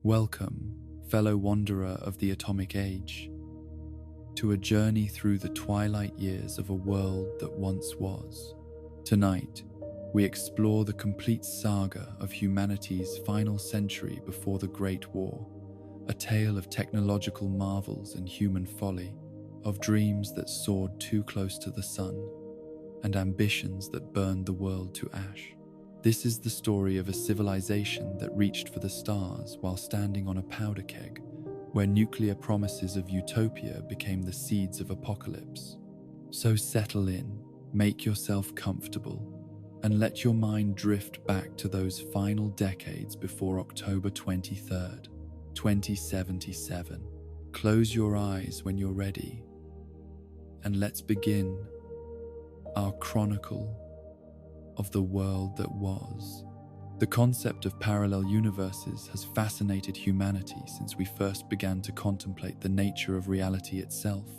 Welcome, fellow wanderer of the atomic age, to a journey through the twilight years of a world that once was. Tonight, we explore the complete saga of humanity's final century before the Great War, a tale of technological marvels and human folly, of dreams that soared too close to the sun, and ambitions that burned the world to ash. This is the story of a civilization that reached for the stars while standing on a powder keg, where nuclear promises of utopia became the seeds of apocalypse. So settle in, make yourself comfortable, and let your mind drift back to those final decades before October 23rd, 2077. Close your eyes when you're ready, and let's begin our chronicle of the world that was. The concept of parallel universes has fascinated humanity since we first began to contemplate the nature of reality itself,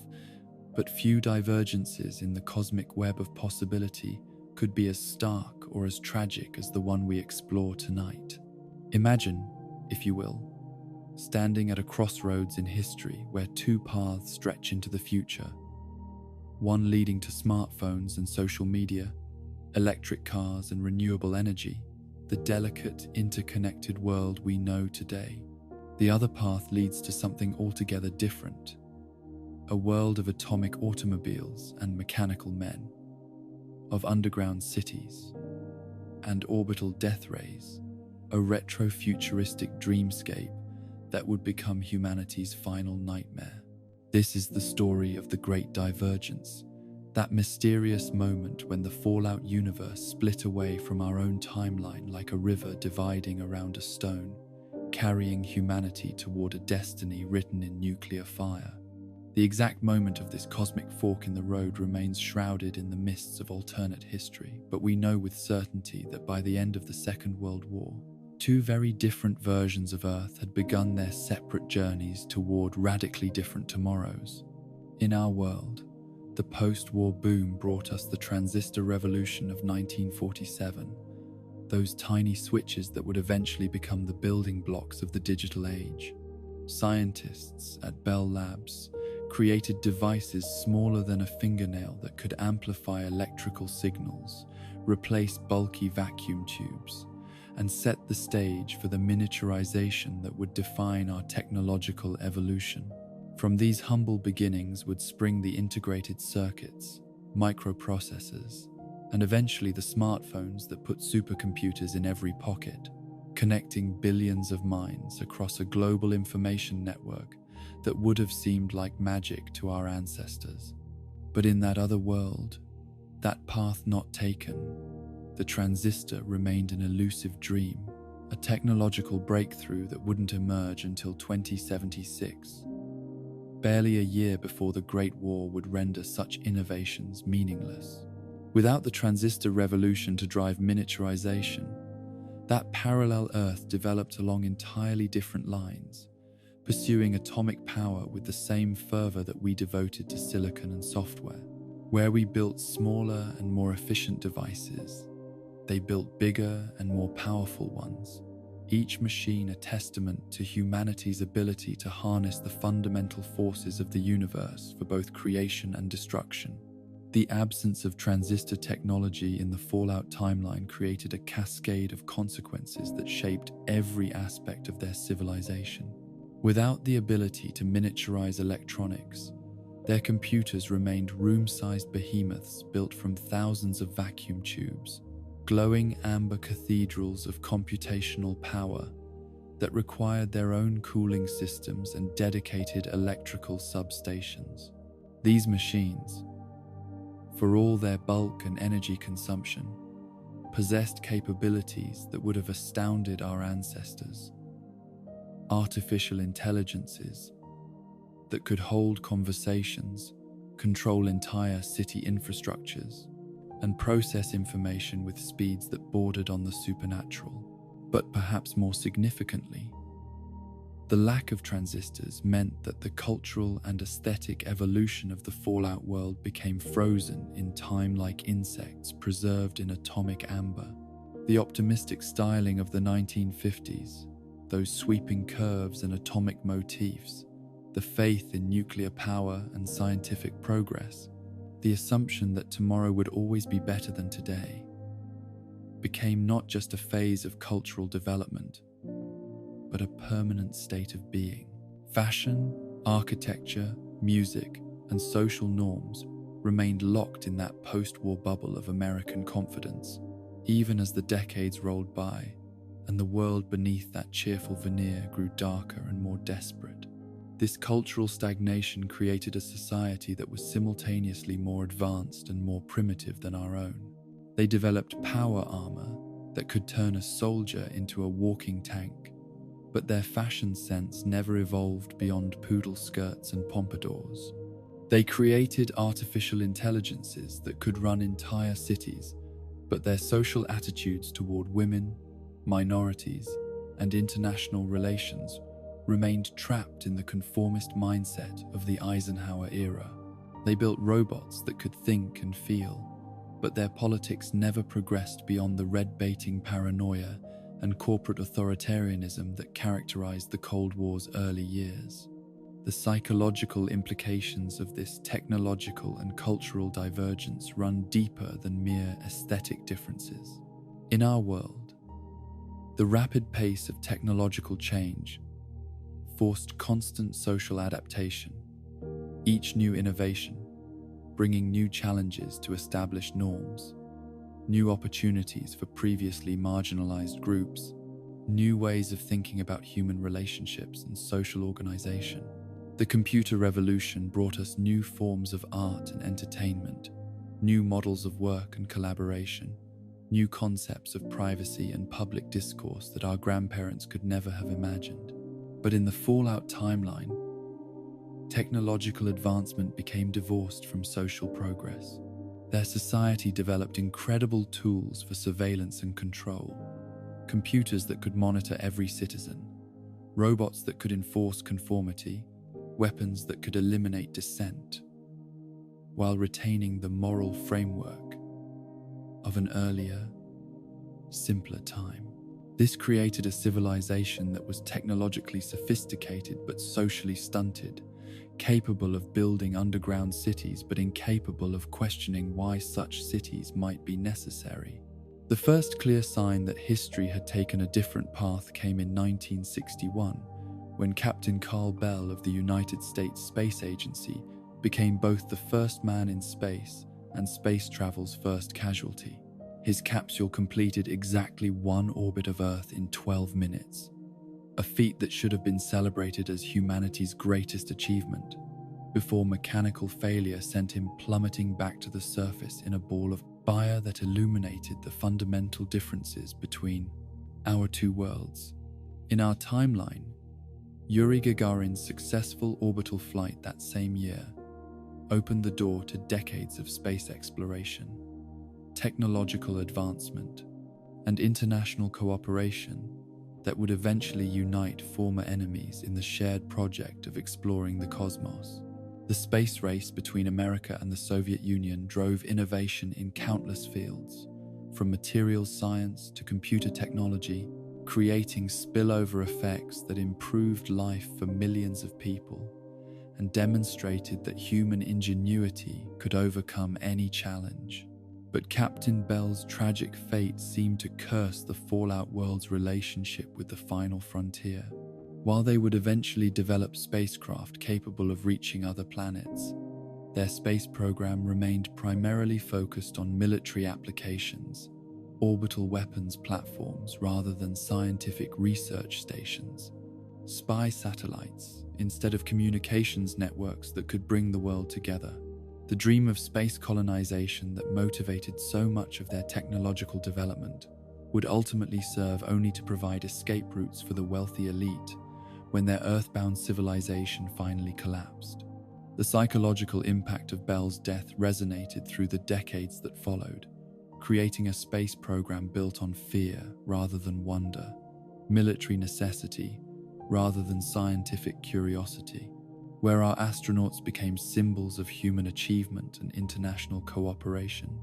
but few divergences in the cosmic web of possibility could be as stark or as tragic as the one we explore tonight. Imagine, if you will, standing at a crossroads in history where two paths stretch into the future, one leading to smartphones and social media, electric cars and renewable energy, the delicate, interconnected world we know today. The other path leads to something altogether different, a world of atomic automobiles and mechanical men, of underground cities and orbital death rays, a retro-futuristic dreamscape that would become humanity's final nightmare. This is the story of the Great Divergence, that mysterious moment when the Fallout universe split away from our own timeline like a river dividing around a stone, carrying humanity toward a destiny written in nuclear fire. The exact moment of this cosmic fork in the road remains shrouded in the mists of alternate history, but we know with certainty that by the end of the Second World War, two very different versions of Earth had begun their separate journeys toward radically different tomorrows. In our world, the post-war boom brought us the transistor revolution of 1947, those tiny switches that would eventually become the building blocks of the digital age. Scientists at Bell Labs created devices smaller than a fingernail that could amplify electrical signals, replace bulky vacuum tubes, and set the stage for the miniaturization that would define our technological evolution. From these humble beginnings would spring the integrated circuits, microprocessors, and eventually the smartphones that put supercomputers in every pocket, connecting billions of minds across a global information network that would have seemed like magic to our ancestors. But in that other world, that path not taken, the transistor remained an elusive dream, a technological breakthrough that wouldn't emerge until 2076. Barely a year before the Great War would render such innovations meaningless. Without the transistor revolution to drive miniaturization, that parallel Earth developed along entirely different lines, pursuing atomic power with the same fervor that we devoted to silicon and software. Where we built smaller and more efficient devices, they built bigger and more powerful ones, each machine a testament to humanity's ability to harness the fundamental forces of the universe for both creation and destruction. The absence of transistor technology in the Fallout timeline created a cascade of consequences that shaped every aspect of their civilization. Without the ability to miniaturize electronics, their computers remained room-sized behemoths built from thousands of vacuum tubes, glowing amber cathedrals of computational power that required their own cooling systems and dedicated electrical substations. These machines, for all their bulk and energy consumption, possessed capabilities that would have astounded our ancestors. Artificial intelligences that could hold conversations, control entire city infrastructures, and process information with speeds that bordered on the supernatural. But perhaps more significantly, the lack of transistors meant that the cultural and aesthetic evolution of the Fallout world became frozen in time like insects preserved in atomic amber. The optimistic styling of the 1950s, those sweeping curves and atomic motifs, the faith in nuclear power and scientific progress, the assumption that tomorrow would always be better than today, became not just a phase of cultural development, but a permanent state of being. Fashion, architecture, music, and social norms remained locked in that post-war bubble of American confidence, even as the decades rolled by and the world beneath that cheerful veneer grew darker and more desperate. This cultural stagnation created a society that was simultaneously more advanced and more primitive than our own. They developed power armor that could turn a soldier into a walking tank, but their fashion sense never evolved beyond poodle skirts and pompadours. They created artificial intelligences that could run entire cities, but their social attitudes toward women, minorities, and international relations remained trapped in the conformist mindset of the Eisenhower era. They built robots that could think and feel, but their politics never progressed beyond the red-baiting paranoia and corporate authoritarianism that characterized the Cold War's early years. The psychological implications of this technological and cultural divergence run deeper than mere aesthetic differences. In our world, the rapid pace of technological change forced constant social adaptation, each new innovation bringing new challenges to established norms, new opportunities for previously marginalized groups, new ways of thinking about human relationships and social organization. The computer revolution brought us new forms of art and entertainment, new models of work and collaboration, new concepts of privacy and public discourse that our grandparents could never have imagined. But in the fallout timeline, technological advancement became divorced from social progress. Their society developed incredible tools for surveillance and control, computers that could monitor every citizen, robots that could enforce conformity, weapons that could eliminate dissent, while retaining the moral framework of an earlier, simpler time. This created a civilization that was technologically sophisticated but socially stunted, capable of building underground cities but incapable of questioning why such cities might be necessary. The first clear sign that history had taken a different path came in 1961, when Captain Carl Bell of the United States Space Agency became both the first man in space and space travel's first casualty. His capsule completed exactly one orbit of Earth in 12 minutes, a feat that should have been celebrated as humanity's greatest achievement, before mechanical failure sent him plummeting back to the surface in a ball of fire that illuminated the fundamental differences between our two worlds. In our timeline, Yuri Gagarin's successful orbital flight that same year opened the door to decades of space exploration, technological advancement, and international cooperation that would eventually unite former enemies in the shared project of exploring the cosmos. The space race between America and the Soviet Union drove innovation in countless fields, from materials science to computer technology, creating spillover effects that improved life for millions of people and demonstrated that human ingenuity could overcome any challenge. But Captain Bell's tragic fate seemed to curse the fallout world's relationship with the final frontier. While they would eventually develop spacecraft capable of reaching other planets, their space program remained primarily focused on military applications, orbital weapons platforms rather than scientific research stations, spy satellites instead of communications networks that could bring the world together. The dream of space colonization that motivated so much of their technological development would ultimately serve only to provide escape routes for the wealthy elite when their earthbound civilization finally collapsed. The psychological impact of Bell's death resonated through the decades that followed, creating a space program built on fear rather than wonder, military necessity rather than scientific curiosity, where our astronauts became symbols of human achievement and international cooperation.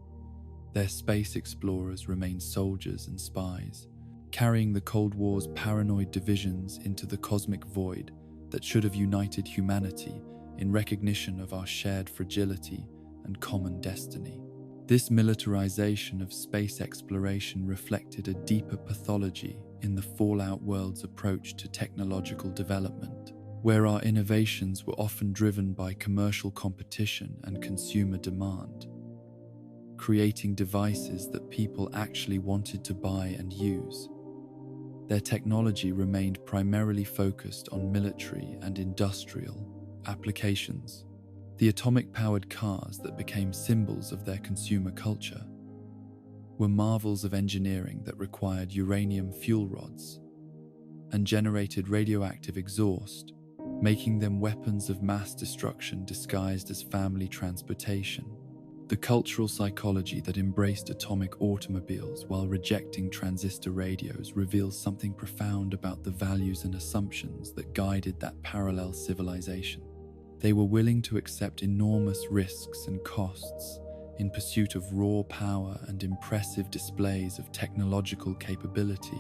Their space explorers remained soldiers and spies, carrying the Cold War's paranoid divisions into the cosmic void that should have united humanity in recognition of our shared fragility and common destiny. This militarization of space exploration reflected a deeper pathology in the Fallout world's approach to technological development, where our innovations were often driven by commercial competition and consumer demand, creating devices that people actually wanted to buy and use. Their technology remained primarily focused on military and industrial applications. The atomic-powered cars that became symbols of their consumer culture were marvels of engineering that required uranium fuel rods and generated radioactive exhaust, making them weapons of mass destruction disguised as family transportation. The cultural psychology that embraced atomic automobiles while rejecting transistor radios reveals something profound about the values and assumptions that guided that parallel civilization. They were willing to accept enormous risks and costs in pursuit of raw power and impressive displays of technological capability,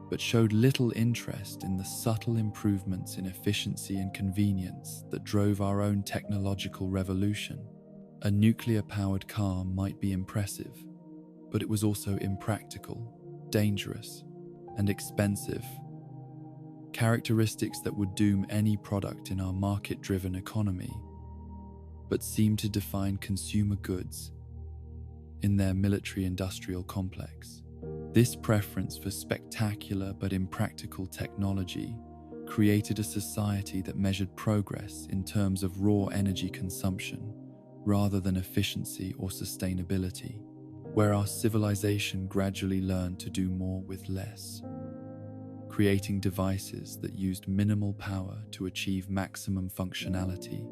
but showed little interest in the subtle improvements in efficiency and convenience that drove our own technological revolution. A nuclear-powered car might be impressive, but it was also impractical, dangerous, and expensive. Characteristics that would doom any product in our market-driven economy, but seem to define consumer goods in their military-industrial complex. This preference for spectacular but impractical technology created a society that measured progress in terms of raw energy consumption rather than efficiency or sustainability, where our civilization gradually learned to do more with less, creating devices that used minimal power to achieve maximum functionality.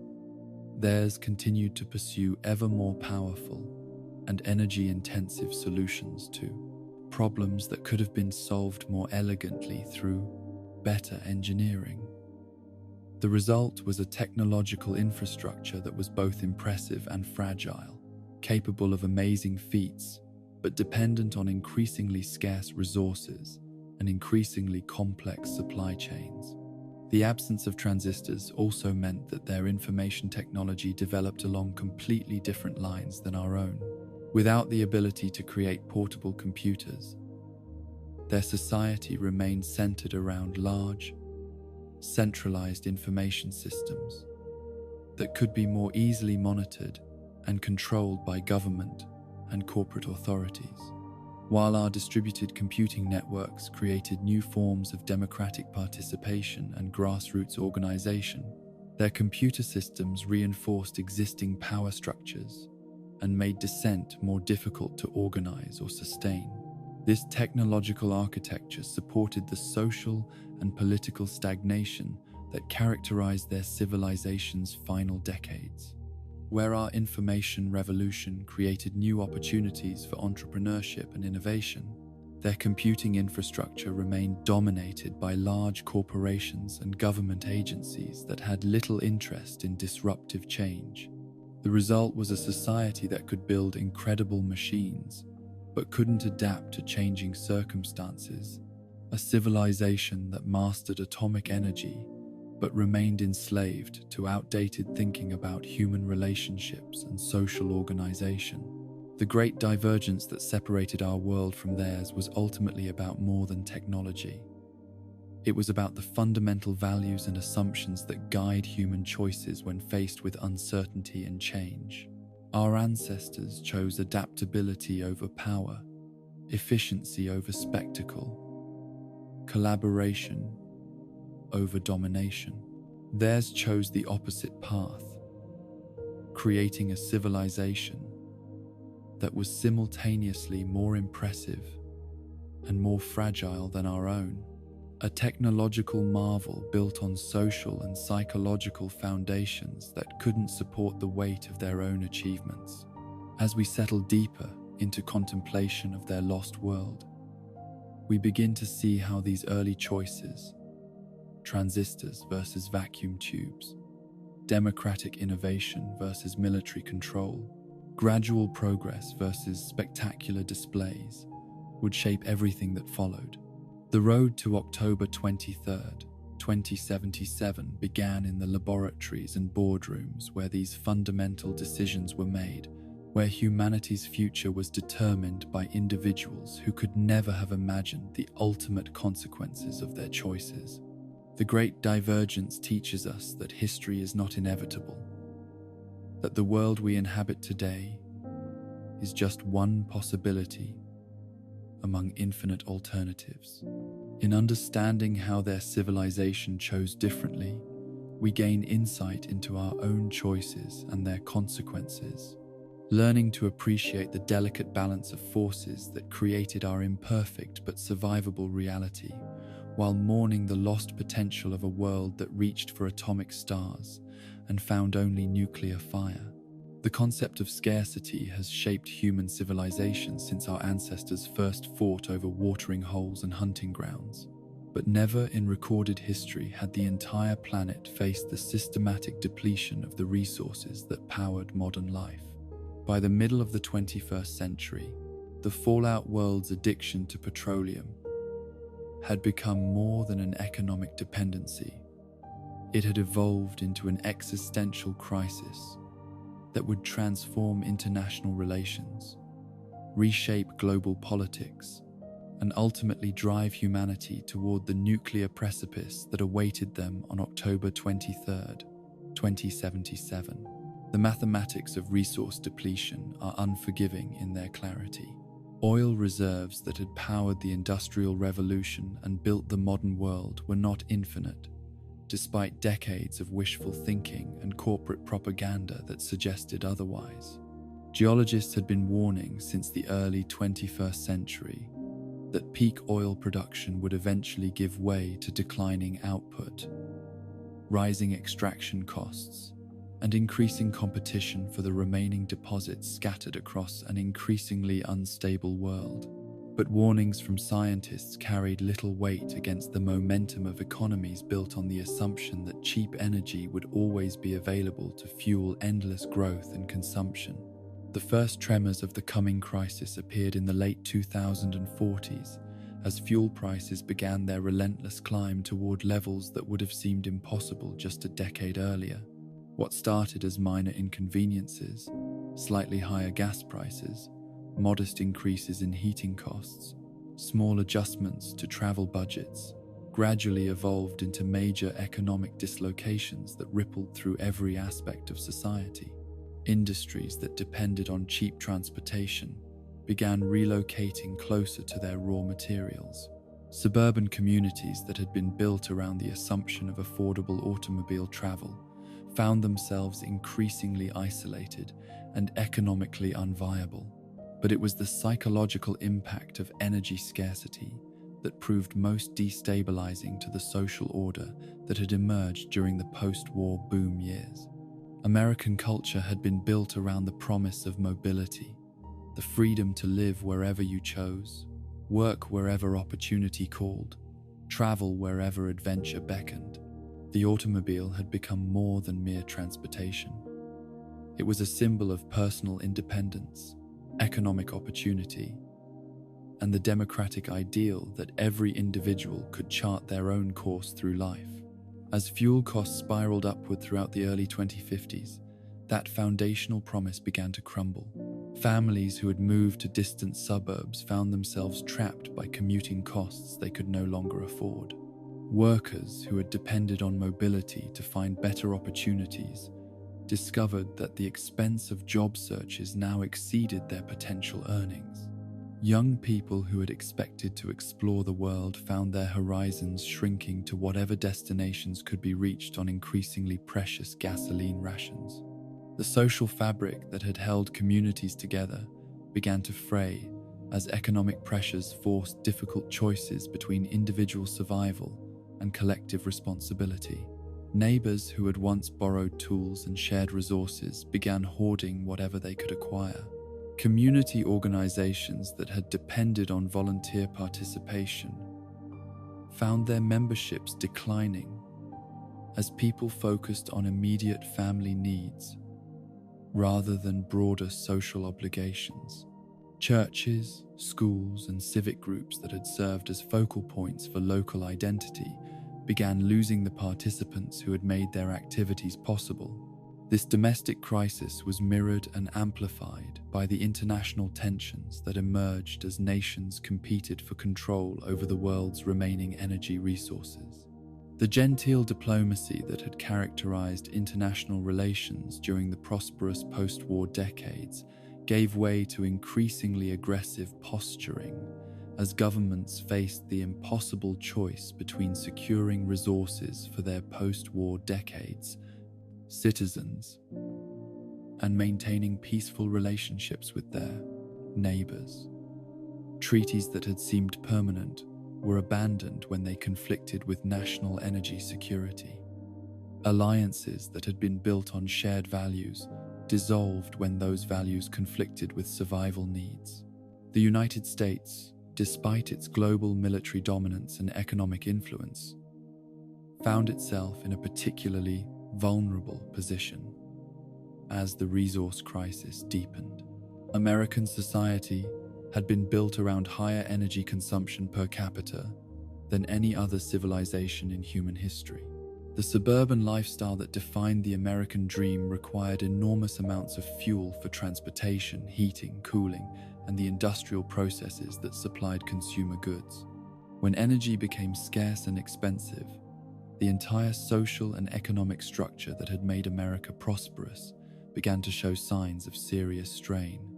Theirs continued to pursue ever more powerful and energy-intensive solutions to problems that could have been solved more elegantly through better engineering. The result was a technological infrastructure that was both impressive and fragile, capable of amazing feats, but dependent on increasingly scarce resources and increasingly complex supply chains. The absence of transistors also meant that their information technology developed along completely different lines than our own. Without the ability to create portable computers, their society remained centered around large, centralized information systems that could be more easily monitored and controlled by government and corporate authorities. While our distributed computing networks created new forms of democratic participation and grassroots organization, their computer systems reinforced existing power structures and made dissent more difficult to organize or sustain. This technological architecture supported the social and political stagnation that characterized their civilization's final decades. Where our information revolution created new opportunities for entrepreneurship and innovation, their computing infrastructure remained dominated by large corporations and government agencies that had little interest in disruptive change. The result was a society that could build incredible machines, but couldn't adapt to changing circumstances, a civilization that mastered atomic energy but remained enslaved to outdated thinking about human relationships and social organization. The great divergence that separated our world from theirs was ultimately about more than technology. It was about the fundamental values and assumptions that guide human choices when faced with uncertainty and change. Our ancestors chose adaptability over power, efficiency over spectacle, collaboration over domination. Theirs chose the opposite path, creating a civilization that was simultaneously more impressive and more fragile than our own, a technological marvel built on social and psychological foundations that couldn't support the weight of their own achievements. As we settle deeper into contemplation of their lost world, we begin to see how these early choices, transistors versus vacuum tubes, democratic innovation versus military control, gradual progress versus spectacular displays, would shape everything that followed. The road to October 23rd, 2077 began in the laboratories and boardrooms where these fundamental decisions were made, where humanity's future was determined by individuals who could never have imagined the ultimate consequences of their choices. The Great Divergence teaches us that history is not inevitable, that the world we inhabit today is just one possibility among infinite alternatives. In understanding how their civilization chose differently, we gain insight into our own choices and their consequences, learning to appreciate the delicate balance of forces that created our imperfect but survivable reality, while mourning the lost potential of a world that reached for atomic stars and found only nuclear fire. The concept of scarcity has shaped human civilization since our ancestors first fought over watering holes and hunting grounds. But never in recorded history had the entire planet faced the systematic depletion of the resources that powered modern life. By the middle of the 21st century, the fallout world's addiction to petroleum had become more than an economic dependency. It had evolved into an existential crisis that would transform international relations, reshape global politics, and ultimately drive humanity toward the nuclear precipice that awaited them on October 23rd, 2077. The mathematics of resource depletion are unforgiving in their clarity. Oil reserves that had powered the Industrial Revolution and built the modern world were not infinite, despite decades of wishful thinking and corporate propaganda that suggested otherwise. Geologists had been warning since the early 21st century that peak oil production would eventually give way to declining output, rising extraction costs, and increasing competition for the remaining deposits scattered across an increasingly unstable world. But warnings from scientists carried little weight against the momentum of economies built on the assumption that cheap energy would always be available to fuel endless growth and consumption. The first tremors of the coming crisis appeared in the late 2040s, as fuel prices began their relentless climb toward levels that would have seemed impossible just a decade earlier. What started as minor inconveniences, slightly higher gas prices, modest increases in heating costs, small adjustments to travel budgets, gradually evolved into major economic dislocations that rippled through every aspect of society. Industries that depended on cheap transportation began relocating closer to their raw materials. Suburban communities that had been built around the assumption of affordable automobile travel found themselves increasingly isolated and economically unviable. But it was the psychological impact of energy scarcity that proved most destabilizing to the social order that had emerged during the post-war boom years. American culture had been built around the promise of mobility, the freedom to live wherever you chose, work wherever opportunity called, travel wherever adventure beckoned. The automobile had become more than mere transportation. It was a symbol of personal independence, economic opportunity, and the democratic ideal that every individual could chart their own course through life. As fuel costs spiraled upward throughout the early 2050s, that foundational promise began to crumble. Families who had moved to distant suburbs found themselves trapped by commuting costs they could no longer afford. Workers who had depended on mobility to find better opportunities discovered that the expense of job searches now exceeded their potential earnings. Young people who had expected to explore the world found their horizons shrinking to whatever destinations could be reached on increasingly precious gasoline rations. The social fabric that had held communities together began to fray as economic pressures forced difficult choices between individual survival and collective responsibility. Neighbors who had once borrowed tools and shared resources began hoarding whatever they could acquire. Community organizations that had depended on volunteer participation found their memberships declining as people focused on immediate family needs rather than broader social obligations. Churches, schools, and civic groups that had served as focal points for local identity began losing the participants who had made their activities possible. This domestic crisis was mirrored and amplified by the international tensions that emerged as nations competed for control over the world's remaining energy resources. The genteel diplomacy that had characterized international relations during the prosperous post-war decades gave way to increasingly aggressive posturing as governments faced the impossible choice between securing resources for their post-war decades, citizens, and maintaining peaceful relationships with their neighbors. Treaties that had seemed permanent were abandoned when they conflicted with national energy security. Alliances that had been built on shared values dissolved when those values conflicted with survival needs. The United States, despite its global military dominance and economic influence, found itself in a particularly vulnerable position as the resource crisis deepened. American society had been built around higher energy consumption per capita than any other civilization in human history. The suburban lifestyle that defined the American dream required enormous amounts of fuel for transportation, heating, cooling, and the industrial processes that supplied consumer goods. When energy became scarce and expensive, the entire social and economic structure that had made America prosperous began to show signs of serious strain.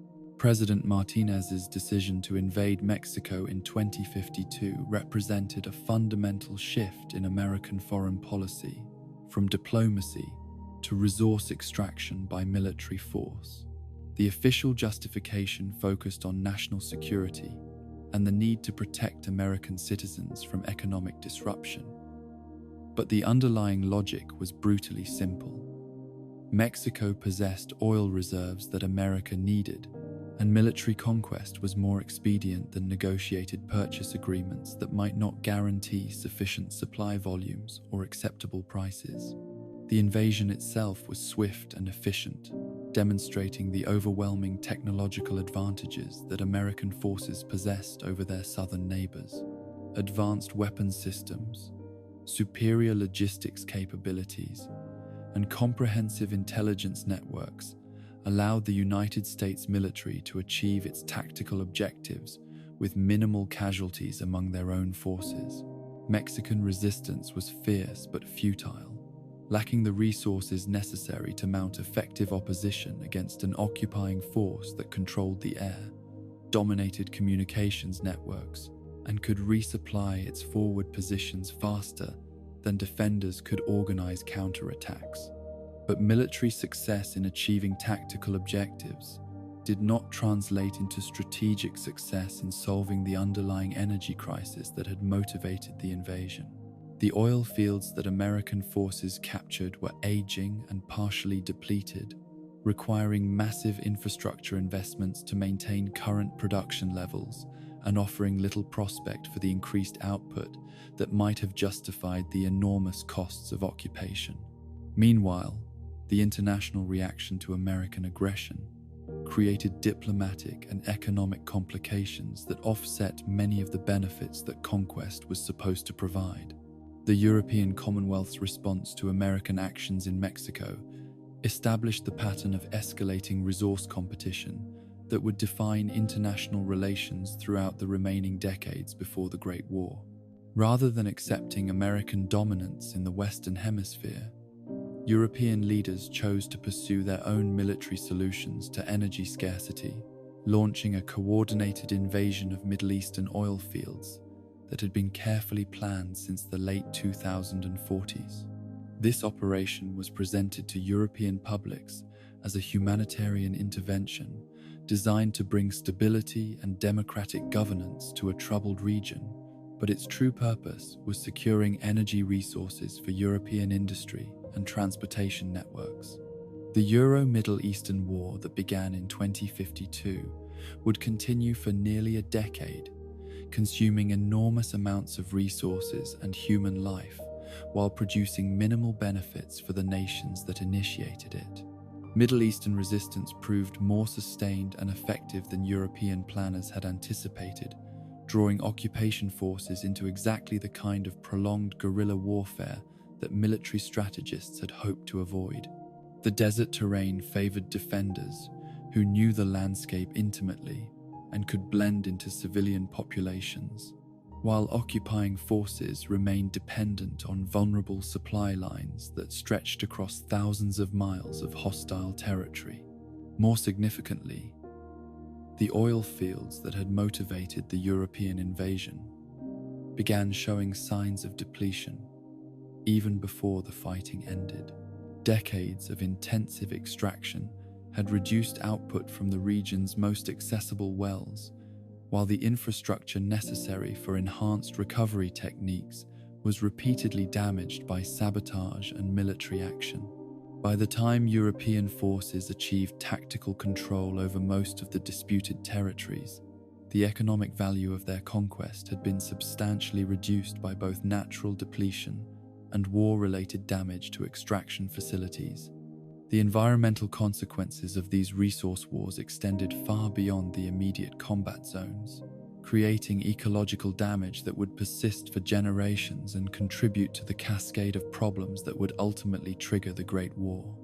President Martinez's decision to invade Mexico in 2052 represented a fundamental shift in American foreign policy, from diplomacy to resource extraction by military force. The official justification focused on national security and the need to protect American citizens from economic disruption. But the underlying logic was brutally simple. Mexico possessed oil reserves that America needed, and military conquest was more expedient than negotiated purchase agreements that might not guarantee sufficient supply volumes or acceptable prices. The invasion itself was swift and efficient, demonstrating the overwhelming technological advantages that American forces possessed over their southern neighbors. Advanced weapons systems, superior logistics capabilities, and comprehensive intelligence networks allowed the United States military to achieve its tactical objectives with minimal casualties among their own forces. Mexican resistance was fierce but futile, lacking the resources necessary to mount effective opposition against an occupying force that controlled the air, dominated communications networks, and could resupply its forward positions faster than defenders could organize counterattacks. But military success in achieving tactical objectives did not translate into strategic success in solving the underlying energy crisis that had motivated the invasion. The oil fields that American forces captured were aging and partially depleted, requiring massive infrastructure investments to maintain current production levels and offering little prospect for the increased output that might have justified the enormous costs of occupation. Meanwhile, the international reaction to American aggression created diplomatic and economic complications that offset many of the benefits that conquest was supposed to provide. The European Commonwealth's response to American actions in Mexico established the pattern of escalating resource competition that would define international relations throughout the remaining decades before the Great War. Rather than accepting American dominance in the Western Hemisphere, European leaders chose to pursue their own military solutions to energy scarcity, launching a coordinated invasion of Middle Eastern oil fields that had been carefully planned since the late 2040s. This operation was presented to European publics as a humanitarian intervention designed to bring stability and democratic governance to a troubled region, but its true purpose was securing energy resources for European industry and transportation networks. The Euro-Middle Eastern War that began in 2052 would continue for nearly a decade, consuming enormous amounts of resources and human life while producing minimal benefits for the nations that initiated it. Middle Eastern resistance proved more sustained and effective than European planners had anticipated, drawing occupation forces into exactly the kind of prolonged guerrilla warfare that military strategists had hoped to avoid. The desert terrain favored defenders who knew the landscape intimately and could blend into civilian populations, while occupying forces remained dependent on vulnerable supply lines that stretched across thousands of miles of hostile territory. More significantly, the oil fields that had motivated the European invasion began showing signs of depletion even before the fighting ended. Decades of intensive extraction had reduced output from the region's most accessible wells, while the infrastructure necessary for enhanced recovery techniques was repeatedly damaged by sabotage and military action. By the time European forces achieved tactical control over most of the disputed territories, the economic value of their conquest had been substantially reduced by both natural depletion and war-related damage to extraction facilities. The environmental consequences of these resource wars extended far beyond the immediate combat zones, creating ecological damage that would persist for generations and contribute to the cascade of problems that would ultimately trigger the Great War.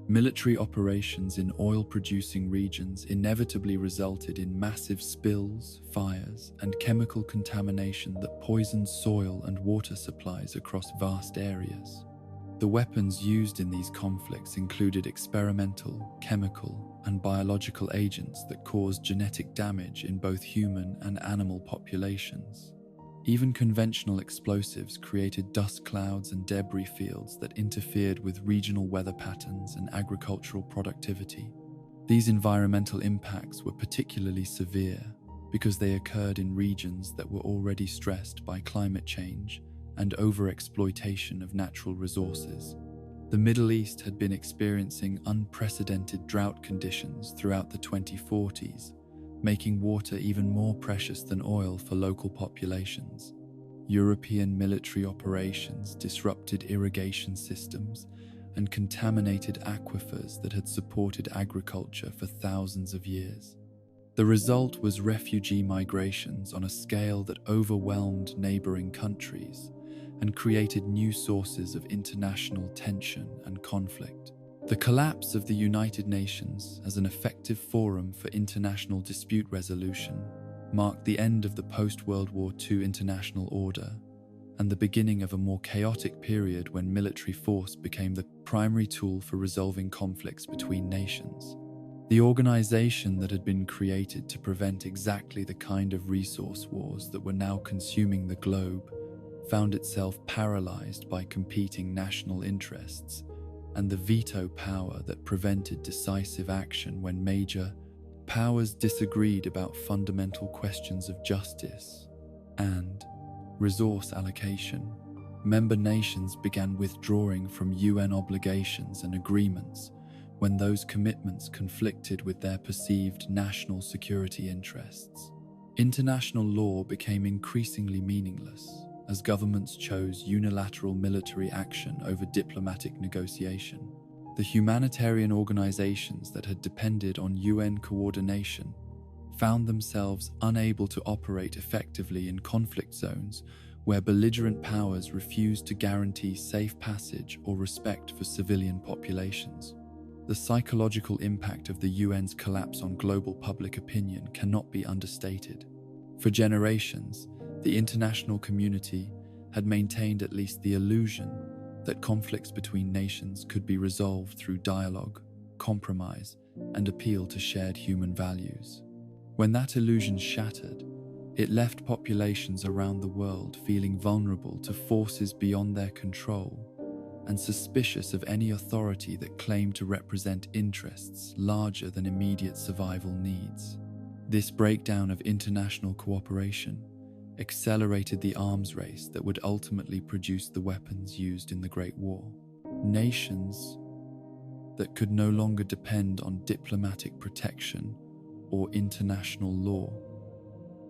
Military operations in oil-producing regions inevitably resulted in massive spills, fires, and chemical contamination that poisoned soil and water supplies across vast areas. The weapons used in these conflicts included experimental, chemical, and biological agents that caused genetic damage in both human and animal populations. Even conventional explosives created dust clouds and debris fields that interfered with regional weather patterns and agricultural productivity. These environmental impacts were particularly severe because they occurred in regions that were already stressed by climate change and overexploitation of natural resources. The Middle East had been experiencing unprecedented drought conditions throughout the 2040s, making water even more precious than oil for local populations. European military operations disrupted irrigation systems and contaminated aquifers that had supported agriculture for thousands of years. The result was refugee migrations on a scale that overwhelmed neighboring countries and created new sources of international tension and conflict. The collapse of the United Nations as an effective forum for international dispute resolution marked the end of the post-World War II international order and the beginning of a more chaotic period when military force became the primary tool for resolving conflicts between nations. The organization that had been created to prevent exactly the kind of resource wars that were now consuming the globe found itself paralyzed by competing national interests and the veto power that prevented decisive action when major powers disagreed about fundamental questions of justice and resource allocation. Member nations began withdrawing from UN obligations and agreements when those commitments conflicted with their perceived national security interests. International law became increasingly meaningless as governments chose unilateral military action over diplomatic negotiation. The humanitarian organizations that had depended on UN coordination found themselves unable to operate effectively in conflict zones where belligerent powers refused to guarantee safe passage or respect for civilian populations. The psychological impact of the UN's collapse on global public opinion cannot be understated. For generations, the international community had maintained at least the illusion that conflicts between nations could be resolved through dialogue, compromise, and appeal to shared human values. When that illusion shattered, it left populations around the world feeling vulnerable to forces beyond their control and suspicious of any authority that claimed to represent interests larger than immediate survival needs. This breakdown of international cooperation accelerated the arms race that would ultimately produce the weapons used in the Great War. Nations that could no longer depend on diplomatic protection or international law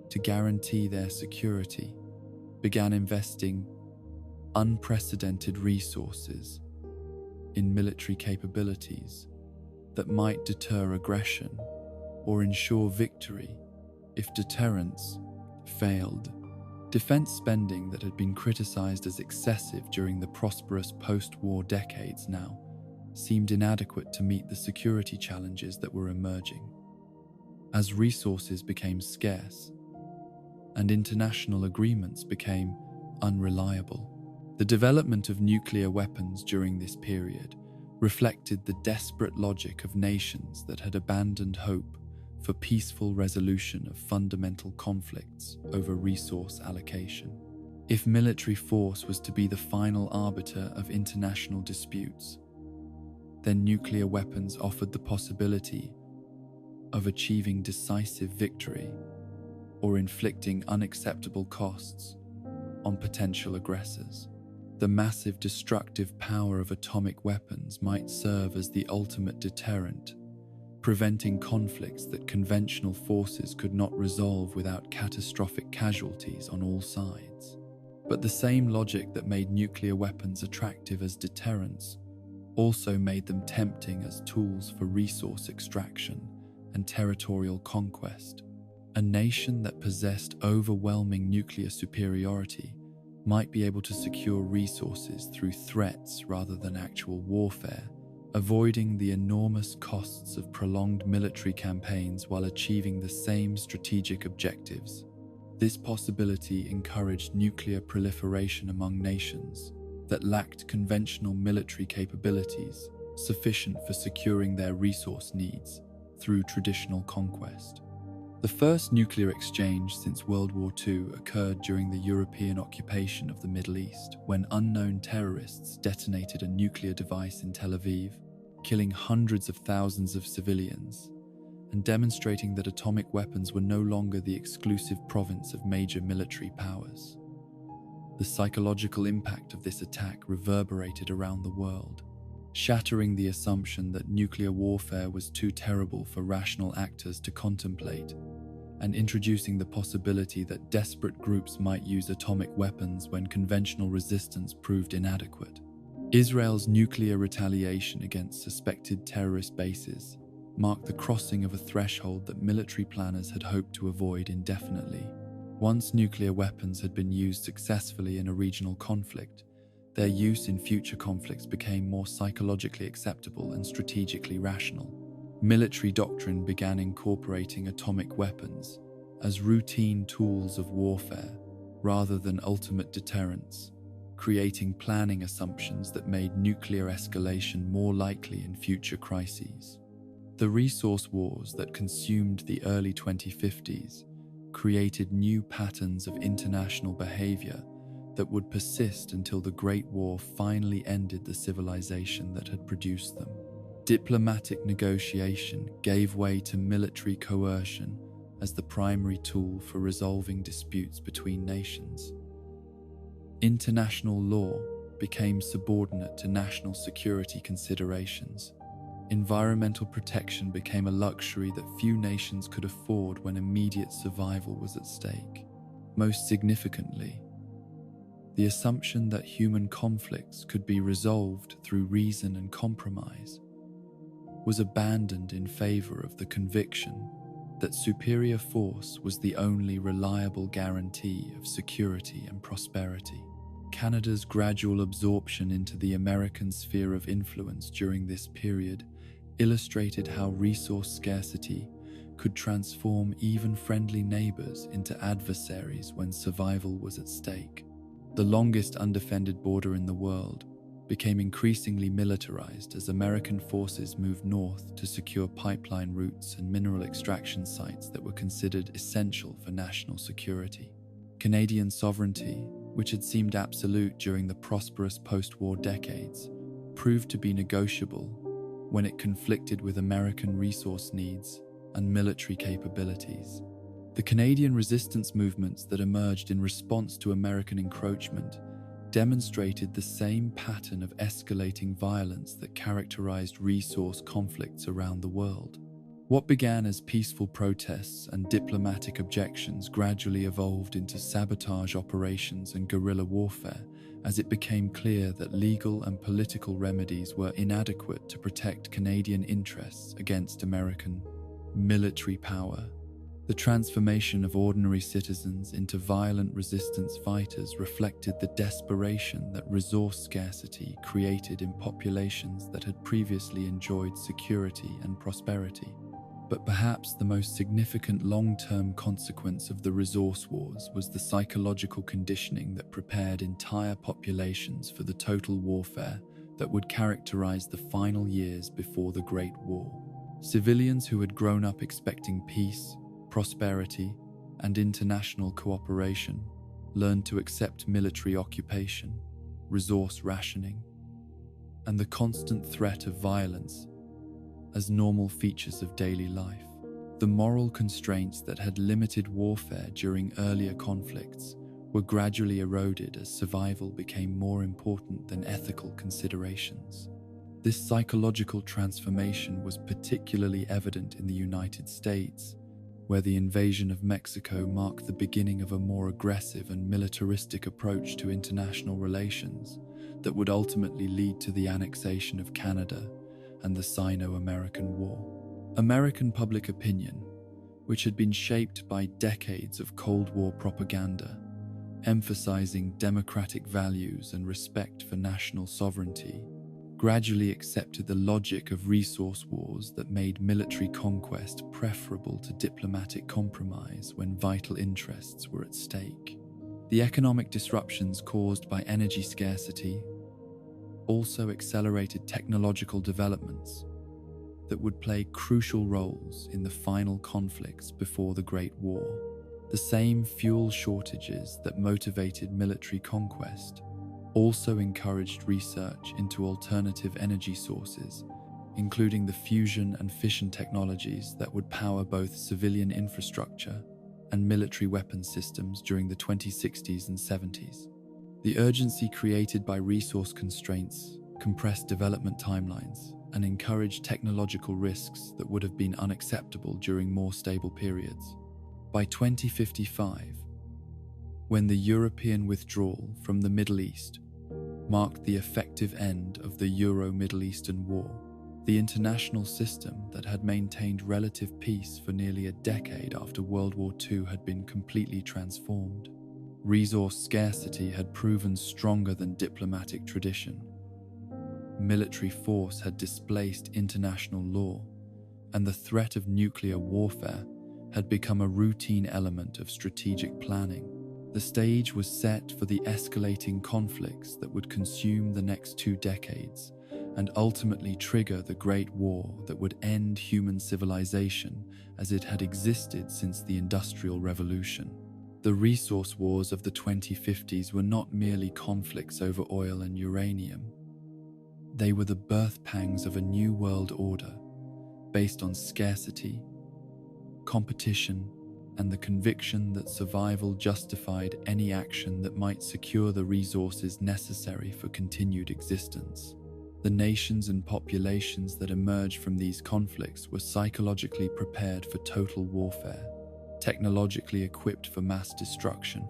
to guarantee their security began investing unprecedented resources in military capabilities that might deter aggression or ensure victory if deterrence failed. Defense spending that had been criticized as excessive during the prosperous post-war decades now seemed inadequate to meet the security challenges that were emerging. As resources became scarce and international agreements became unreliable, the development of nuclear weapons during this period reflected the desperate logic of nations that had abandoned hope for peaceful resolution of fundamental conflicts over resource allocation. If military force was to be the final arbiter of international disputes, then nuclear weapons offered the possibility of achieving decisive victory or inflicting unacceptable costs on potential aggressors. The massive destructive power of atomic weapons might serve as the ultimate deterrent, preventing conflicts that conventional forces could not resolve without catastrophic casualties on all sides. But the same logic that made nuclear weapons attractive as deterrents also made them tempting as tools for resource extraction and territorial conquest. A nation that possessed overwhelming nuclear superiority might be able to secure resources through threats rather than actual warfare, avoiding the enormous costs of prolonged military campaigns while achieving the same strategic objectives. This possibility encouraged nuclear proliferation among nations that lacked conventional military capabilities sufficient for securing their resource needs through traditional conquest. The first nuclear exchange since World War II occurred during the European occupation of the Middle East, when unknown terrorists detonated a nuclear device in Tel Aviv, killing hundreds of thousands of civilians, and demonstrating that atomic weapons were no longer the exclusive province of major military powers. The psychological impact of this attack reverberated around the world, shattering the assumption that nuclear warfare was too terrible for rational actors to contemplate, and introducing the possibility that desperate groups might use atomic weapons when conventional resistance proved inadequate. Israel's nuclear retaliation against suspected terrorist bases marked the crossing of a threshold that military planners had hoped to avoid indefinitely. Once nuclear weapons had been used successfully in a regional conflict, their use in future conflicts became more psychologically acceptable and strategically rational. Military doctrine began incorporating atomic weapons as routine tools of warfare rather than ultimate deterrents, creating planning assumptions that made nuclear escalation more likely in future crises. The resource wars that consumed the early 2050s created new patterns of international behavior that would persist until the Great War finally ended the civilization that had produced them. Diplomatic negotiation gave way to military coercion as the primary tool for resolving disputes between nations. International law became subordinate to national security considerations. Environmental protection became a luxury that few nations could afford when immediate survival was at stake. Most significantly, the assumption that human conflicts could be resolved through reason and compromise was abandoned in favor of the conviction that superior force was the only reliable guarantee of security and prosperity. Canada's gradual absorption into the American sphere of influence during this period illustrated how resource scarcity could transform even friendly neighbors into adversaries when survival was at stake. The longest undefended border in the world became increasingly militarized as American forces moved north to secure pipeline routes and mineral extraction sites that were considered essential for national security. Canadian sovereignty, which had seemed absolute during the prosperous post-war decades, proved to be negotiable when it conflicted with American resource needs and military capabilities. The Canadian resistance movements that emerged in response to American encroachment demonstrated the same pattern of escalating violence that characterized resource conflicts around the world. What began as peaceful protests and diplomatic objections gradually evolved into sabotage operations and guerrilla warfare as it became clear that legal and political remedies were inadequate to protect Canadian interests against American military power. The transformation of ordinary citizens into violent resistance fighters reflected the desperation that resource scarcity created in populations that had previously enjoyed security and prosperity. But perhaps the most significant long-term consequence of the resource wars was the psychological conditioning that prepared entire populations for the total warfare that would characterize the final years before the Great War. Civilians who had grown up expecting peace, prosperity, and international cooperation learned to accept military occupation, resource rationing, and the constant threat of violence as normal features of daily life. The moral constraints that had limited warfare during earlier conflicts were gradually eroded as survival became more important than ethical considerations. This psychological transformation was particularly evident in the United States, where the invasion of Mexico marked the beginning of a more aggressive and militaristic approach to international relations that would ultimately lead to the annexation of Canada and the Sino-American War. American public opinion, which had been shaped by decades of Cold War propaganda, emphasizing democratic values and respect for national sovereignty, gradually accepted the logic of resource wars that made military conquest preferable to diplomatic compromise when vital interests were at stake. The economic disruptions caused by energy scarcity also accelerated technological developments that would play crucial roles in the final conflicts before the Great War. The same fuel shortages that motivated military conquest also encouraged research into alternative energy sources, including the fusion and fission technologies that would power both civilian infrastructure and military weapons systems during the 2060s and 70s. The urgency created by resource constraints compressed development timelines and encouraged technological risks that would have been unacceptable during more stable periods. By 2055, when the European withdrawal from the Middle East marked the effective end of the Euro-Middle Eastern War, the international system that had maintained relative peace for nearly a decade after World War II had been completely transformed. Resource scarcity had proven stronger than diplomatic tradition. Military force had displaced international law, and the threat of nuclear warfare had become a routine element of strategic planning. The stage was set for the escalating conflicts that would consume the next 2 decades and ultimately trigger the Great War that would end human civilization as it had existed since the Industrial Revolution. The resource wars of the 2050s were not merely conflicts over oil and uranium. They were the birth pangs of a new world order based on scarcity, competition, and the conviction that survival justified any action that might secure the resources necessary for continued existence. The nations and populations that emerged from these conflicts were psychologically prepared for total warfare, technologically equipped for mass destruction,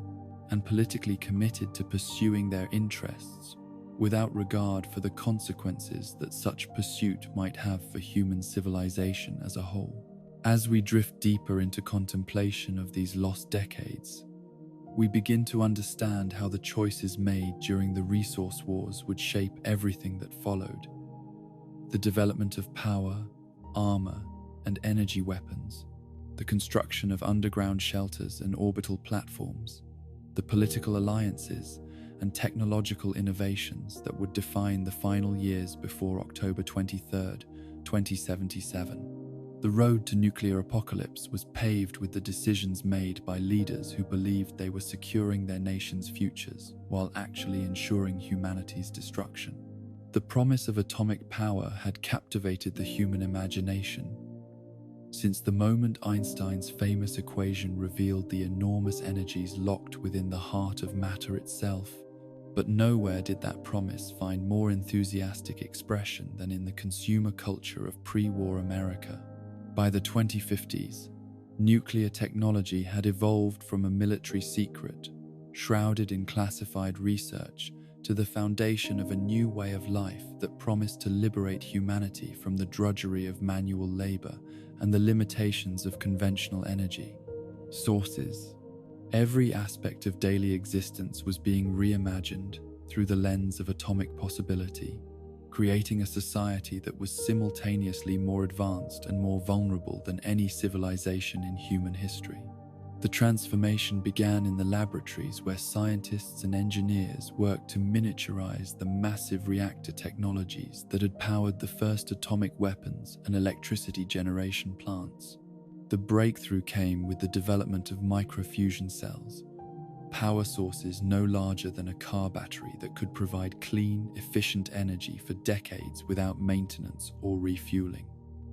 and politically committed to pursuing their interests without regard for the consequences that such pursuit might have for human civilization as a whole. As we drift deeper into contemplation of these lost decades, we begin to understand how the choices made during the resource wars would shape everything that followed. The development of power, armor, and energy weapons, the construction of underground shelters and orbital platforms, the political alliances and technological innovations that would define the final years before October 23, 2077. The road to nuclear apocalypse was paved with the decisions made by leaders who believed they were securing their nation's futures while actually ensuring humanity's destruction. The promise of atomic power had captivated the human imagination. Since the moment Einstein's famous equation revealed the enormous energies locked within the heart of matter itself, but nowhere did that promise find more enthusiastic expression than in the consumer culture of pre-war America. By the 2050s, nuclear technology had evolved from a military secret, shrouded in classified research, to the foundation of a new way of life that promised to liberate humanity from the drudgery of manual labor and the limitations of conventional energy. Sources. Every aspect of daily existence was being reimagined through the lens of atomic possibility, creating a society that was simultaneously more advanced and more vulnerable than any civilization in human history. The transformation began in the laboratories where scientists and engineers worked to miniaturize the massive reactor technologies that had powered the first atomic weapons and electricity generation plants. The breakthrough came with the development of microfusion cells, power sources no larger than a car battery that could provide clean, efficient energy for decades without maintenance or refueling.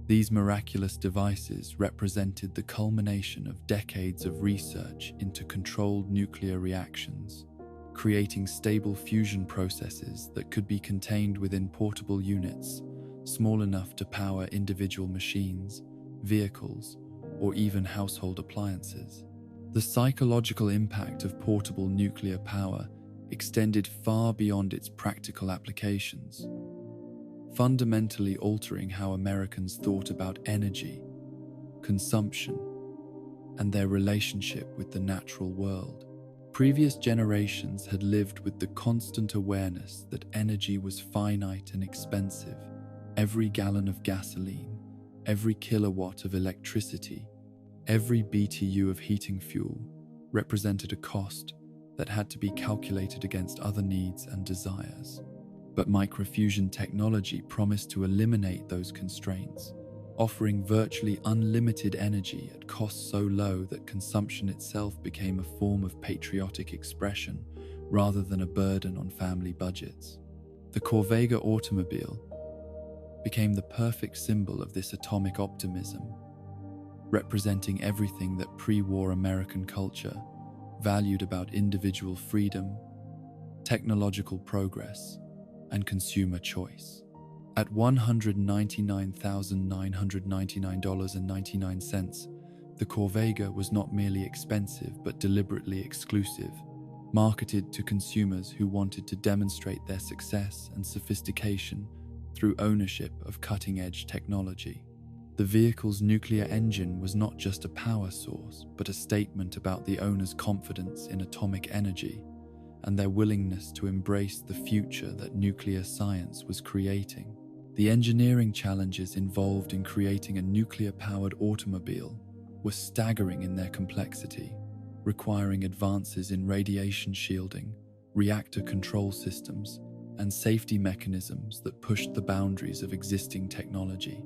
These miraculous devices represented the culmination of decades of research into controlled nuclear reactions, creating stable fusion processes that could be contained within portable units, small enough to power individual machines, vehicles, or even household appliances. The psychological impact of portable nuclear power extended far beyond its practical applications, fundamentally altering how Americans thought about energy, consumption, and their relationship with the natural world. Previous generations had lived with the constant awareness that energy was finite and expensive. Every gallon of gasoline, every kilowatt of electricity, every BTU of heating fuel represented a cost that had to be calculated against other needs and desires. But microfusion technology promised to eliminate those constraints, offering virtually unlimited energy at costs so low that consumption itself became a form of patriotic expression rather than a burden on family budgets. The Corvega automobile became the perfect symbol of this atomic optimism, representing everything that pre-war American culture valued about individual freedom, technological progress, and consumer choice. At $199,999.99, the Corvega was not merely expensive but deliberately exclusive, marketed to consumers who wanted to demonstrate their success and sophistication through ownership of cutting-edge technology. The vehicle's nuclear engine was not just a power source, but a statement about the owner's confidence in atomic energy and their willingness to embrace the future that nuclear science was creating. The engineering challenges involved in creating a nuclear-powered automobile were staggering in their complexity, requiring advances in radiation shielding, reactor control systems, and safety mechanisms that pushed the boundaries of existing technology.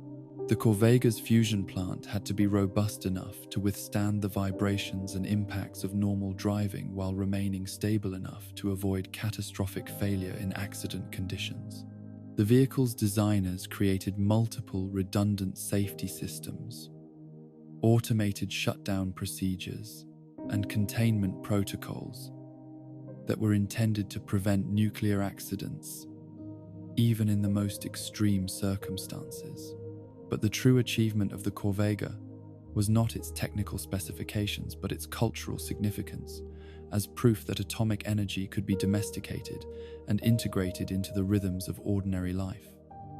The Corvega's fusion plant had to be robust enough to withstand the vibrations and impacts of normal driving while remaining stable enough to avoid catastrophic failure in accident conditions. The vehicle's designers created multiple redundant safety systems, automated shutdown procedures, and containment protocols that were intended to prevent nuclear accidents, even in the most extreme circumstances. But the true achievement of the Corvega was not its technical specifications, but its cultural significance, as proof that atomic energy could be domesticated and integrated into the rhythms of ordinary life.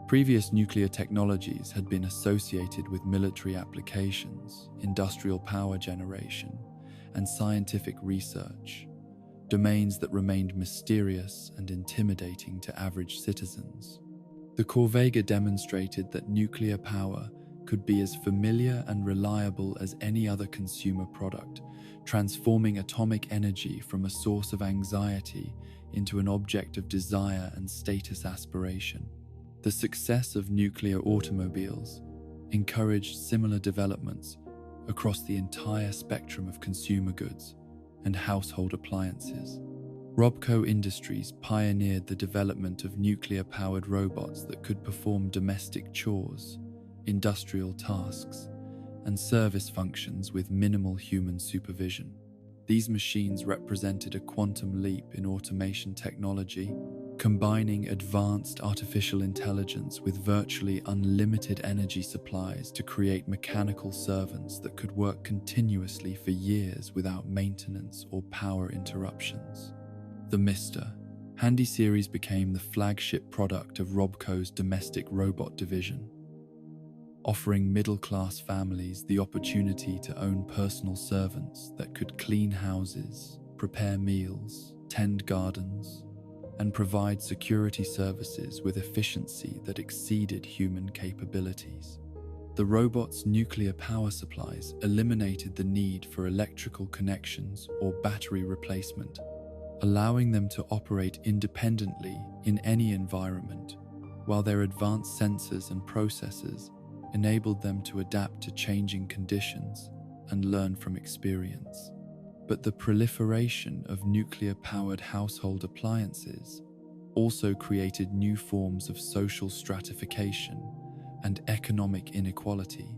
Previous nuclear technologies had been associated with military applications, industrial power generation, and scientific research, domains that remained mysterious and intimidating to average citizens. The Corvega demonstrated that nuclear power could be as familiar and reliable as any other consumer product, transforming atomic energy from a source of anxiety into an object of desire and status aspiration. The success of nuclear automobiles encouraged similar developments across the entire spectrum of consumer goods and household appliances. Robco Industries pioneered the development of nuclear-powered robots that could perform domestic chores, industrial tasks, and service functions with minimal human supervision. These machines represented a quantum leap in automation technology, combining advanced artificial intelligence with virtually unlimited energy supplies to create mechanical servants that could work continuously for years without maintenance or power interruptions. The Mister Handy Series became the flagship product of Robco's domestic robot division, offering middle-class families the opportunity to own personal servants that could clean houses, prepare meals, tend gardens, and provide security services with efficiency that exceeded human capabilities. The robot's nuclear power supplies eliminated the need for electrical connections or battery replacement, allowing them to operate independently in any environment, while their advanced sensors and processors enabled them to adapt to changing conditions and learn from experience. But the proliferation of nuclear-powered household appliances also created new forms of social stratification and economic inequality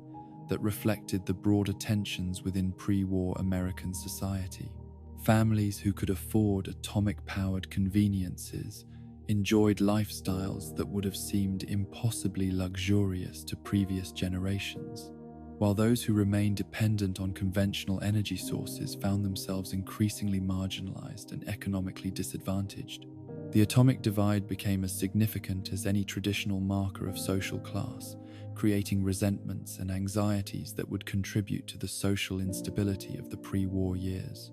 that reflected the broader tensions within pre-war American society. Families who could afford atomic-powered conveniences enjoyed lifestyles that would have seemed impossibly luxurious to previous generations, while those who remained dependent on conventional energy sources found themselves increasingly marginalized and economically disadvantaged. The atomic divide became as significant as any traditional marker of social class, creating resentments and anxieties that would contribute to the social instability of the pre-war years.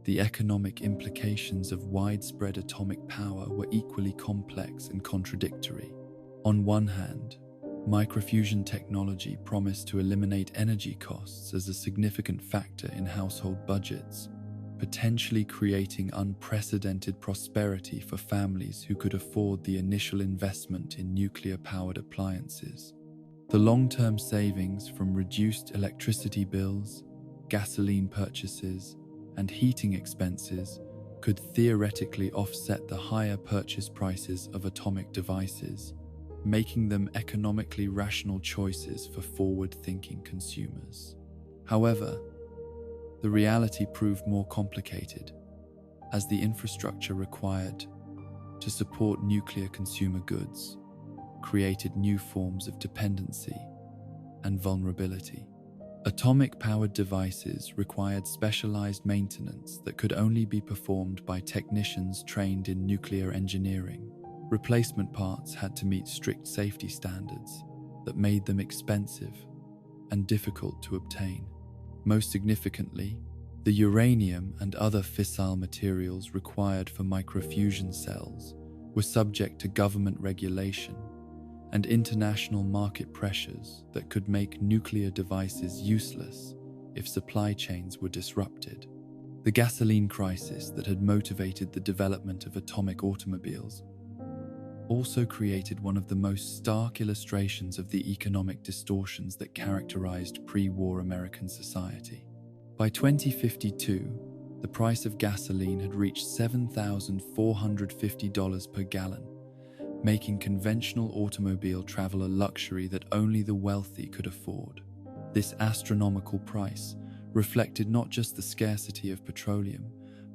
The economic implications of widespread atomic power were equally complex and contradictory. On one hand, microfusion technology promised to eliminate energy costs as a significant factor in household budgets, potentially creating unprecedented prosperity for families who could afford the initial investment in nuclear-powered appliances. The long-term savings from reduced electricity bills, gasoline purchases, and heating expenses could theoretically offset the higher purchase prices of atomic devices, making them economically rational choices for forward-thinking consumers. However, the reality proved more complicated, as the infrastructure required to support nuclear consumer goods created new forms of dependency and vulnerability. Atomic-powered devices required specialized maintenance that could only be performed by technicians trained in nuclear engineering. Replacement parts had to meet strict safety standards that made them expensive and difficult to obtain. Most significantly, the uranium and other fissile materials required for microfusion cells were subject to government regulation and international market pressures that could make nuclear devices useless if supply chains were disrupted. The gasoline crisis that had motivated the development of atomic automobiles also created one of the most stark illustrations of the economic distortions that characterized pre-war American society. By 2052, the price of gasoline had reached $7,450 per gallon, making conventional automobile travel a luxury that only the wealthy could afford. This astronomical price reflected not just the scarcity of petroleum,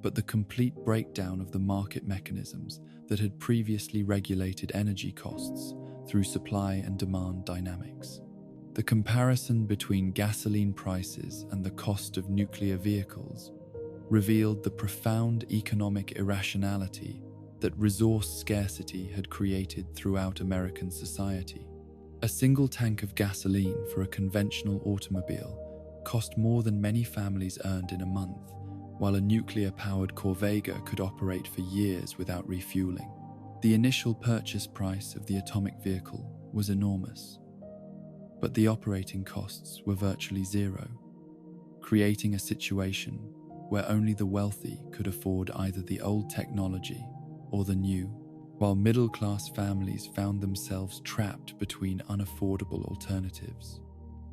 but the complete breakdown of the market mechanisms that had previously regulated energy costs through supply and demand dynamics. The comparison between gasoline prices and the cost of nuclear vehicles revealed the profound economic irrationality that resource scarcity had created throughout American society. A single tank of gasoline for a conventional automobile cost more than many families earned in a month, while a nuclear-powered Corvega could operate for years without refueling. The initial purchase price of the atomic vehicle was enormous, but the operating costs were virtually zero, creating a situation where only the wealthy could afford either the old technology or the new, while middle-class families found themselves trapped between unaffordable alternatives.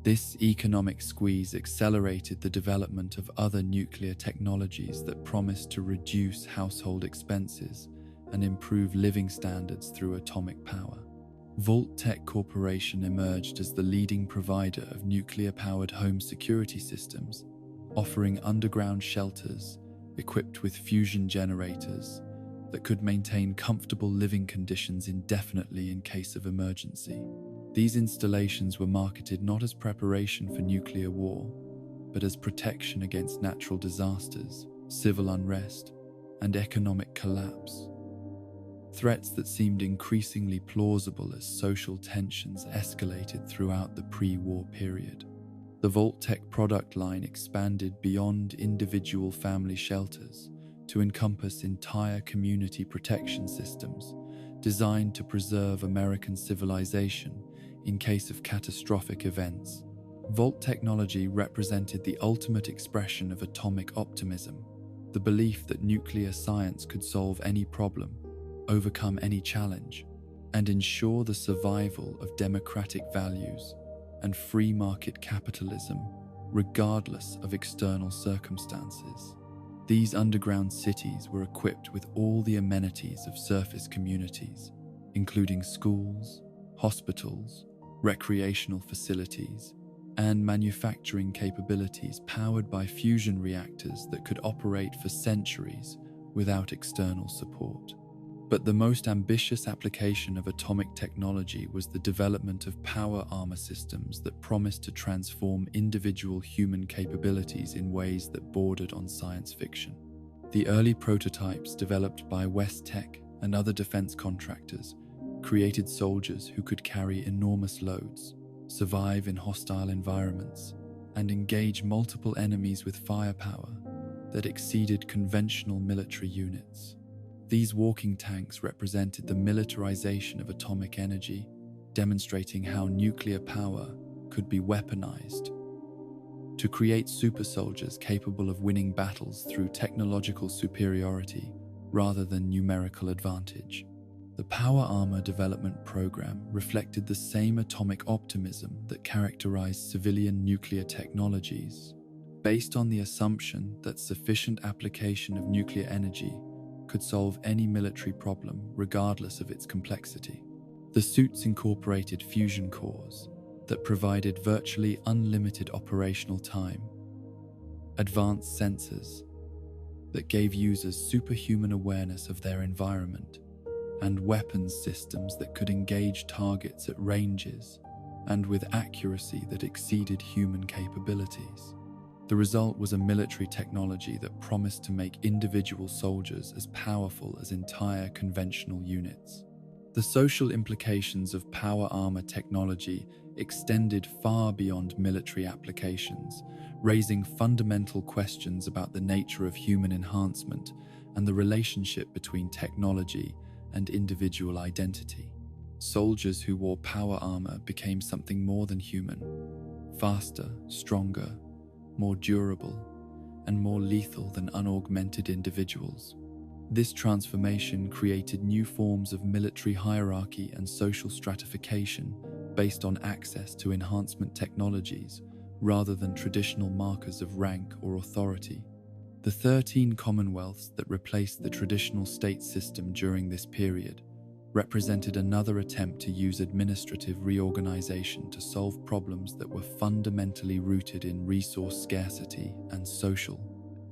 This economic squeeze accelerated the development of other nuclear technologies that promised to reduce household expenses and improve living standards through atomic power. Vault-Tec Corporation emerged as the leading provider of nuclear-powered home security systems, offering underground shelters equipped with fusion generators that could maintain comfortable living conditions indefinitely in case of emergency. These installations were marketed not as preparation for nuclear war, but as protection against natural disasters, civil unrest, and economic collapse. threats that seemed increasingly plausible as social tensions escalated throughout the pre-war period. The Vault-Tec product line expanded beyond individual family shelters to encompass entire community protection systems designed to preserve American civilization in case of catastrophic events. Vault technology represented the ultimate expression of atomic optimism, the belief that nuclear science could solve any problem, overcome any challenge, and ensure the survival of democratic values and free market capitalism, regardless of external circumstances. These underground cities were equipped with all the amenities of surface communities, including schools, hospitals, recreational facilities, and manufacturing capabilities powered by fusion reactors that could operate for centuries without external support. But the most ambitious application of atomic technology was the development of power armor systems that promised to transform individual human capabilities in ways that bordered on science fiction. The early prototypes developed by Wasteland and other defense contractors created soldiers who could carry enormous loads, survive in hostile environments, and engage multiple enemies with firepower that exceeded conventional military units. These walking tanks represented the militarization of atomic energy, demonstrating how nuclear power could be weaponized to create super soldiers capable of winning battles through technological superiority rather than numerical advantage. The power armor development program reflected the same atomic optimism that characterized civilian nuclear technologies, based on the assumption that sufficient application of nuclear energy could solve any military problem regardless of its complexity. The suits incorporated fusion cores that provided virtually unlimited operational time, advanced sensors that gave users superhuman awareness of their environment, and weapons systems that could engage targets at ranges and with accuracy that exceeded human capabilities. The result was a military technology that promised to make individual soldiers as powerful as entire conventional units. The social implications of power armor technology extended far beyond military applications, raising fundamental questions about the nature of human enhancement and the relationship between technology and individual identity. Soldiers who wore power armor became something more than human, faster, stronger, more durable, and more lethal than unaugmented individuals. This transformation created new forms of military hierarchy and social stratification based on access to enhancement technologies rather than traditional markers of rank or authority. The 13 commonwealths that replaced the traditional state system during this period represented another attempt to use administrative reorganization to solve problems that were fundamentally rooted in resource scarcity and social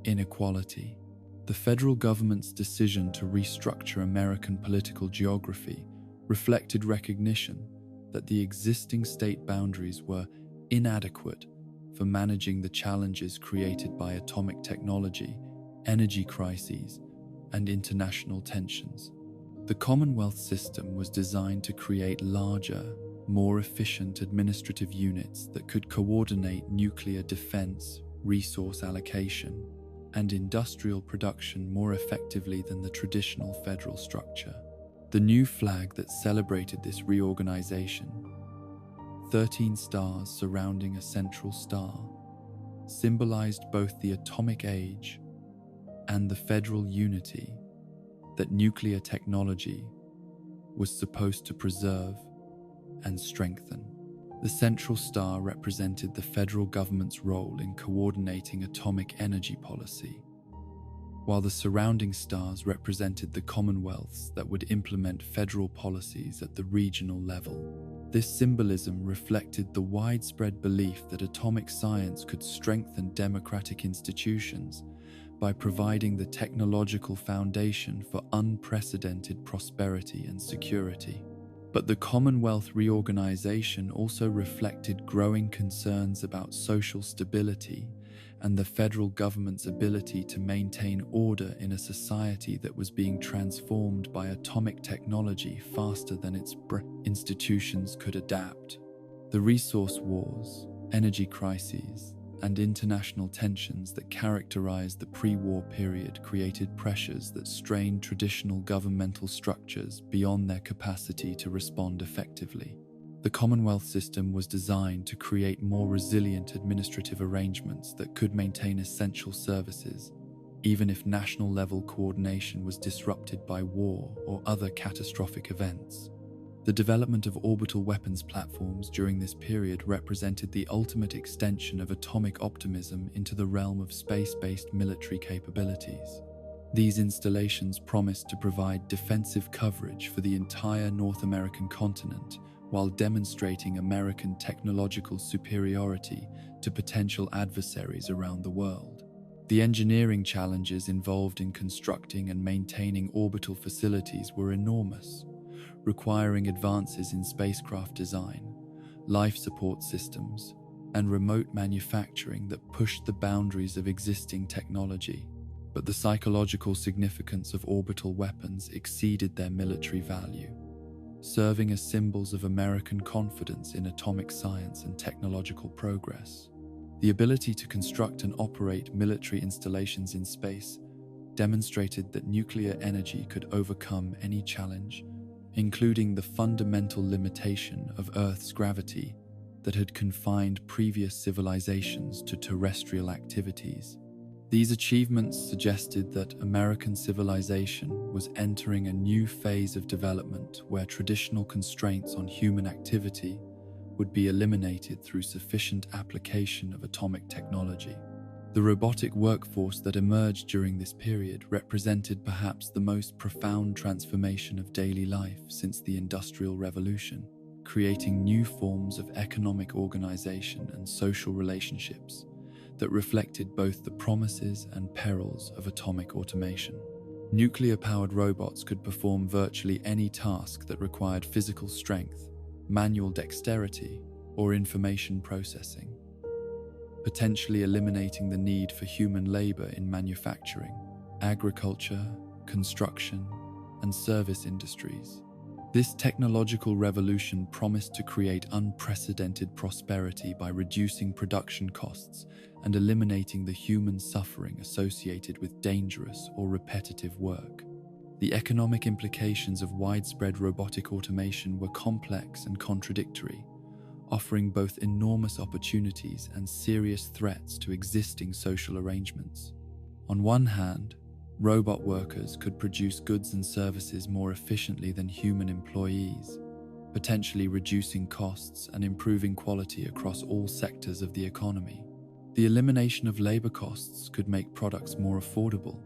inequality. The federal government's decision to restructure American political geography reflected recognition that the existing state boundaries were inadequate for managing the challenges created by atomic technology, energy crises, and international tensions. The Commonwealth system was designed to create larger, more efficient administrative units that could coordinate nuclear defense, resource allocation, and industrial production more effectively than the traditional federal structure. The new flag that celebrated this reorganization, 13 stars surrounding a central star, symbolized both the atomic age and the federal unity that nuclear technology was supposed to preserve and strengthen. The central star represented the federal government's role in coordinating atomic energy policy, while the surrounding stars represented the commonwealths that would implement federal policies at the regional level. This symbolism reflected the widespread belief that atomic science could strengthen democratic institutions by providing the technological foundation for unprecedented prosperity and security. But the Commonwealth reorganization also reflected growing concerns about social stability and the federal government's ability to maintain order in a society that was being transformed by atomic technology faster than its institutions could adapt. The resource wars, energy crises, and international tensions that characterized the pre-war period created pressures that strained traditional governmental structures beyond their capacity to respond effectively. The Commonwealth system was designed to create more resilient administrative arrangements that could maintain essential services, even if national-level coordination was disrupted by war or other catastrophic events. The development of orbital weapons platforms during this period represented the ultimate extension of atomic optimism into the realm of space-based military capabilities. These installations promised to provide defensive coverage for the entire North American continent, while demonstrating American technological superiority to potential adversaries around the world. The engineering challenges involved in constructing and maintaining orbital facilities were enormous, requiring advances in spacecraft design, life support systems, and remote manufacturing that pushed the boundaries of existing technology. But the psychological significance of orbital weapons exceeded their military value, serving as symbols of American confidence in atomic science and technological progress. The ability to construct and operate military installations in space demonstrated that nuclear energy could overcome any challenge, including the fundamental limitation of Earth's gravity that had confined previous civilizations to terrestrial activities. These achievements suggested that American civilization was entering a new phase of development where traditional constraints on human activity would be eliminated through sufficient application of atomic technology. The robotic workforce that emerged during this period represented perhaps the most profound transformation of daily life since the Industrial Revolution, creating new forms of economic organization and social relationships that reflected both the promises and perils of atomic automation. Nuclear-powered robots could perform virtually any task that required physical strength, manual dexterity, or information processing, potentially eliminating the need for human labor in manufacturing, agriculture, construction, and service industries. This technological revolution promised to create unprecedented prosperity by reducing production costs and eliminating the human suffering associated with dangerous or repetitive work. The economic implications of widespread robotic automation were complex and contradictory, offering both enormous opportunities and serious threats to existing social arrangements. On one hand, robot workers could produce goods and services more efficiently than human employees, potentially reducing costs and improving quality across all sectors of the economy. The elimination of labor costs could make products more affordable,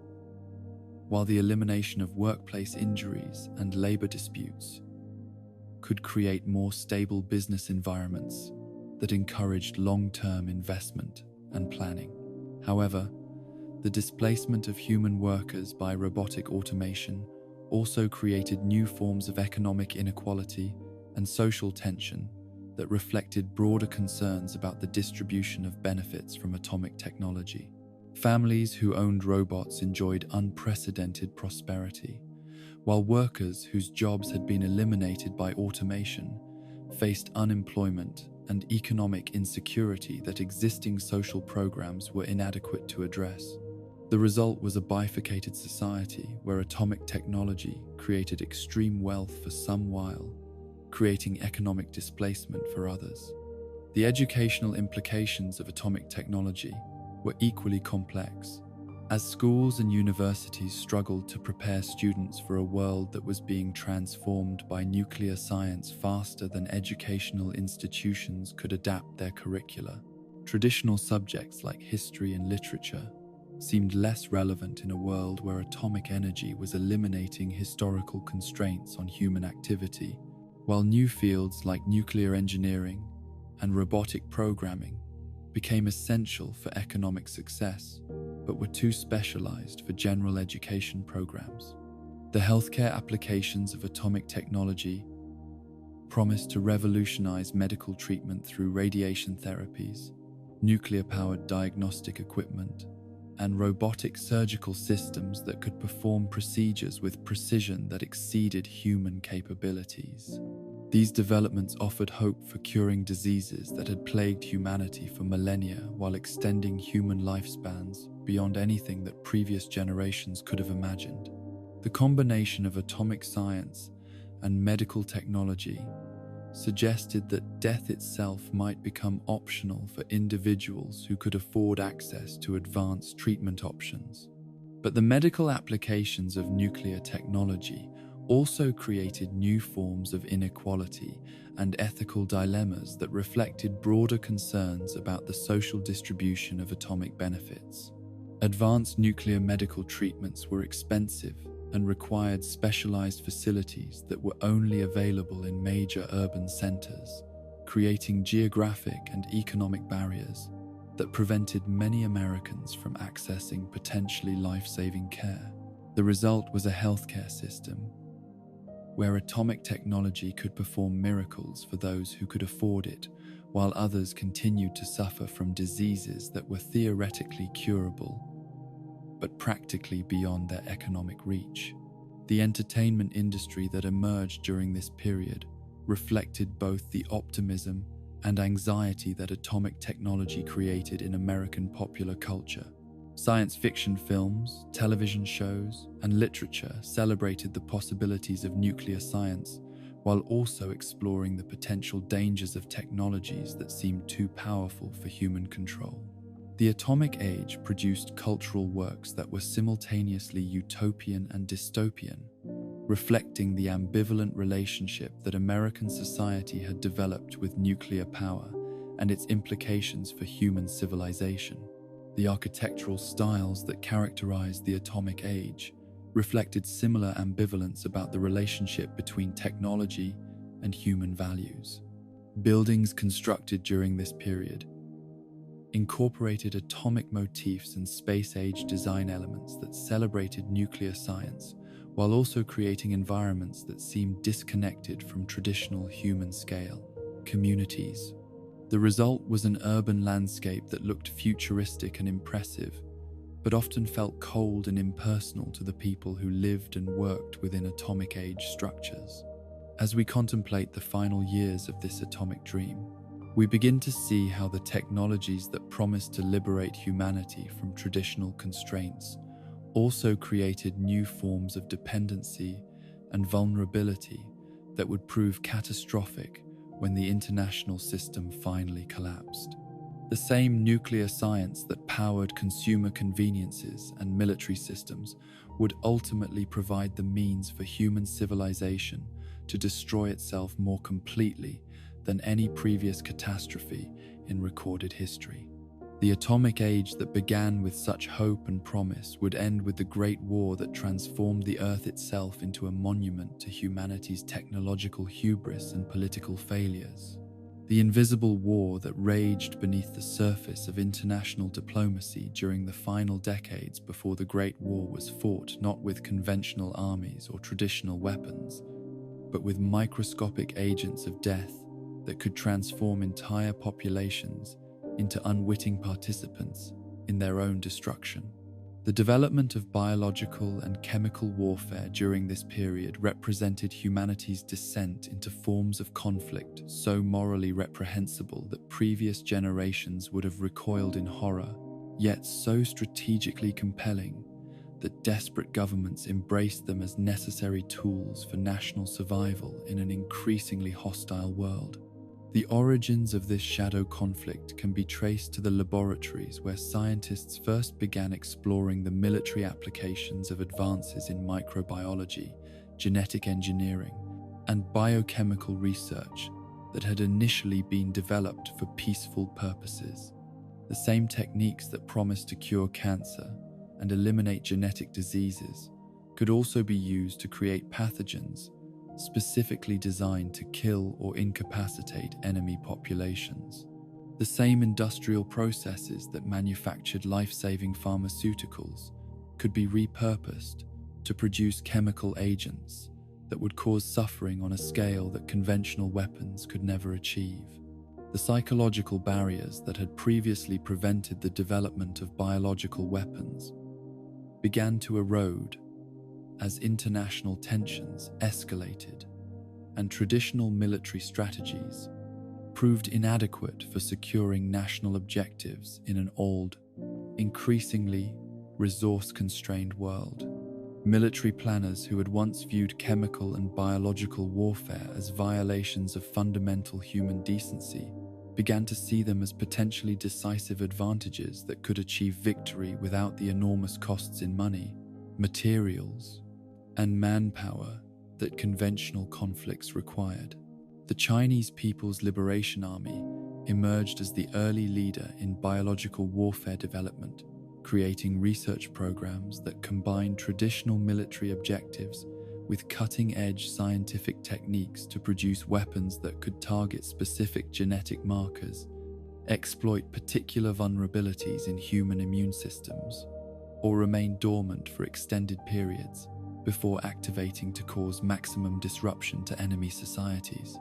while the elimination of workplace injuries and labor disputes could create more stable business environments that encouraged long-term investment and planning. However, the displacement of human workers by robotic automation also created new forms of economic inequality and social tension that reflected broader concerns about the distribution of benefits from atomic technology. Families who owned robots enjoyed unprecedented prosperity, while workers whose jobs had been eliminated by automation faced unemployment and economic insecurity that existing social programs were inadequate to address. The result was a bifurcated society where atomic technology created extreme wealth for some while creating economic displacement for others. The educational implications of atomic technology were equally complex, as schools and universities struggled to prepare students for a world that was being transformed by nuclear science faster than educational institutions could adapt their curricula. Traditional subjects like history and literature seemed less relevant in a world where atomic energy was eliminating historical constraints on human activity, while new fields like nuclear engineering and robotic programming became essential for economic success, but were too specialized for general education programs. The healthcare applications of atomic technology promised to revolutionize medical treatment through radiation therapies, nuclear-powered diagnostic equipment, and robotic surgical systems that could perform procedures with precision that exceeded human capabilities. These developments offered hope for curing diseases that had plagued humanity for millennia while extending human lifespans beyond anything that previous generations could have imagined. The combination of atomic science and medical technology suggested that death itself might become optional for individuals who could afford access to advanced treatment options. But the medical applications of nuclear technology also created new forms of inequality and ethical dilemmas that reflected broader concerns about the social distribution of atomic benefits. Advanced nuclear medical treatments were expensive and required specialized facilities that were only available in major urban centers, creating geographic and economic barriers that prevented many Americans from accessing potentially life-saving care. The result was a healthcare system where atomic technology could perform miracles for those who could afford it, while others continued to suffer from diseases that were theoretically curable but practically beyond their economic reach. The entertainment industry that emerged during this period reflected both the optimism and anxiety that atomic technology created in American popular culture. Science fiction films, television shows, and literature celebrated the possibilities of nuclear science, while also exploring the potential dangers of technologies that seemed too powerful for human control. The atomic age produced cultural works that were simultaneously utopian and dystopian, reflecting the ambivalent relationship that American society had developed with nuclear power and its implications for human civilization. The architectural styles that characterized the atomic age reflected similar ambivalence about the relationship between technology and human values. Buildings constructed during this period incorporated atomic motifs and space-age design elements that celebrated nuclear science, while also creating environments that seemed disconnected from traditional human-scale communities. The result was an urban landscape that looked futuristic and impressive, but often felt cold and impersonal to the people who lived and worked within atomic-age structures. As we contemplate the final years of this atomic dream, we begin to see how the technologies that promised to liberate humanity from traditional constraints also created new forms of dependency and vulnerability that would prove catastrophic when the international system finally collapsed. The same nuclear science that powered consumer conveniences and military systems would ultimately provide the means for human civilization to destroy itself more completely than any previous catastrophe in recorded history. The atomic age that began with such hope and promise would end with the Great War that transformed the Earth itself into a monument to humanity's technological hubris and political failures. The invisible war that raged beneath the surface of international diplomacy during the final decades before the Great War was fought not with conventional armies or traditional weapons, but with microscopic agents of death that could transform entire populations into unwitting participants in their own destruction. The development of biological and chemical warfare during this period represented humanity's descent into forms of conflict so morally reprehensible that previous generations would have recoiled in horror, yet so strategically compelling that desperate governments embraced them as necessary tools for national survival in an increasingly hostile world. The origins of this shadow conflict can be traced to the laboratories where scientists first began exploring the military applications of advances in microbiology, genetic engineering, and biochemical research that had initially been developed for peaceful purposes. The same techniques that promised to cure cancer and eliminate genetic diseases could also be used to create pathogens specifically designed to kill or incapacitate enemy populations. The same industrial processes that manufactured life-saving pharmaceuticals could be repurposed to produce chemical agents that would cause suffering on a scale that conventional weapons could never achieve. The The psychological barriers that had previously prevented the development of biological weapons began to erode as international tensions escalated and traditional military strategies proved inadequate for securing national objectives in an old, increasingly resource-constrained world. Military planners who had once viewed chemical and biological warfare as violations of fundamental human decency began to see them as potentially decisive advantages that could achieve victory without the enormous costs in money, materials, and manpower that conventional conflicts required. The Chinese People's Liberation Army emerged as the early leader in biological warfare development, creating research programs that combined traditional military objectives with cutting-edge scientific techniques to produce weapons that could target specific genetic markers, exploit particular vulnerabilities in human immune systems, or remain dormant for extended periods before activating to cause maximum disruption to enemy societies.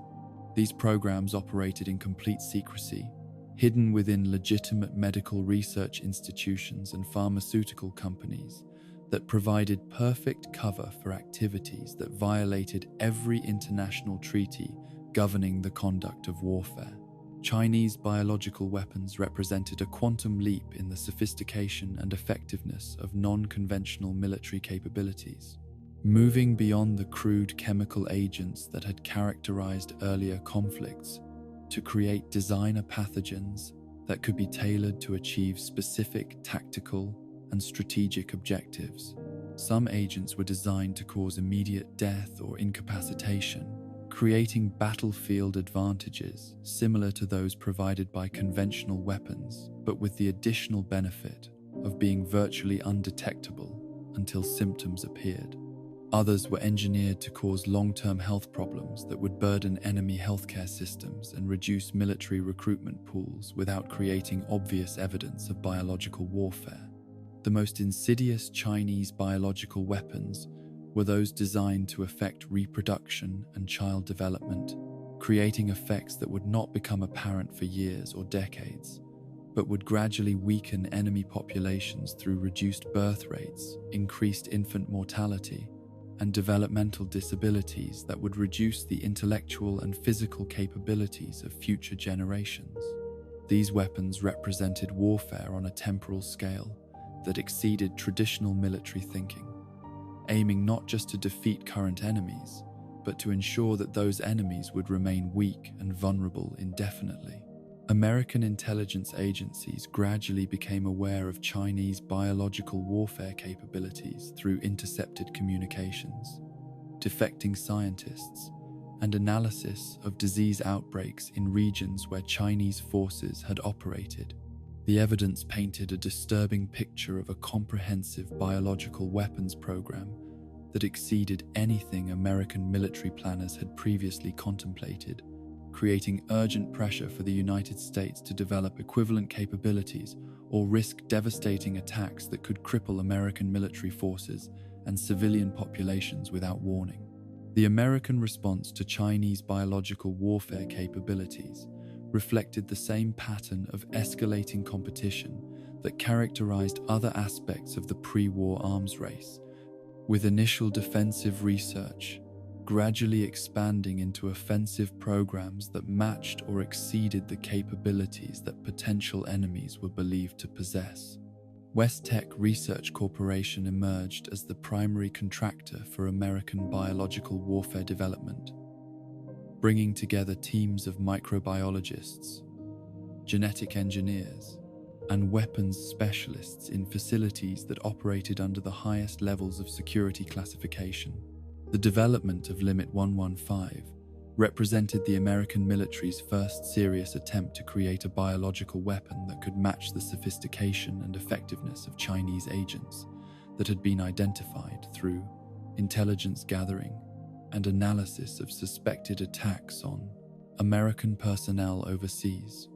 These programs operated in complete secrecy, hidden within legitimate medical research institutions and pharmaceutical companies that provided perfect cover for activities that violated every international treaty governing the conduct of warfare. Chinese biological weapons represented a quantum leap in the sophistication and effectiveness of non-conventional military capabilities, moving beyond the crude chemical agents that had characterized earlier conflicts to create designer pathogens that could be tailored to achieve specific tactical and strategic objectives. Some agents were designed to cause immediate death or incapacitation, creating battlefield advantages similar to those provided by conventional weapons, but with the additional benefit of being virtually undetectable until symptoms appeared. Others were engineered to cause long-term health problems that would burden enemy healthcare systems and reduce military recruitment pools without creating obvious evidence of biological warfare. The most insidious Chinese biological weapons were those designed to affect reproduction and child development, creating effects that would not become apparent for years or decades, but would gradually weaken enemy populations through reduced birth rates, increased infant mortality, and developmental disabilities that would reduce the intellectual and physical capabilities of future generations. These weapons represented warfare on a temporal scale that exceeded traditional military thinking, aiming not just to defeat current enemies, but to ensure that those enemies would remain weak and vulnerable indefinitely. American intelligence agencies gradually became aware of Chinese biological warfare capabilities through intercepted communications, defecting scientists, and analysis of disease outbreaks in regions where Chinese forces had operated. The evidence painted a disturbing picture of a comprehensive biological weapons program that exceeded anything American military planners had previously contemplated, creating urgent pressure for the United States to develop equivalent capabilities or risk devastating attacks that could cripple American military forces and civilian populations without warning. The American response to Chinese biological warfare capabilities reflected the same pattern of escalating competition that characterized other aspects of the pre-war arms race, with initial defensive research gradually expanding into offensive programs that matched or exceeded the capabilities that potential enemies were believed to possess. Wasteland Research Corporation emerged as the primary contractor for American biological warfare development, bringing together teams of microbiologists, genetic engineers, and weapons specialists in facilities that operated under the highest levels of security classification. The development of Limit 115 represented the American military's first serious attempt to create a biological weapon that could match the sophistication and effectiveness of Chinese agents that had been identified through intelligence gathering and analysis of suspected attacks on American personnel overseas.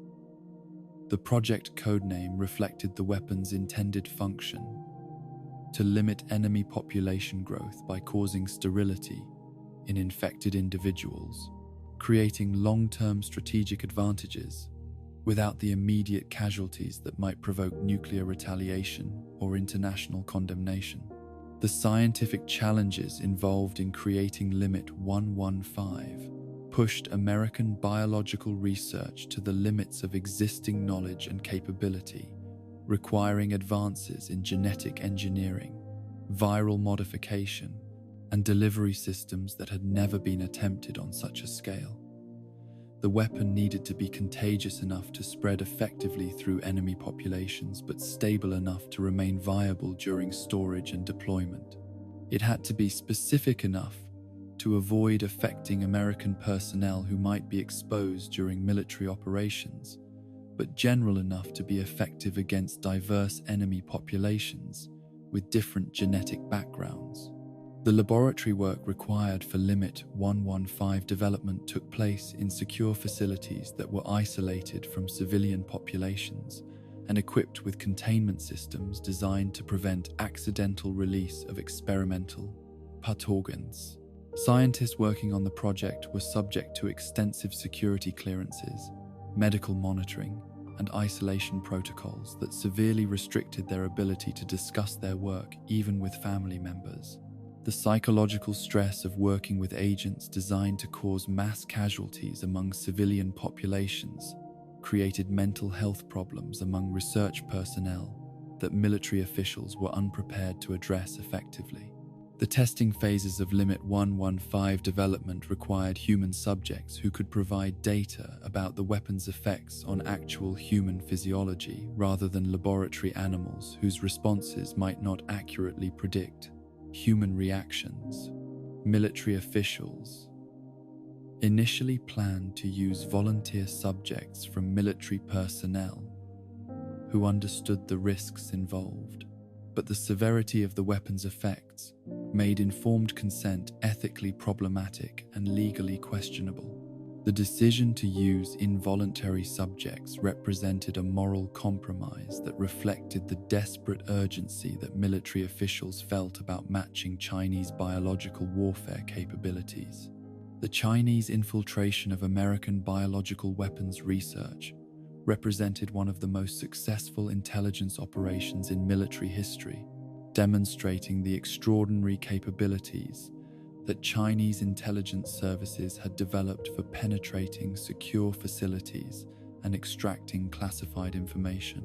The project codename reflected the weapon's intended function: to limit enemy population growth by causing sterility in infected individuals, creating long-term strategic advantages without the immediate casualties that might provoke nuclear retaliation or international condemnation. The scientific challenges involved in creating Limit 115 pushed American biological research to the limits of existing knowledge and capability, requiring advances in genetic engineering, viral modification, and delivery systems that had never been attempted on such a scale. The weapon needed to be contagious enough to spread effectively through enemy populations, but stable enough to remain viable during storage and deployment. It had to be specific enough to avoid affecting American personnel who might be exposed during military operations, but general enough to be effective against diverse enemy populations with different genetic backgrounds. The laboratory work required for Limit 115 development took place in secure facilities that were isolated from civilian populations and equipped with containment systems designed to prevent accidental release of experimental pathogens. Scientists working on the project were subject to extensive security clearances, medical monitoring, and isolation protocols that severely restricted their ability to discuss their work even with family members. The psychological stress of working with agents designed to cause mass casualties among civilian populations created mental health problems among research personnel that military officials were unprepared to address effectively. The testing phases of Limit 115 development required human subjects who could provide data about the weapon's effects on actual human physiology rather than laboratory animals whose responses might not accurately predict human reactions. Military officials initially planned to use volunteer subjects from military personnel who understood the risks involved, but the severity of the weapon's effects made informed consent ethically problematic and legally questionable. The decision to use involuntary subjects represented a moral compromise that reflected the desperate urgency that military officials felt about matching Chinese biological warfare capabilities. The Chinese infiltration of American biological weapons research represented one of the most successful intelligence operations in military history, demonstrating the extraordinary capabilities that Chinese intelligence services had developed for penetrating secure facilities and extracting classified information.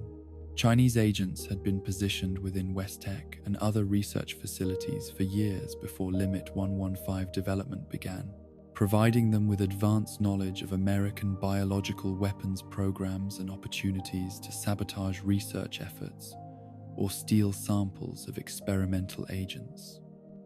Chinese agents had been positioned within Waste-Tec and other research facilities for years before Limit 115 development began, providing them with advanced knowledge of American biological weapons programs and opportunities to sabotage research efforts or steal samples of experimental agents.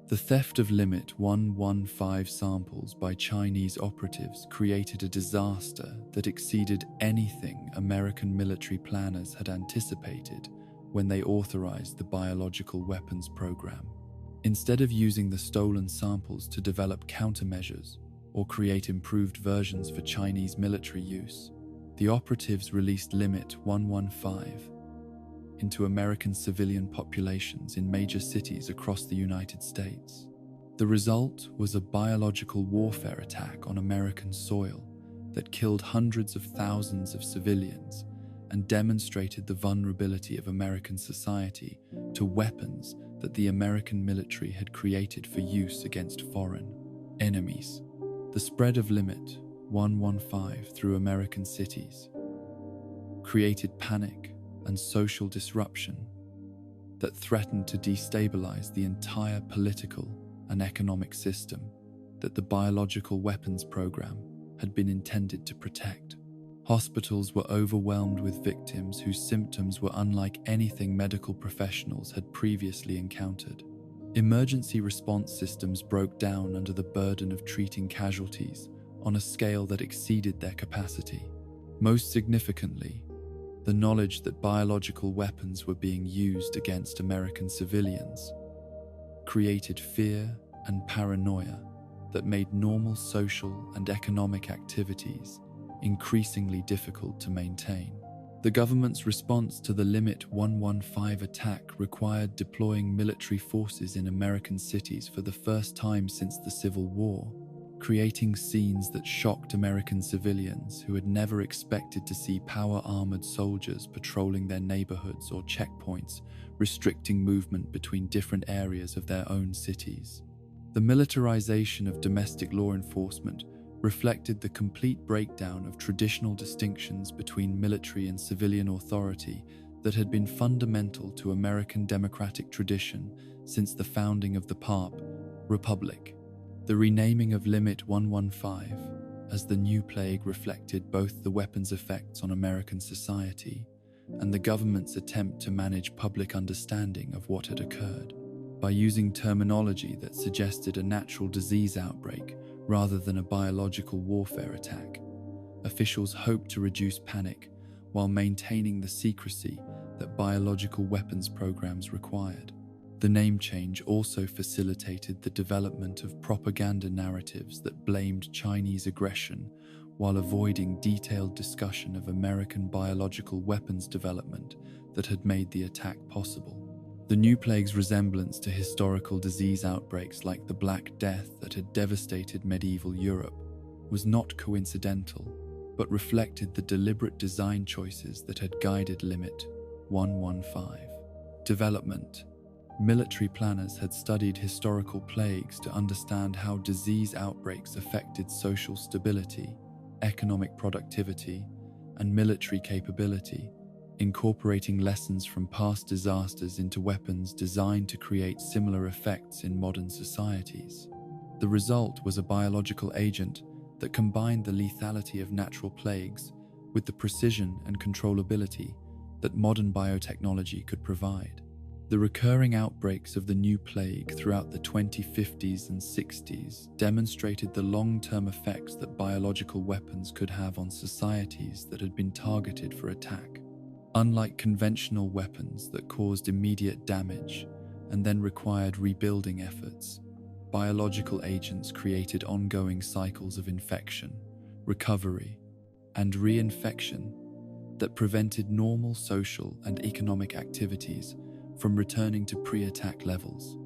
The theft of Limit 115 samples by Chinese operatives created a disaster that exceeded anything American military planners had anticipated when they authorized the biological weapons program. Instead of using the stolen samples to develop countermeasures or create improved versions for Chinese military use, the operatives released Limit 115 into American civilian populations in major cities across the United States. The result was a biological warfare attack on American soil that killed hundreds of thousands of civilians and demonstrated the vulnerability of American society to weapons that the American military had created for use against foreign enemies. The spread of Limit 115 through American cities created panic and social disruption that threatened to destabilize the entire political and economic system that the biological weapons program had been intended to protect. Hospitals were overwhelmed with victims whose symptoms were unlike anything medical professionals had previously encountered. Emergency response systems broke down under the burden of treating casualties on a scale that exceeded their capacity. Most significantly, the knowledge that biological weapons were being used against American civilians created fear and paranoia that made normal social and economic activities increasingly difficult to maintain. The government's response to the Limit 115 attack required deploying military forces in American cities for the first time since the Civil War, creating scenes that shocked American civilians who had never expected to see power-armored soldiers patrolling their neighborhoods or checkpoints, restricting movement between different areas of their own cities. The militarization of domestic law enforcement reflected the complete breakdown of traditional distinctions between military and civilian authority that had been fundamental to American democratic tradition since the founding of the Republic. The renaming of Limit 115 as the new plague reflected both the weapon's effects on American society and the government's attempt to manage public understanding of what had occurred. By using terminology that suggested a natural disease outbreak rather than a biological warfare attack, officials hoped to reduce panic while maintaining the secrecy that biological weapons programs required. The name change also facilitated the development of propaganda narratives that blamed Chinese aggression while avoiding detailed discussion of American biological weapons development that had made the attack possible. The new plague's resemblance to historical disease outbreaks like the Black Death that had devastated medieval Europe was not coincidental, but reflected the deliberate design choices that had guided Limit 115. Development. Military planners had studied historical plagues to understand how disease outbreaks affected social stability, economic productivity, and military capability, incorporating lessons from past disasters into weapons designed to create similar effects in modern societies. The result was a biological agent that combined the lethality of natural plagues with the precision and controllability that modern biotechnology could provide. The recurring outbreaks of the new plague throughout the 2050s and 60s demonstrated the long-term effects that biological weapons could have on societies that had been targeted for attack. Unlike conventional weapons that caused immediate damage and then required rebuilding efforts, biological agents created ongoing cycles of infection, recovery, and reinfection that prevented normal social and economic activities from returning to pre-attack levels.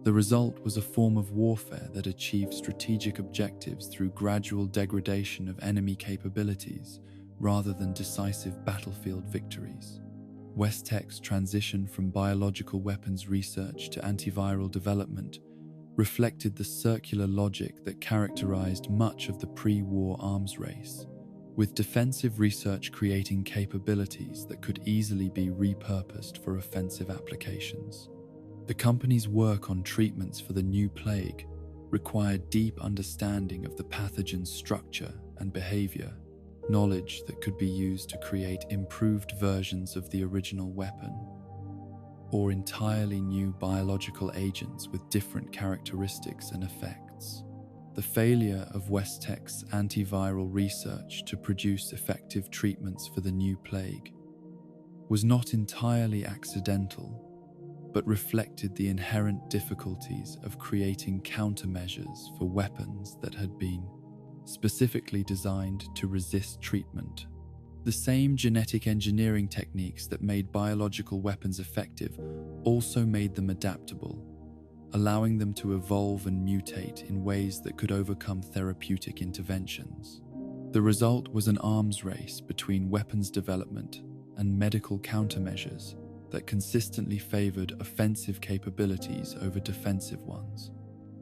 The result was a form of warfare that achieved strategic objectives through gradual degradation of enemy capabilities rather than decisive battlefield victories. Vault-Tec's transition from biological weapons research to antiviral development reflected the circular logic that characterized much of the pre-war arms race, with defensive research creating capabilities that could easily be repurposed for offensive applications. The company's work on treatments for the new plague required deep understanding of the pathogen's structure and behavior, knowledge that could be used to create improved versions of the original weapon, or entirely new biological agents with different characteristics and effects. The failure of Vault-Tec's antiviral research to produce effective treatments for the new plague was not entirely accidental, but reflected the inherent difficulties of creating countermeasures for weapons that had been specifically designed to resist treatment. The same genetic engineering techniques that made biological weapons effective also made them adaptable, allowing them to evolve and mutate in ways that could overcome therapeutic interventions. The result was an arms race between weapons development and medical countermeasures that consistently favored offensive capabilities over defensive ones.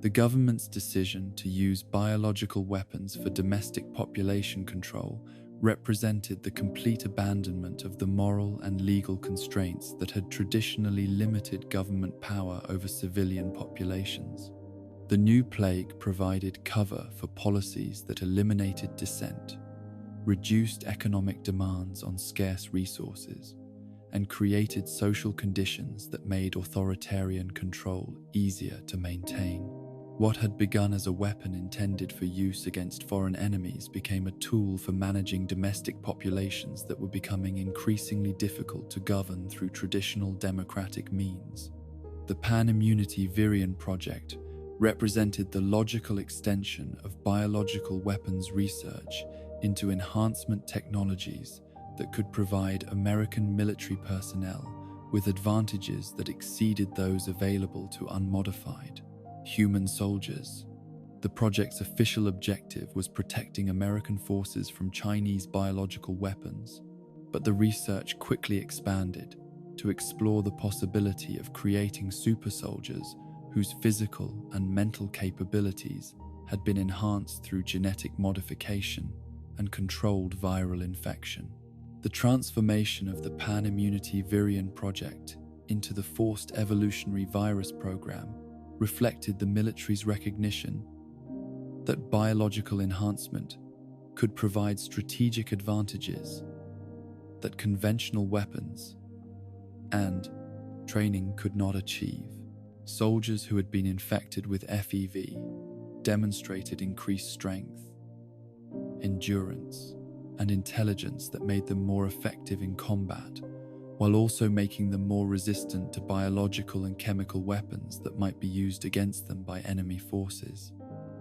The government's decision to use biological weapons for domestic population control represented the complete abandonment of the moral and legal constraints that had traditionally limited government power over civilian populations. The new plague provided cover for policies that eliminated dissent, reduced economic demands on scarce resources, and created social conditions that made authoritarian control easier to maintain. What had begun as a weapon intended for use against foreign enemies became a tool for managing domestic populations that were becoming increasingly difficult to govern through traditional democratic means. The Pan-Immunity Virion project represented the logical extension of biological weapons research into enhancement technologies that could provide American military personnel with advantages that exceeded those available to unmodified human soldiers. The project's official objective was protecting American forces from Chinese biological weapons, but the research quickly expanded to explore the possibility of creating super soldiers whose physical and mental capabilities had been enhanced through genetic modification and controlled viral infection. The transformation of the pan-immunity virion project into the forced evolutionary virus program reflected the military's recognition that biological enhancement could provide strategic advantages that conventional weapons and training could not achieve. Soldiers who had been infected with FEV demonstrated increased strength, endurance, and intelligence that made them more effective in combat, while also making them more resistant to biological and chemical weapons that might be used against them by enemy forces.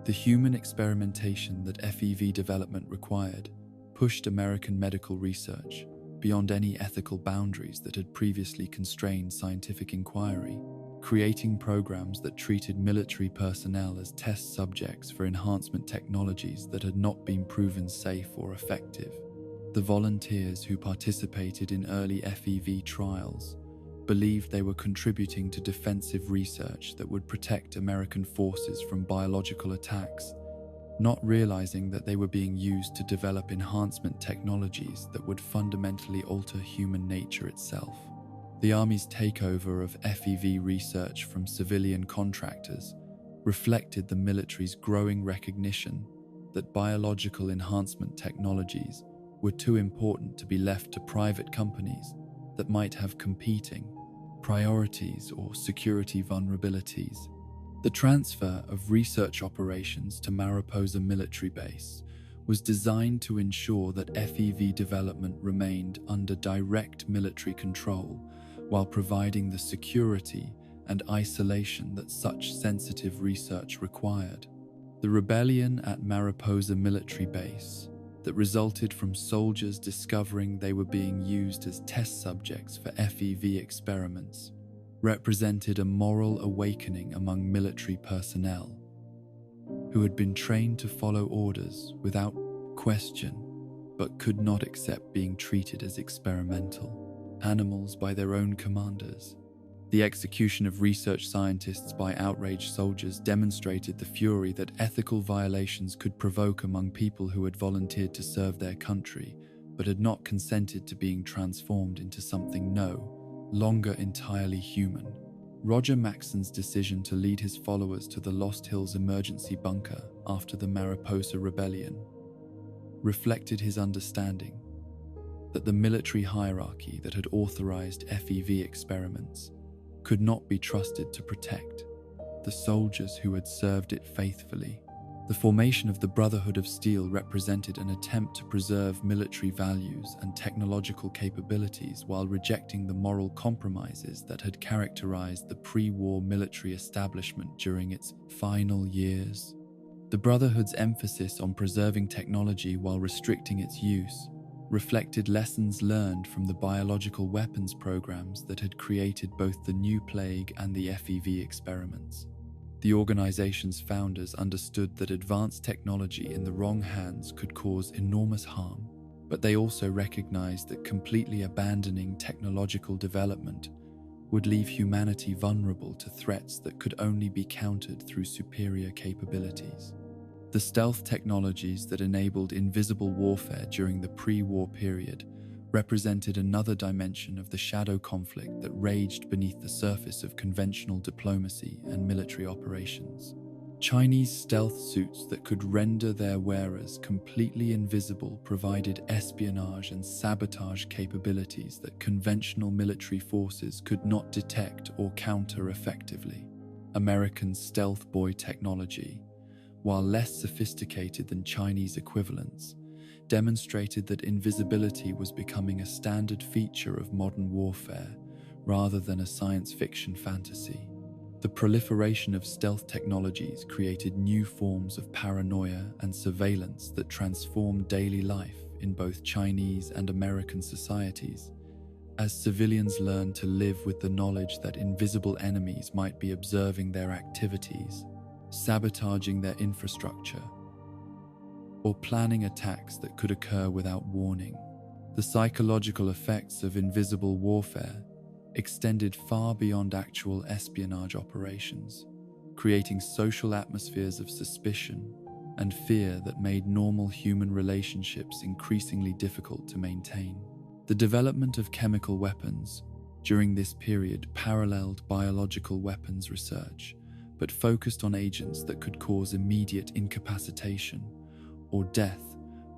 The human experimentation that FEV development required pushed American medical research beyond any ethical boundaries that had previously constrained scientific inquiry, creating programs that treated military personnel as test subjects for enhancement technologies that had not been proven safe or effective. The volunteers who participated in early FEV trials believed they were contributing to defensive research that would protect American forces from biological attacks, not realizing that they were being used to develop enhancement technologies that would fundamentally alter human nature itself. The Army's takeover of FEV research from civilian contractors reflected the military's growing recognition that biological enhancement technologies were too important to be left to private companies that might have competing priorities or security vulnerabilities. The transfer of research operations to Mariposa military base was designed to ensure that FEV development remained under direct military control while providing the security and isolation that such sensitive research required. The rebellion at Mariposa military base that resulted from soldiers discovering they were being used as test subjects for FEV experiments represented a moral awakening among military personnel who had been trained to follow orders without question but could not accept being treated as experimental animals by their own commanders. The execution of research scientists by outraged soldiers demonstrated the fury that ethical violations could provoke among people who had volunteered to serve their country but had not consented to being transformed into something no longer entirely human. Roger Maxon's decision to lead his followers to the Lost Hills emergency bunker after the Mariposa rebellion reflected his understanding that the military hierarchy that had authorized FEV experiments could not be trusted to protect the soldiers who had served it faithfully. The formation of the Brotherhood of Steel represented an attempt to preserve military values and technological capabilities while rejecting the moral compromises that had characterized the pre-war military establishment during its final years. The Brotherhood's emphasis on preserving technology while restricting its use reflected lessons learned from the biological weapons programs that had created both the New Plague and the FEV experiments. The organization's founders understood that advanced technology in the wrong hands could cause enormous harm, but they also recognized that completely abandoning technological development would leave humanity vulnerable to threats that could only be countered through superior capabilities. The stealth technologies that enabled invisible warfare during the pre-war period represented another dimension of the shadow conflict that raged beneath the surface of conventional diplomacy and military operations. Chinese stealth suits that could render their wearers completely invisible provided espionage and sabotage capabilities that conventional military forces could not detect or counter effectively. American stealth buoy technology, while less sophisticated than Chinese equivalents, demonstrated that invisibility was becoming a standard feature of modern warfare rather than a science fiction fantasy. The proliferation of stealth technologies created new forms of paranoia and surveillance that transformed daily life in both Chinese and American societies, as civilians learned to live with the knowledge that invisible enemies might be observing their activities. sabotaging their infrastructure, or planning attacks that could occur without warning. The psychological effects of invisible warfare extended far beyond actual espionage operations, creating social atmospheres of suspicion and fear that made normal human relationships increasingly difficult to maintain. The development of chemical weapons during this period paralleled biological weapons research, but focused on agents that could cause immediate incapacitation or death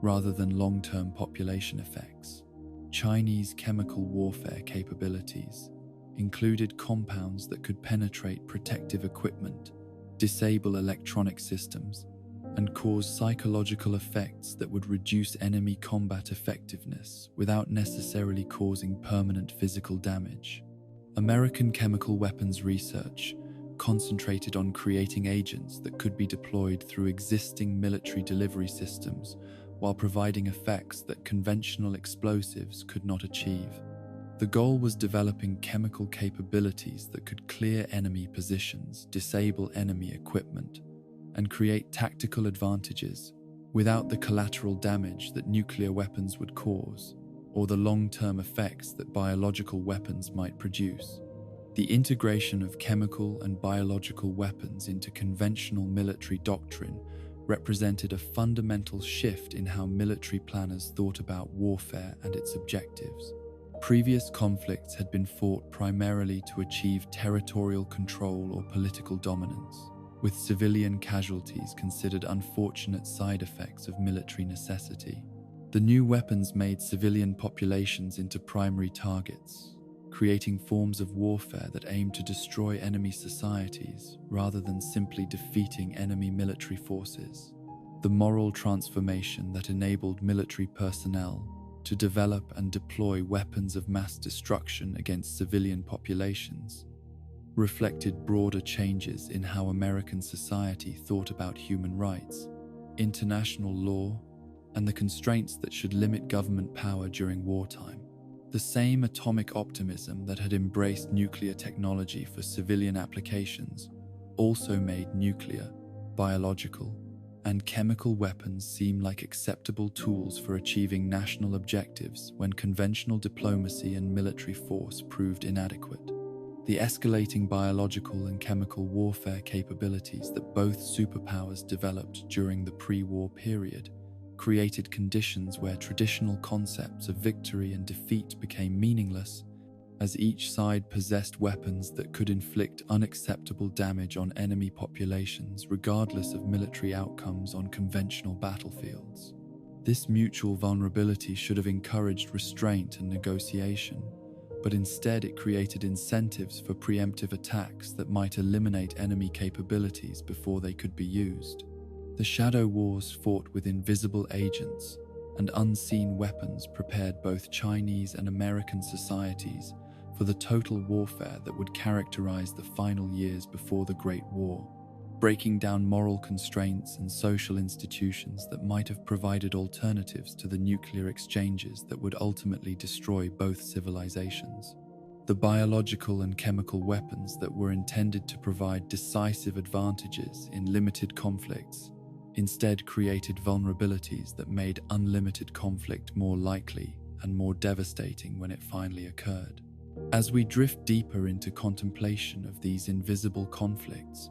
rather than long-term population effects. Chinese chemical warfare capabilities included compounds that could penetrate protective equipment, disable electronic systems, and cause psychological effects that would reduce enemy combat effectiveness without necessarily causing permanent physical damage. American chemical weapons research concentrated on creating agents that could be deployed through existing military delivery systems while providing effects that conventional explosives could not achieve. The goal was developing chemical capabilities that could clear enemy positions, disable enemy equipment, and create tactical advantages without the collateral damage that nuclear weapons would cause or the long-term effects that biological weapons might produce. The integration of chemical and biological weapons into conventional military doctrine represented a fundamental shift in how military planners thought about warfare and its objectives. Previous conflicts had been fought primarily to achieve territorial control or political dominance, with civilian casualties considered unfortunate side effects of military necessity. The new weapons made civilian populations into primary targets, creating forms of warfare that aimed to destroy enemy societies rather than simply defeating enemy military forces. The moral transformation that enabled military personnel to develop and deploy weapons of mass destruction against civilian populations reflected broader changes in how American society thought about human rights, international law, and the constraints that should limit government power during wartime. The same atomic optimism that had embraced nuclear technology for civilian applications also made nuclear, biological, and chemical weapons seem like acceptable tools for achieving national objectives when conventional diplomacy and military force proved inadequate. The escalating biological and chemical warfare capabilities that both superpowers developed during the pre-war period created conditions where traditional concepts of victory and defeat became meaningless, as each side possessed weapons that could inflict unacceptable damage on enemy populations regardless of military outcomes on conventional battlefields. This mutual vulnerability should have encouraged restraint and negotiation, but instead it created incentives for preemptive attacks that might eliminate enemy capabilities before they could be used. The Shadow Wars fought with invisible agents and unseen weapons prepared both Chinese and American societies for the total warfare that would characterize the final years before the Great War, breaking down moral constraints and social institutions that might have provided alternatives to the nuclear exchanges that would ultimately destroy both civilizations. The biological and chemical weapons that were intended to provide decisive advantages in limited conflicts instead created vulnerabilities that made unlimited conflict more likely and more devastating when it finally occurred. As we drift deeper into contemplation of these invisible conflicts,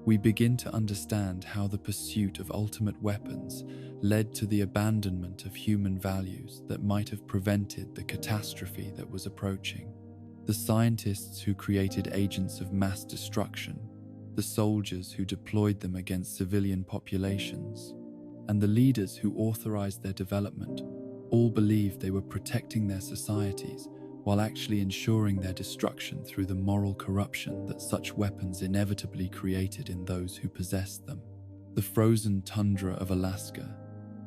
we begin to understand how the pursuit of ultimate weapons led to the abandonment of human values that might have prevented the catastrophe that was approaching. The scientists who created agents of mass destruction, the soldiers who deployed them against civilian populations, and the leaders who authorized their development all believed they were protecting their societies while actually ensuring their destruction through the moral corruption that such weapons inevitably created in those who possessed them. The frozen tundra of Alaska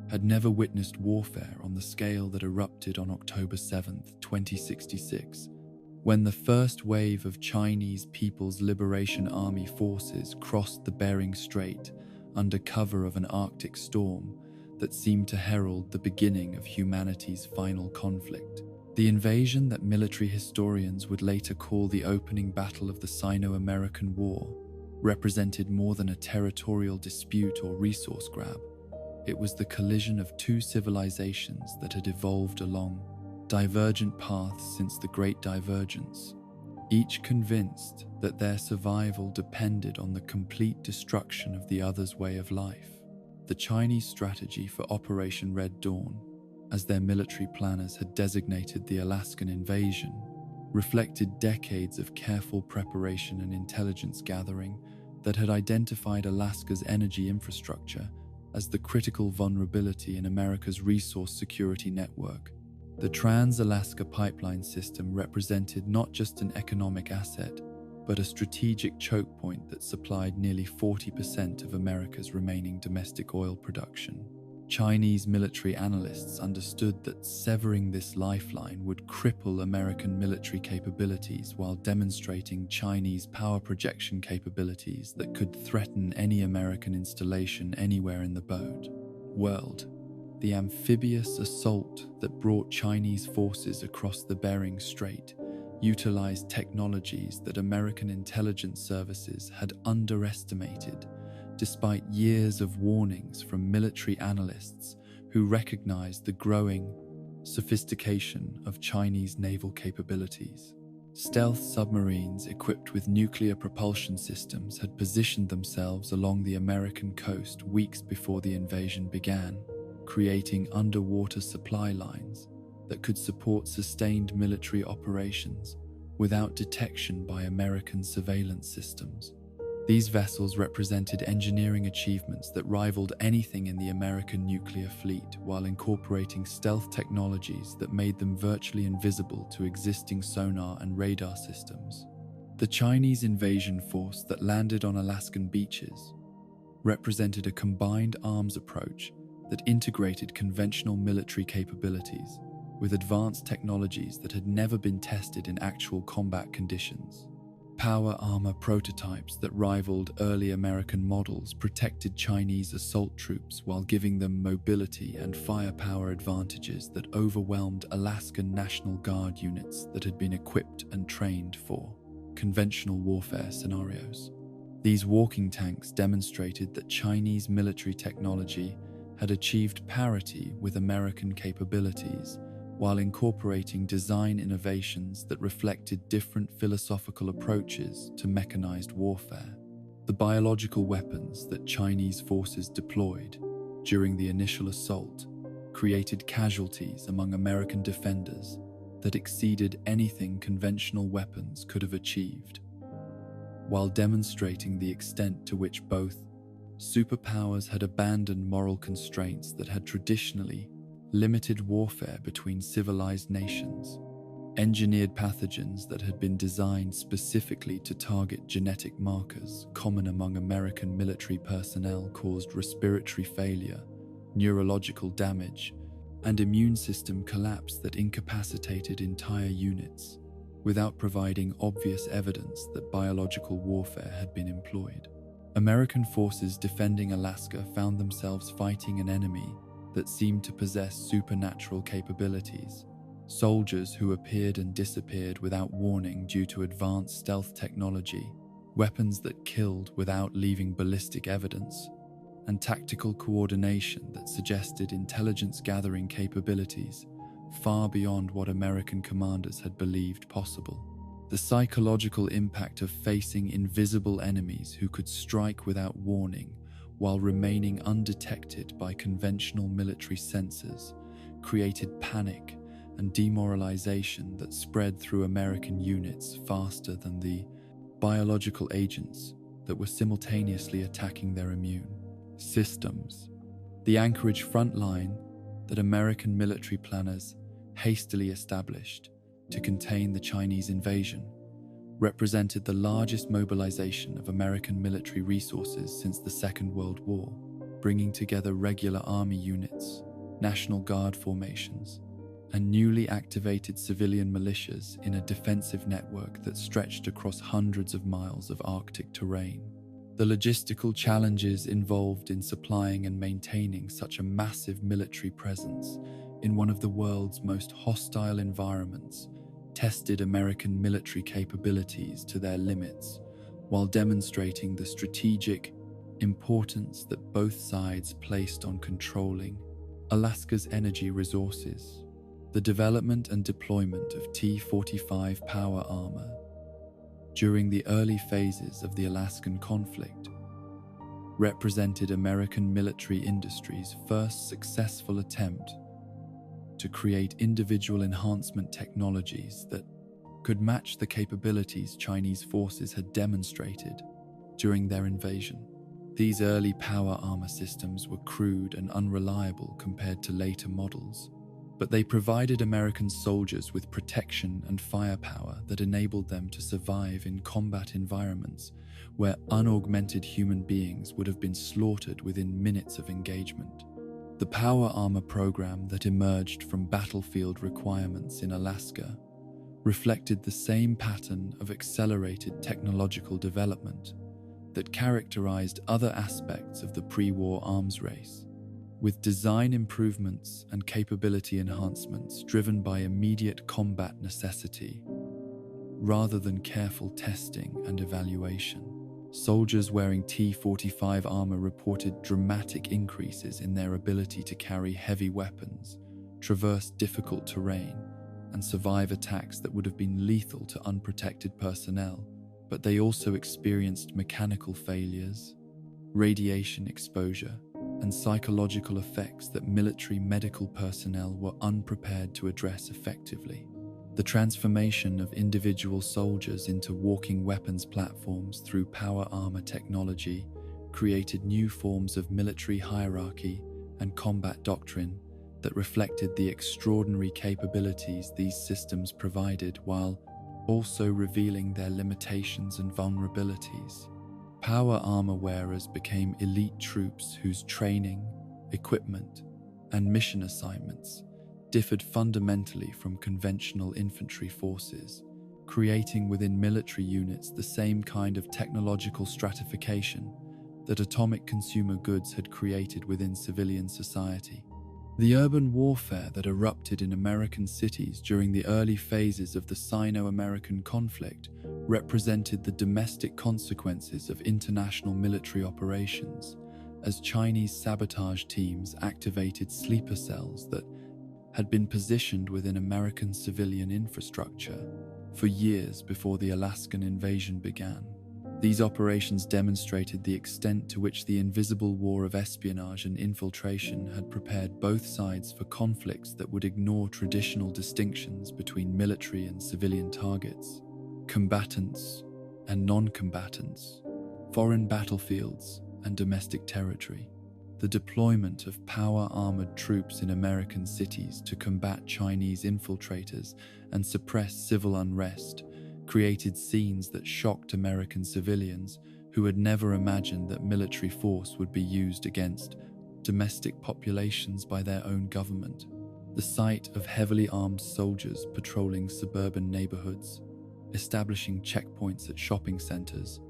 had never witnessed warfare on the scale that erupted on October 7, 2066, when the first wave of Chinese People's Liberation Army forces crossed the Bering Strait under cover of an Arctic storm that seemed to herald the beginning of humanity's final conflict. The invasion that military historians would later call the opening battle of the Sino-American War represented more than a territorial dispute or resource grab. It was the collision of two civilizations that had evolved along divergent paths since the Great Divergence, each convinced that their survival depended on the complete destruction of the other's way of life. The Chinese strategy for Operation Red Dawn, as their military planners had designated the Alaskan invasion, reflected decades of careful preparation and intelligence gathering that had identified Alaska's energy infrastructure as the critical vulnerability in America's resource security network. The Trans-Alaska Pipeline System represented not just an economic asset, but a strategic choke point that supplied nearly 40% of America's remaining domestic oil production. Chinese military analysts understood that severing this lifeline would cripple American military capabilities while demonstrating Chinese power projection capabilities that could threaten any American installation anywhere in the world. The amphibious assault that brought Chinese forces across the Bering Strait utilized technologies that American intelligence services had underestimated, despite years of warnings from military analysts who recognized the growing sophistication of Chinese naval capabilities. Stealth submarines equipped with nuclear propulsion systems had positioned themselves along the American coast weeks before the invasion began, creating underwater supply lines that could support sustained military operations without detection by American surveillance systems. These vessels represented engineering achievements that rivaled anything in the American nuclear fleet, while incorporating stealth technologies that made them virtually invisible to existing sonar and radar systems. The Chinese invasion force that landed on Alaskan beaches represented a combined arms approach that integrated conventional military capabilities with advanced technologies that had never been tested in actual combat conditions. Power armor prototypes that rivaled early American models protected Chinese assault troops while giving them mobility and firepower advantages that overwhelmed Alaskan National Guard units that had been equipped and trained for conventional warfare scenarios. These walking tanks demonstrated that Chinese military technology had achieved parity with American capabilities, while incorporating design innovations that reflected different philosophical approaches to mechanized warfare. The biological weapons that Chinese forces deployed during the initial assault created casualties among American defenders that exceeded anything conventional weapons could have achieved, while demonstrating the extent to which both superpowers had abandoned moral constraints that had traditionally limited warfare between civilized nations. Engineered pathogens that had been designed specifically to target genetic markers common among American military personnel caused respiratory failure, neurological damage, and immune system collapse that incapacitated entire units, without providing obvious evidence that biological warfare had been employed. American forces defending Alaska found themselves fighting an enemy that seemed to possess supernatural capabilities. Soldiers who appeared and disappeared without warning due to advanced stealth technology, weapons that killed without leaving ballistic evidence, and tactical coordination that suggested intelligence gathering capabilities far beyond what American commanders had believed possible. The psychological impact of facing invisible enemies who could strike without warning while remaining undetected by conventional military sensors created panic and demoralization that spread through American units faster than the biological agents that were simultaneously attacking their immune systems. The Anchorage front line that American military planners hastily established to contain the Chinese invasion represented the largest mobilization of American military resources since the Second World War, bringing together regular army units, National Guard formations, and newly activated civilian militias in a defensive network that stretched across hundreds of miles of Arctic terrain. The logistical challenges involved in supplying and maintaining such a massive military presence in one of the world's most hostile environments tested American military capabilities to their limits, while demonstrating the strategic importance that both sides placed on controlling Alaska's energy resources. The development and deployment of T-45 power armor during the early phases of the Alaskan conflict represented American military industry's first successful attempt to create individual enhancement technologies that could match the capabilities Chinese forces had demonstrated during their invasion. These early power armor systems were crude and unreliable compared to later models, but they provided American soldiers with protection and firepower that enabled them to survive in combat environments where unaugmented human beings would have been slaughtered within minutes of engagement. The power armor program that emerged from battlefield requirements in Alaska reflected the same pattern of accelerated technological development that characterized other aspects of the pre-war arms race, with design improvements and capability enhancements driven by immediate combat necessity rather than careful testing and evaluation. Soldiers wearing T-45 armor reported dramatic increases in their ability to carry heavy weapons, traverse difficult terrain, and survive attacks that would have been lethal to unprotected personnel, but they also experienced mechanical failures, radiation exposure, and psychological effects that military medical personnel were unprepared to address effectively. The transformation of individual soldiers into walking weapons platforms through power armor technology created new forms of military hierarchy and combat doctrine that reflected the extraordinary capabilities these systems provided while also revealing their limitations and vulnerabilities. Power armor wearers became elite troops whose training, equipment, and mission assignments differed fundamentally from conventional infantry forces, creating within military units the same kind of technological stratification that atomic consumer goods had created within civilian society. The urban warfare that erupted in American cities during the early phases of the Sino-American conflict represented the domestic consequences of international military operations, as Chinese sabotage teams activated sleeper cells that had been positioned within American civilian infrastructure for years before the Alaskan invasion began. These operations demonstrated the extent to which the invisible war of espionage and infiltration had prepared both sides for conflicts that would ignore traditional distinctions between military and civilian targets, combatants and non-combatants, foreign battlefields and domestic territory. The deployment of power-armored troops in American cities to combat Chinese infiltrators and suppress civil unrest created scenes that shocked American civilians who had never imagined that military force would be used against domestic populations by their own government. The sight of heavily armed soldiers patrolling suburban neighborhoods, establishing checkpoints at shopping centers,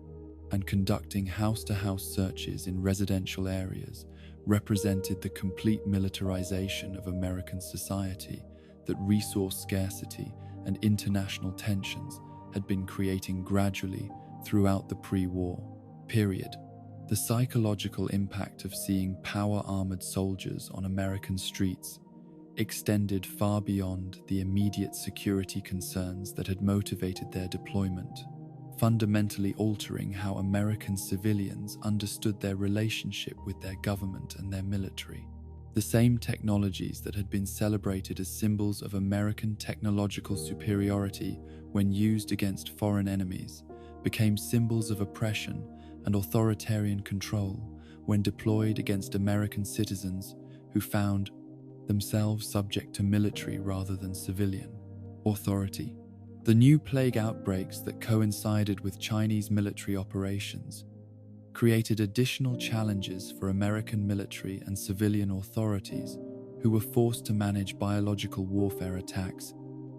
and conducting house-to-house searches in residential areas represented the complete militarization of American society that resource scarcity and international tensions had been creating gradually throughout the pre-war period. The psychological impact of seeing power-armored soldiers on American streets extended far beyond the immediate security concerns that had motivated their deployment, fundamentally altering how American civilians understood their relationship with their government and their military. The same technologies that had been celebrated as symbols of American technological superiority when used against foreign enemies became symbols of oppression and authoritarian control when deployed against American citizens who found themselves subject to military rather than civilian authority. The new plague outbreaks that coincided with Chinese military operations created additional challenges for American military and civilian authorities who were forced to manage biological warfare attacks,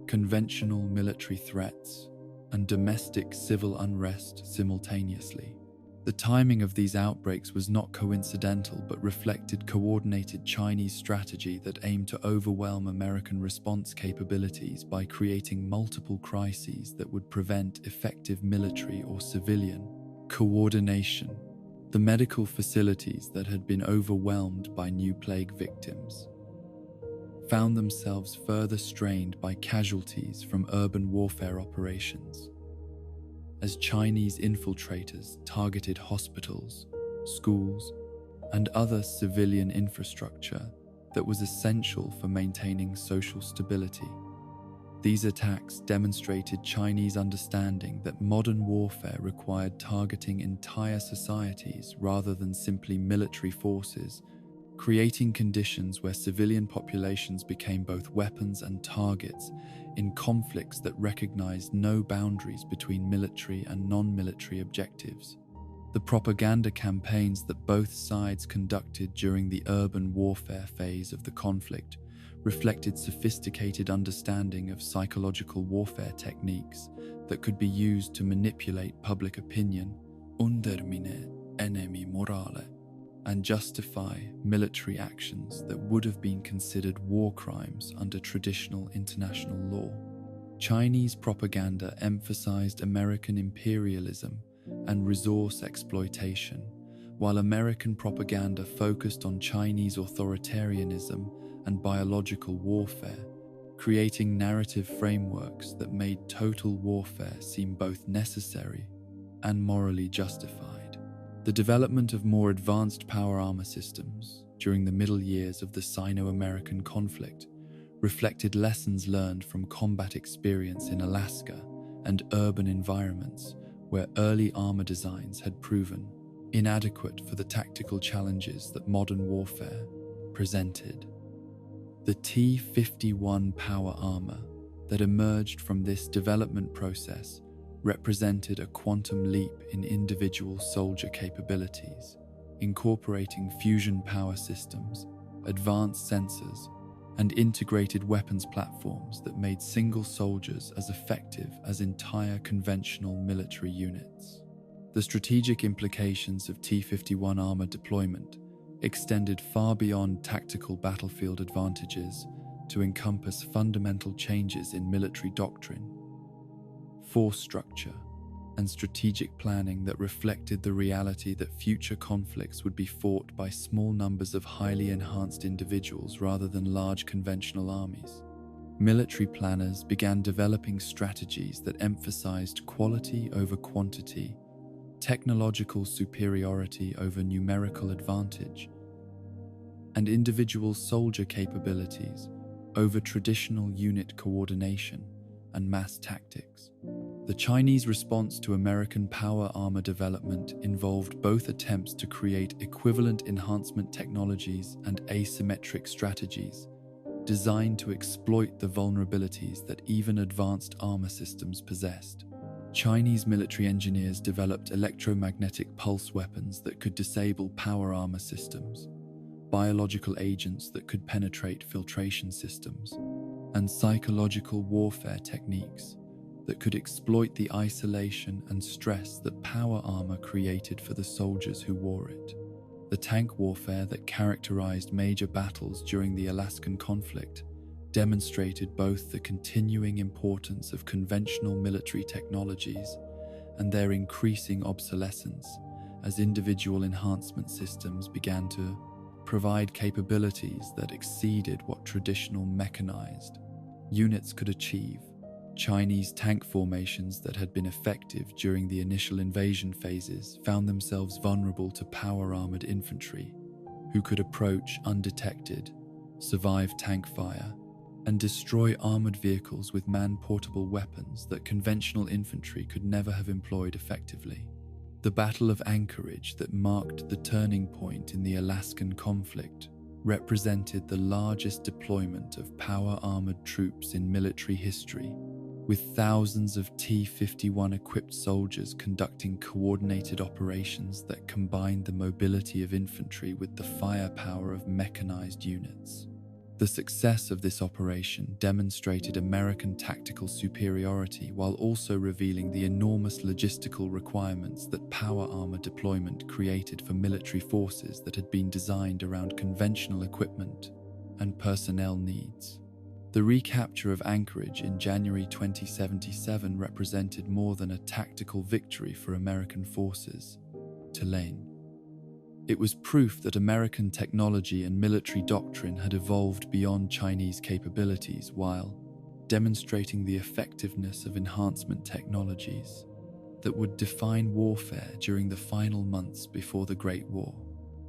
conventional military threats, and domestic civil unrest simultaneously. The timing of these outbreaks was not coincidental but reflected coordinated Chinese strategy that aimed to overwhelm American response capabilities by creating multiple crises that would prevent effective military or civilian Coordination. The medical facilities that had been overwhelmed by new plague victims found themselves further strained by casualties from urban warfare operations, as Chinese infiltrators targeted hospitals, schools, and other civilian infrastructure that was essential for maintaining social stability. These attacks demonstrated Chinese understanding that modern warfare required targeting entire societies rather than simply military forces, creating conditions where civilian populations became both weapons and targets in conflicts that recognized no boundaries between military and non-military objectives. The propaganda campaigns that both sides conducted during the urban warfare phase of the conflict reflected sophisticated understanding of psychological warfare techniques that could be used to manipulate public opinion, undermine enemy morale, and justify military actions that would have been considered war crimes under traditional international law. Chinese propaganda emphasized American imperialism and resource exploitation, while American propaganda focused on Chinese authoritarianism and biological warfare, creating narrative frameworks that made total warfare seem both necessary and morally justified. The development of more advanced power armor systems during the middle years of the Sino-American conflict reflected lessons learned from combat experience in Alaska and urban environments where early armor designs had proven inadequate for the tactical challenges that modern warfare presented. The T-51 power armor that emerged from this development process represented a quantum leap in individual soldier capabilities, incorporating fusion power systems, advanced sensors, and integrated weapons platforms that made single soldiers as effective as entire conventional military units. The strategic implications of T-51 armor deployment extended far beyond tactical battlefield advantages to encompass fundamental changes in military doctrine, force structure, and strategic planning that reflected the reality that future conflicts would be fought by small numbers of highly enhanced individuals rather than large conventional armies. Military planners began developing strategies that emphasized quality over quantity, technological superiority over numerical advantage, and individual soldier capabilities over traditional unit coordination and mass tactics. The Chinese response to American power armor development involved both attempts to create equivalent enhancement technologies and asymmetric strategies designed to exploit the vulnerabilities that even advanced armor systems possessed. Chinese military engineers developed electromagnetic pulse weapons that could disable power armor systems, biological agents that could penetrate filtration systems, and psychological warfare techniques that could exploit the isolation and stress that power armor created for the soldiers who wore it. The tank warfare that characterized major battles during the Alaskan conflict demonstrated both the continuing importance of conventional military technologies and their increasing obsolescence as individual enhancement systems began to provide capabilities that exceeded what traditional mechanized units could achieve. Chinese tank formations that had been effective during the initial invasion phases found themselves vulnerable to power-armored infantry, who could approach undetected, survive tank fire, and destroy armored vehicles with man-portable weapons that conventional infantry could never have employed effectively. The Battle of Anchorage that marked the turning point in the Alaskan conflict represented the largest deployment of power-armored troops in military history, with thousands of T-51 equipped soldiers conducting coordinated operations that combined the mobility of infantry with the firepower of mechanized units. The success of this operation demonstrated American tactical superiority while also revealing the enormous logistical requirements that power armor deployment created for military forces that had been designed around conventional equipment and personnel needs. The recapture of Anchorage in January 2077 represented more than a tactical victory for American forces. Tulane. It was proof that American technology and military doctrine had evolved beyond Chinese capabilities while demonstrating the effectiveness of enhancement technologies that would define warfare during the final months before the Great War.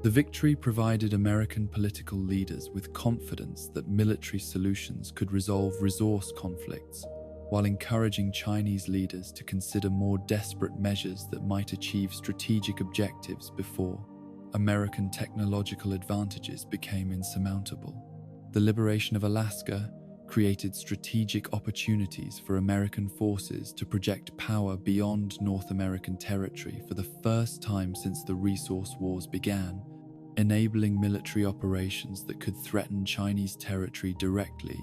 The victory provided American political leaders with confidence that military solutions could resolve resource conflicts, while encouraging Chinese leaders to consider more desperate measures that might achieve strategic objectives before American technological advantages became insurmountable. The liberation of Alaska created strategic opportunities for American forces to project power beyond North American territory for the first time since the resource wars began, enabling military operations that could threaten Chinese territory directly,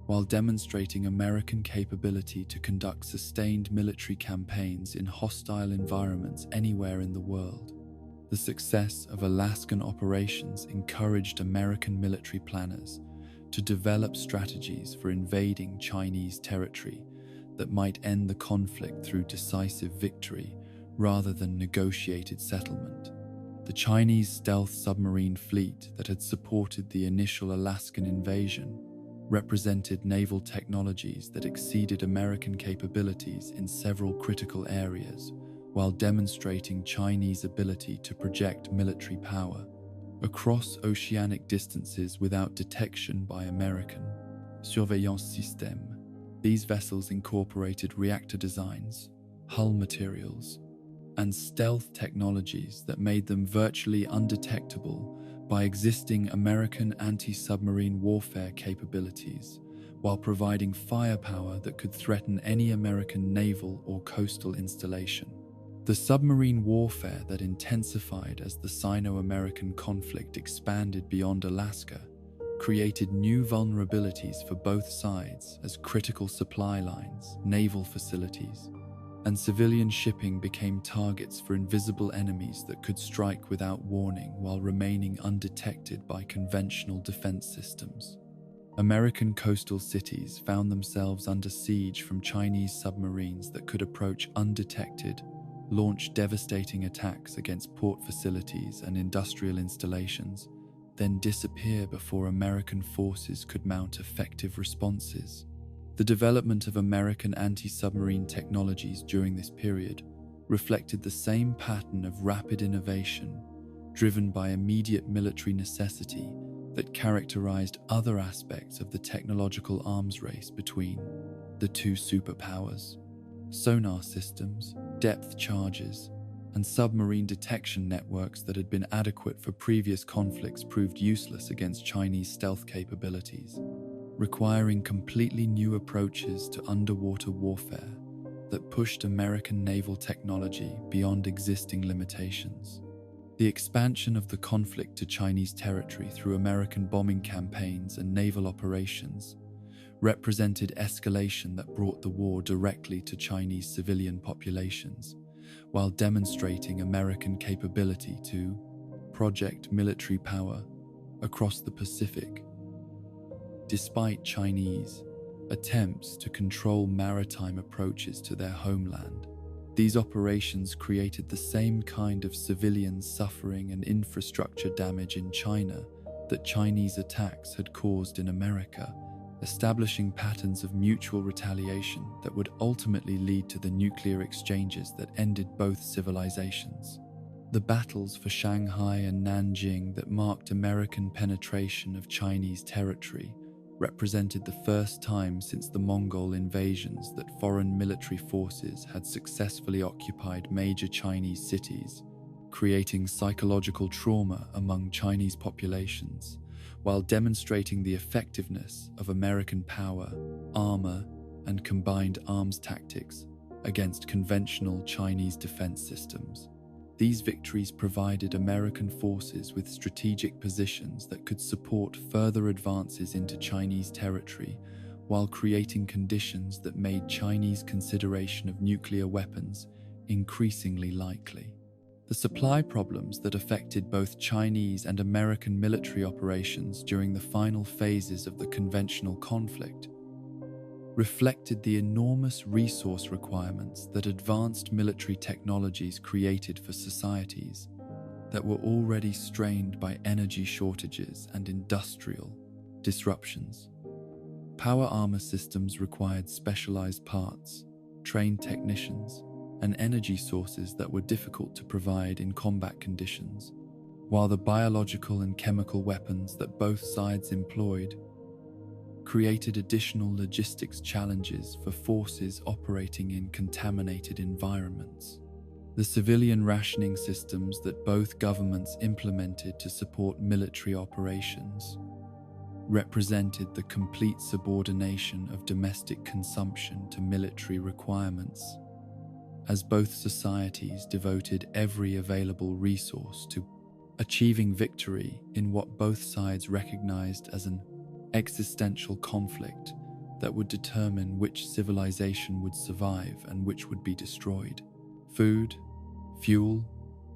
while demonstrating American capability to conduct sustained military campaigns in hostile environments anywhere in the world. The success of Alaskan operations encouraged American military planners to develop strategies for invading Chinese territory that might end the conflict through decisive victory rather than negotiated settlement. The Chinese stealth submarine fleet that had supported the initial Alaskan invasion represented naval technologies that exceeded American capabilities in several critical areas, while demonstrating Chinese ability to project military power across oceanic distances without detection by American surveillance system. These vessels incorporated reactor designs, hull materials, and stealth technologies that made them virtually undetectable by existing American anti-submarine warfare capabilities, while providing firepower that could threaten any American naval or coastal installation. The submarine warfare that intensified as the Sino-American conflict expanded beyond Alaska created new vulnerabilities for both sides as critical supply lines, naval facilities, and civilian shipping became targets for invisible enemies that could strike without warning while remaining undetected by conventional defense systems. American coastal cities found themselves under siege from Chinese submarines that could approach undetected, launch devastating attacks against port facilities and industrial installations, then disappear before American forces could mount effective responses. The development of American anti-submarine technologies during this period reflected the same pattern of rapid innovation, driven by immediate military necessity that characterized other aspects of the technological arms race between the two superpowers. Sonar systems, depth charges, and submarine detection networks that had been adequate for previous conflicts proved useless against Chinese stealth capabilities, requiring completely new approaches to underwater warfare that pushed American naval technology beyond existing limitations. The expansion of the conflict to Chinese territory through American bombing campaigns and naval operations represented escalation that brought the war directly to Chinese civilian populations, while demonstrating American capability to project military power across the Pacific. Despite Chinese attempts to control maritime approaches to their homeland, these operations created the same kind of civilian suffering and infrastructure damage in China that Chinese attacks had caused in America, establishing patterns of mutual retaliation that would ultimately lead to the nuclear exchanges that ended both civilizations. The battles for Shanghai and Nanjing that marked American penetration of Chinese territory represented the first time since the Mongol invasions that foreign military forces had successfully occupied major Chinese cities, creating psychological trauma among Chinese populations, while demonstrating the effectiveness of American power, armor, and combined arms tactics against conventional Chinese defense systems. These victories provided American forces with strategic positions that could support further advances into Chinese territory, while creating conditions that made Chinese consideration of nuclear weapons increasingly likely. The supply problems that affected both Chinese and American military operations during the final phases of the conventional conflict reflected the enormous resource requirements that advanced military technologies created for societies that were already strained by energy shortages and industrial disruptions. Power armor systems required specialized parts, trained technicians, and energy sources that were difficult to provide in combat conditions, while the biological and chemical weapons that both sides employed created additional logistics challenges for forces operating in contaminated environments. The civilian rationing systems that both governments implemented to support military operations represented the complete subordination of domestic consumption to military requirements, as both societies devoted every available resource to achieving victory in what both sides recognized as an existential conflict that would determine which civilization would survive and which would be destroyed. Food, fuel,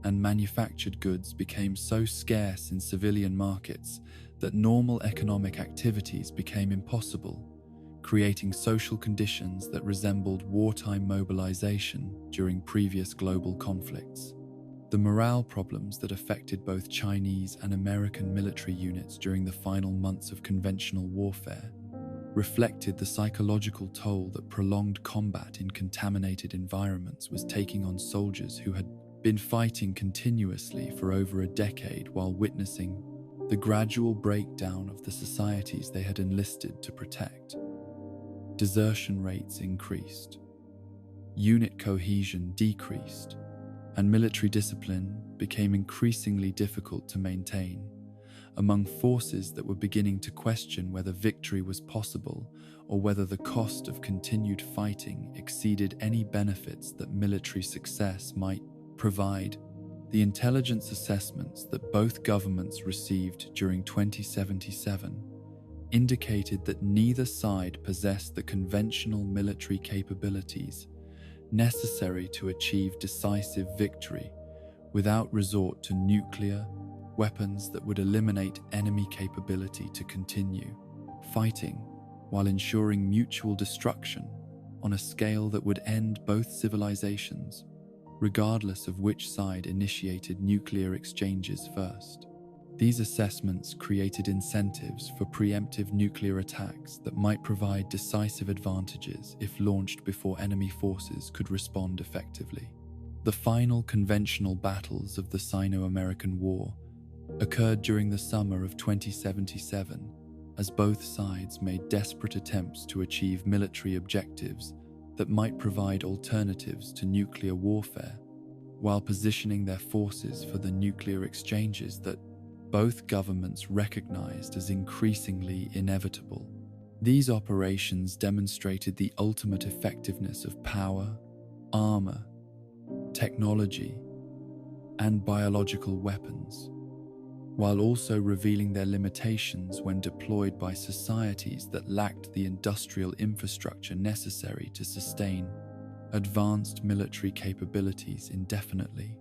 and manufactured goods became so scarce in civilian markets that normal economic activities became impossible, creating social conditions that resembled wartime mobilization during previous global conflicts. The morale problems that affected both Chinese and American military units during the final months of conventional warfare reflected the psychological toll that prolonged combat in contaminated environments was taking on soldiers who had been fighting continuously for over a decade while witnessing the gradual breakdown of the societies they had enlisted to protect. Desertion rates increased, unit cohesion decreased, and military discipline became increasingly difficult to maintain among forces that were beginning to question whether victory was possible or whether the cost of continued fighting exceeded any benefits that military success might provide. The intelligence assessments that both governments received during 2077 indicated that neither side possessed the conventional military capabilities necessary to achieve decisive victory without resort to nuclear weapons that would eliminate enemy capability to continue fighting while ensuring mutual destruction on a scale that would end both civilizations, regardless of which side initiated nuclear exchanges first. These assessments created incentives for preemptive nuclear attacks that might provide decisive advantages if launched before enemy forces could respond effectively. The final conventional battles of the Sino-American War occurred during the summer of 2077, as both sides made desperate attempts to achieve military objectives that might provide alternatives to nuclear warfare, while positioning their forces for the nuclear exchanges that both governments recognized as increasingly inevitable. These operations demonstrated the ultimate effectiveness of power, armor, technology, and biological weapons, while also revealing their limitations when deployed by societies that lacked the industrial infrastructure necessary to sustain advanced military capabilities indefinitely.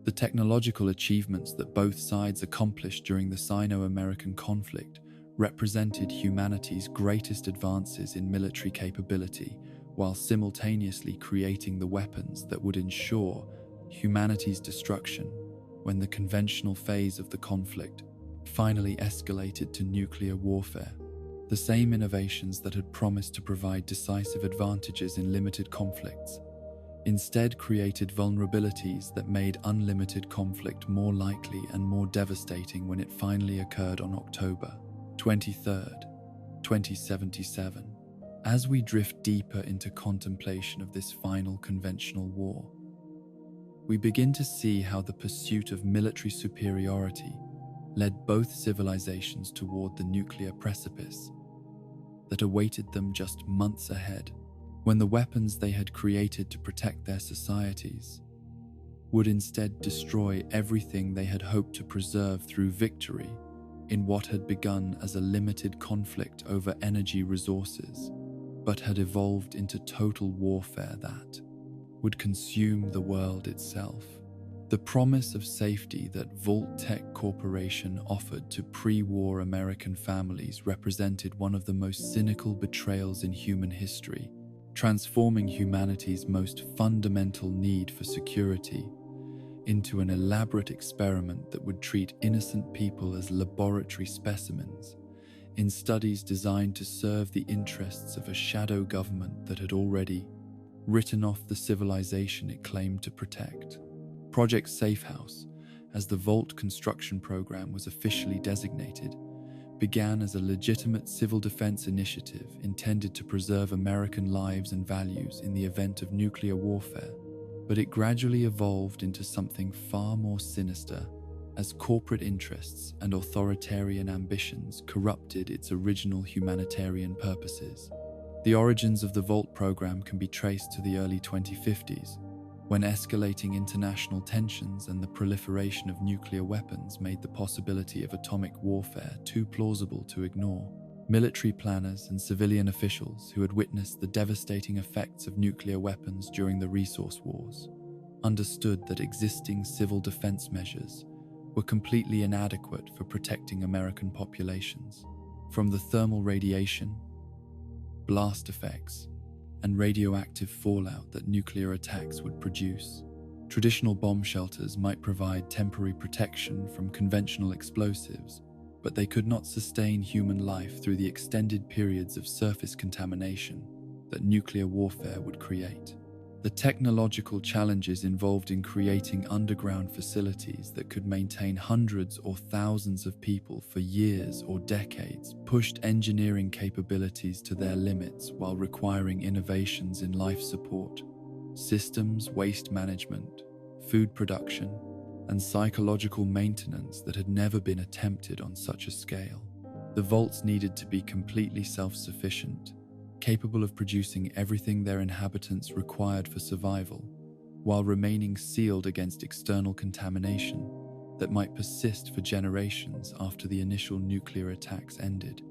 The technological achievements that both sides accomplished during the Sino-American conflict represented humanity's greatest advances in military capability, while simultaneously creating the weapons that would ensure humanity's destruction when the conventional phase of the conflict finally escalated to nuclear warfare. The same innovations that had promised to provide decisive advantages in limited conflicts instead created vulnerabilities that made unlimited conflict more likely and more devastating when it finally occurred on October 23rd, 2077. As we drift deeper into contemplation of this final conventional war, we begin to see how the pursuit of military superiority led both civilizations toward the nuclear precipice that awaited them just months ahead, when the weapons they had created to protect their societies would instead destroy everything they had hoped to preserve through victory in what had begun as a limited conflict over energy resources, but had evolved into total warfare that would consume the world itself. The promise of safety that Vault-Tec Corporation offered to pre-war American families represented one of the most cynical betrayals in human history, transforming humanity's most fundamental need for security into an elaborate experiment that would treat innocent people as laboratory specimens in studies designed to serve the interests of a shadow government that had already written off the civilization it claimed to protect. Project Safehouse, as the Vault construction program was officially designated, began as a legitimate civil defense initiative intended to preserve American lives and values in the event of nuclear warfare, but it gradually evolved into something far more sinister as corporate interests and authoritarian ambitions corrupted its original humanitarian purposes. The origins of the Vault program can be traced to the early 2050s, when escalating international tensions and the proliferation of nuclear weapons made the possibility of atomic warfare too plausible to ignore. Military planners and civilian officials who had witnessed the devastating effects of nuclear weapons during the resource wars understood that existing civil defense measures were completely inadequate for protecting American populations. From the thermal radiation, blast effects, and radioactive fallout that nuclear attacks would produce, traditional bomb shelters might provide temporary protection from conventional explosives, but they could not sustain human life through the extended periods of surface contamination that nuclear warfare would create. The technological challenges involved in creating underground facilities that could maintain hundreds or thousands of people for years or decades pushed engineering capabilities to their limits while requiring innovations in life support, systems, waste management, food production, and psychological maintenance that had never been attempted on such a scale. The vaults needed to be completely self-sufficient, capable of producing everything their inhabitants required for survival, while remaining sealed against external contamination that might persist for generations after the initial nuclear attacks ended.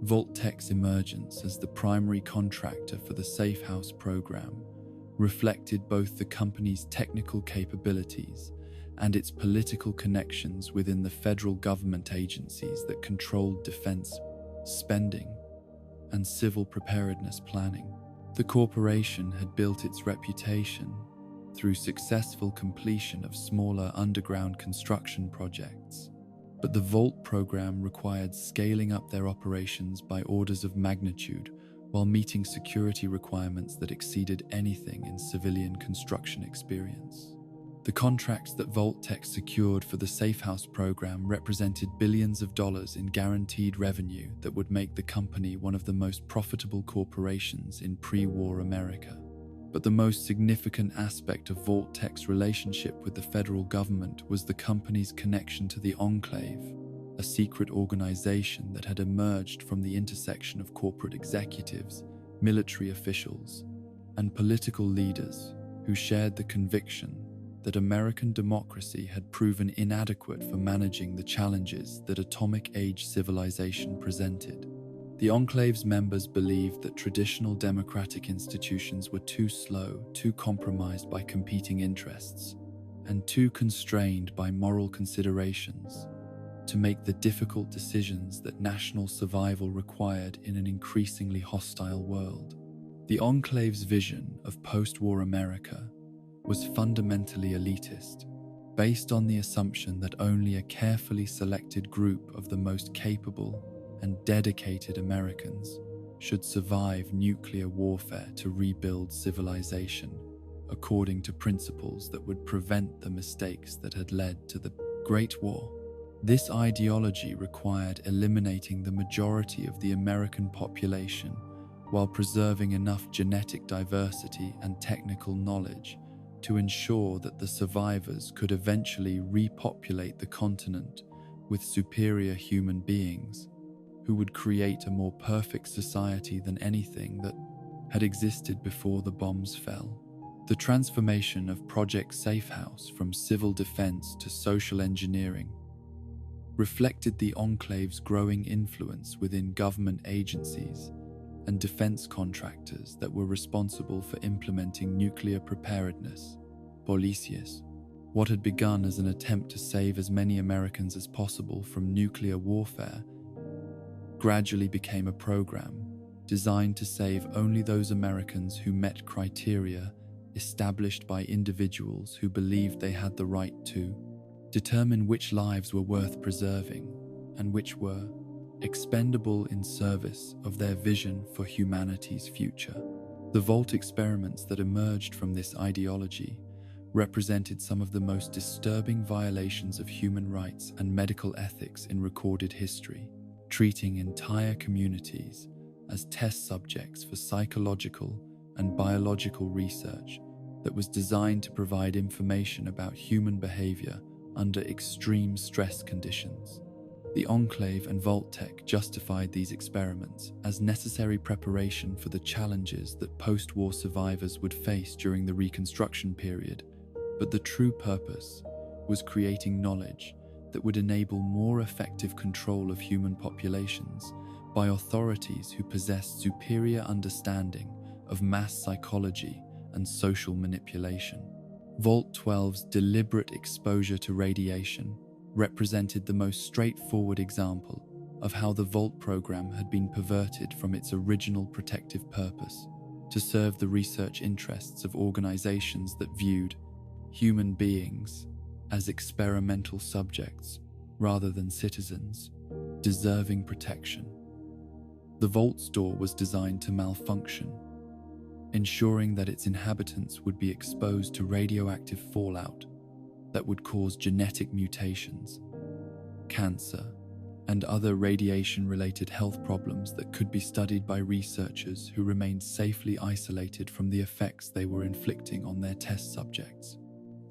Vault-Tec's emergence as the primary contractor for the Safe House program reflected both the company's technical capabilities and its political connections within the federal government agencies that controlled defense spending and civil preparedness planning. The corporation had built its reputation through successful completion of smaller underground construction projects, but the Vault program required scaling up their operations by orders of magnitude while meeting security requirements that exceeded anything in civilian construction experience. The contracts that Vault-Tec secured for the Safe House program represented billions of dollars in guaranteed revenue that would make the company one of the most profitable corporations in pre-war America. But the most significant aspect of Vault-Tec's relationship with the federal government was the company's connection to the Enclave, a secret organization that had emerged from the intersection of corporate executives, military officials, and political leaders who shared the conviction that American democracy had proven inadequate for managing the challenges that atomic-age civilization presented. The Enclave's members believed that traditional democratic institutions were too slow, too compromised by competing interests, and too constrained by moral considerations to make the difficult decisions that national survival required in an increasingly hostile world. The Enclave's vision of post-war America was fundamentally elitist, based on the assumption that only a carefully selected group of the most capable and dedicated Americans should survive nuclear warfare to rebuild civilization, according to principles that would prevent the mistakes that had led to the Great War. This ideology required eliminating the majority of the American population while preserving enough genetic diversity and technical knowledge to ensure that the survivors could eventually repopulate the continent with superior human beings who would create a more perfect society than anything that had existed before the bombs fell. The transformation of Project Safehouse from civil defense to social engineering reflected the Enclave's growing influence within government agencies and defense contractors that were responsible for implementing nuclear preparedness, policies, What had begun as an attempt to save as many Americans as possible from nuclear warfare gradually became a program designed to save only those Americans who met criteria established by individuals who believed they had the right to determine which lives were worth preserving and which were expendable in service of their vision for humanity's future. The Vault experiments that emerged from this ideology represented some of the most disturbing violations of human rights and medical ethics in recorded history, treating entire communities as test subjects for psychological and biological research that was designed to provide information about human behavior under extreme stress conditions. The Enclave and Vault-Tec justified these experiments as necessary preparation for the challenges that post-war survivors would face during the Reconstruction period, but the true purpose was creating knowledge that would enable more effective control of human populations by authorities who possessed superior understanding of mass psychology and social manipulation. Vault-12's deliberate exposure to radiation represented the most straightforward example of how the Vault program had been perverted from its original protective purpose to serve the research interests of organizations that viewed human beings as experimental subjects rather than citizens deserving protection. The Vault store was designed to malfunction, ensuring that its inhabitants would be exposed to radioactive fallout that would cause genetic mutations, cancer, and other radiation-related health problems that could be studied by researchers who remained safely isolated from the effects they were inflicting on their test subjects.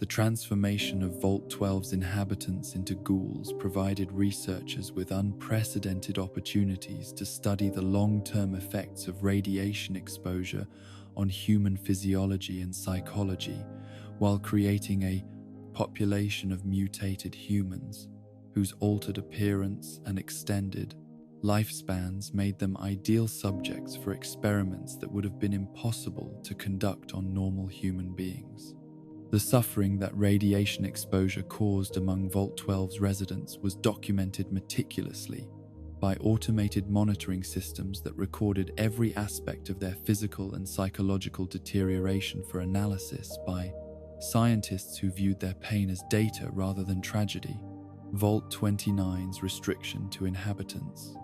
The transformation of Vault-12's inhabitants into ghouls provided researchers with unprecedented opportunities to study the long-term effects of radiation exposure on human physiology and psychology, while creating a population of mutated humans whose altered appearance and extended lifespans made them ideal subjects for experiments that would have been impossible to conduct on normal human beings. The suffering that radiation exposure caused among Vault-12's residents was documented meticulously by automated monitoring systems that recorded every aspect of their physical and psychological deterioration for analysis by scientists who viewed their pain as data rather than tragedy. Vault-29's restriction to inhabitants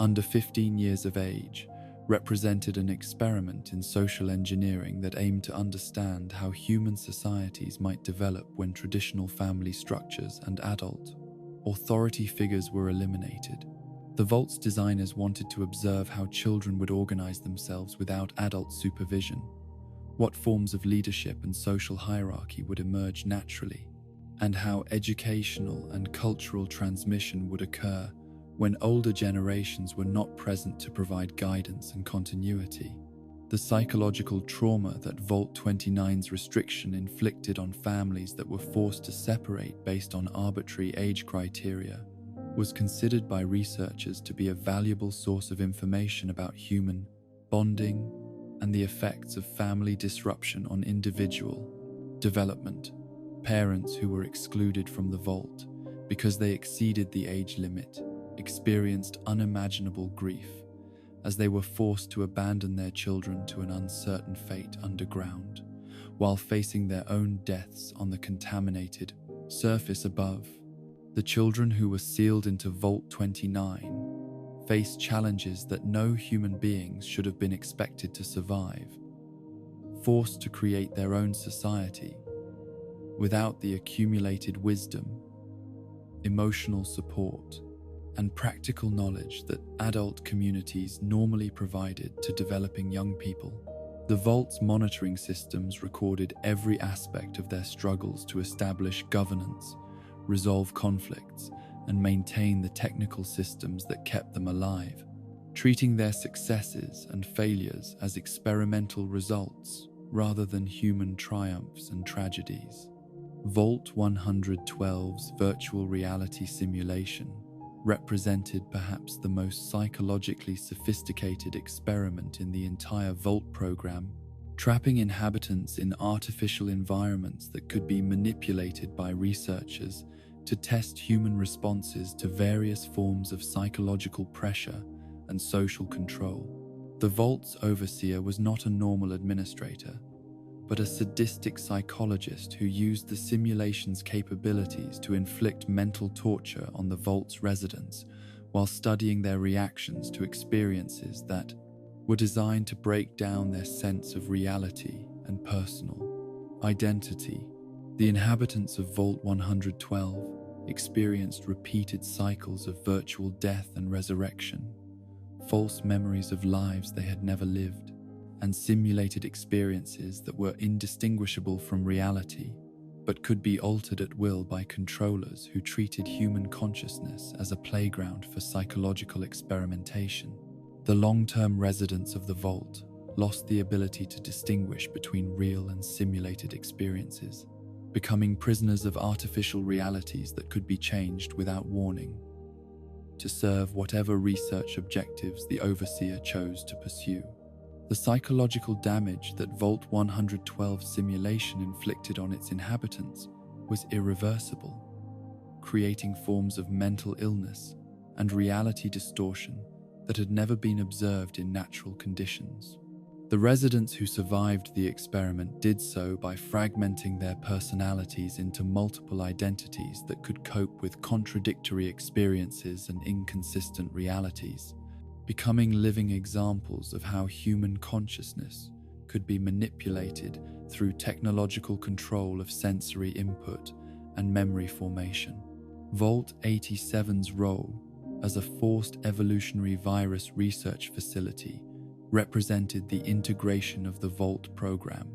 under 15 years of age represented an experiment in social engineering that aimed to understand how human societies might develop when traditional family structures and adult authority figures were eliminated. The Vault's designers wanted to observe how children would organize themselves without adult supervision, what forms of leadership and social hierarchy would emerge naturally, and how educational and cultural transmission would occur when older generations were not present to provide guidance and continuity. The psychological trauma that Vault-29's restriction inflicted on families that were forced to separate based on arbitrary age criteria was considered by researchers to be a valuable source of information about human bonding and the effects of family disruption on individual development. Parents who were excluded from the Vault because they exceeded the age limit experienced unimaginable grief as they were forced to abandon their children to an uncertain fate underground, while facing their own deaths on the contaminated surface above. The children who were sealed into Vault-29 faced challenges that no human beings should have been expected to survive, forced to create their own society without the accumulated wisdom, emotional support, and practical knowledge that adult communities normally provided to developing young people. The Vault's monitoring systems recorded every aspect of their struggles to establish governance, resolve conflicts, and maintain the technical systems that kept them alive, treating their successes and failures as experimental results rather than human triumphs and tragedies. Vault-112's virtual reality simulation represented perhaps the most psychologically sophisticated experiment in the entire Vault program, trapping inhabitants in artificial environments that could be manipulated by researchers to test human responses to various forms of psychological pressure and social control. The Vault's overseer was not a normal administrator, but a sadistic psychologist who used the simulation's capabilities to inflict mental torture on the Vault's residents while studying their reactions to experiences that were designed to break down their sense of reality and personal identity. The inhabitants of Vault 112 experienced repeated cycles of virtual death and resurrection, false memories of lives they had never lived, and simulated experiences that were indistinguishable from reality, but could be altered at will by controllers who treated human consciousness as a playground for psychological experimentation. The long-term residents of the Vault lost the ability to distinguish between real and simulated experiences, becoming prisoners of artificial realities that could be changed without warning, to serve whatever research objectives the overseer chose to pursue. The psychological damage that Vault 112 simulation inflicted on its inhabitants was irreversible, creating forms of mental illness and reality distortion that had never been observed in natural conditions. The residents who survived the experiment did so by fragmenting their personalities into multiple identities that could cope with contradictory experiences and inconsistent realities, becoming living examples of how human consciousness could be manipulated through technological control of sensory input and memory formation. Vault 87's role as a forced evolutionary virus research facility represented the integration of the Vault program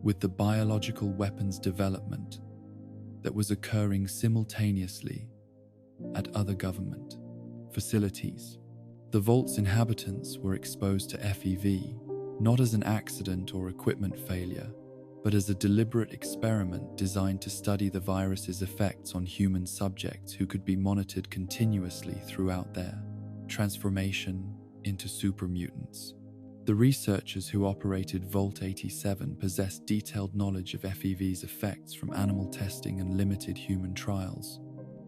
with the biological weapons development that was occurring simultaneously at other government facilities. The Vault's inhabitants were exposed to FEV, not as an accident or equipment failure, but as a deliberate experiment designed to study the virus's effects on human subjects who could be monitored continuously throughout their transformation into supermutants. The researchers who operated Vault 87 possessed detailed knowledge of FEV's effects from animal testing and limited human trials,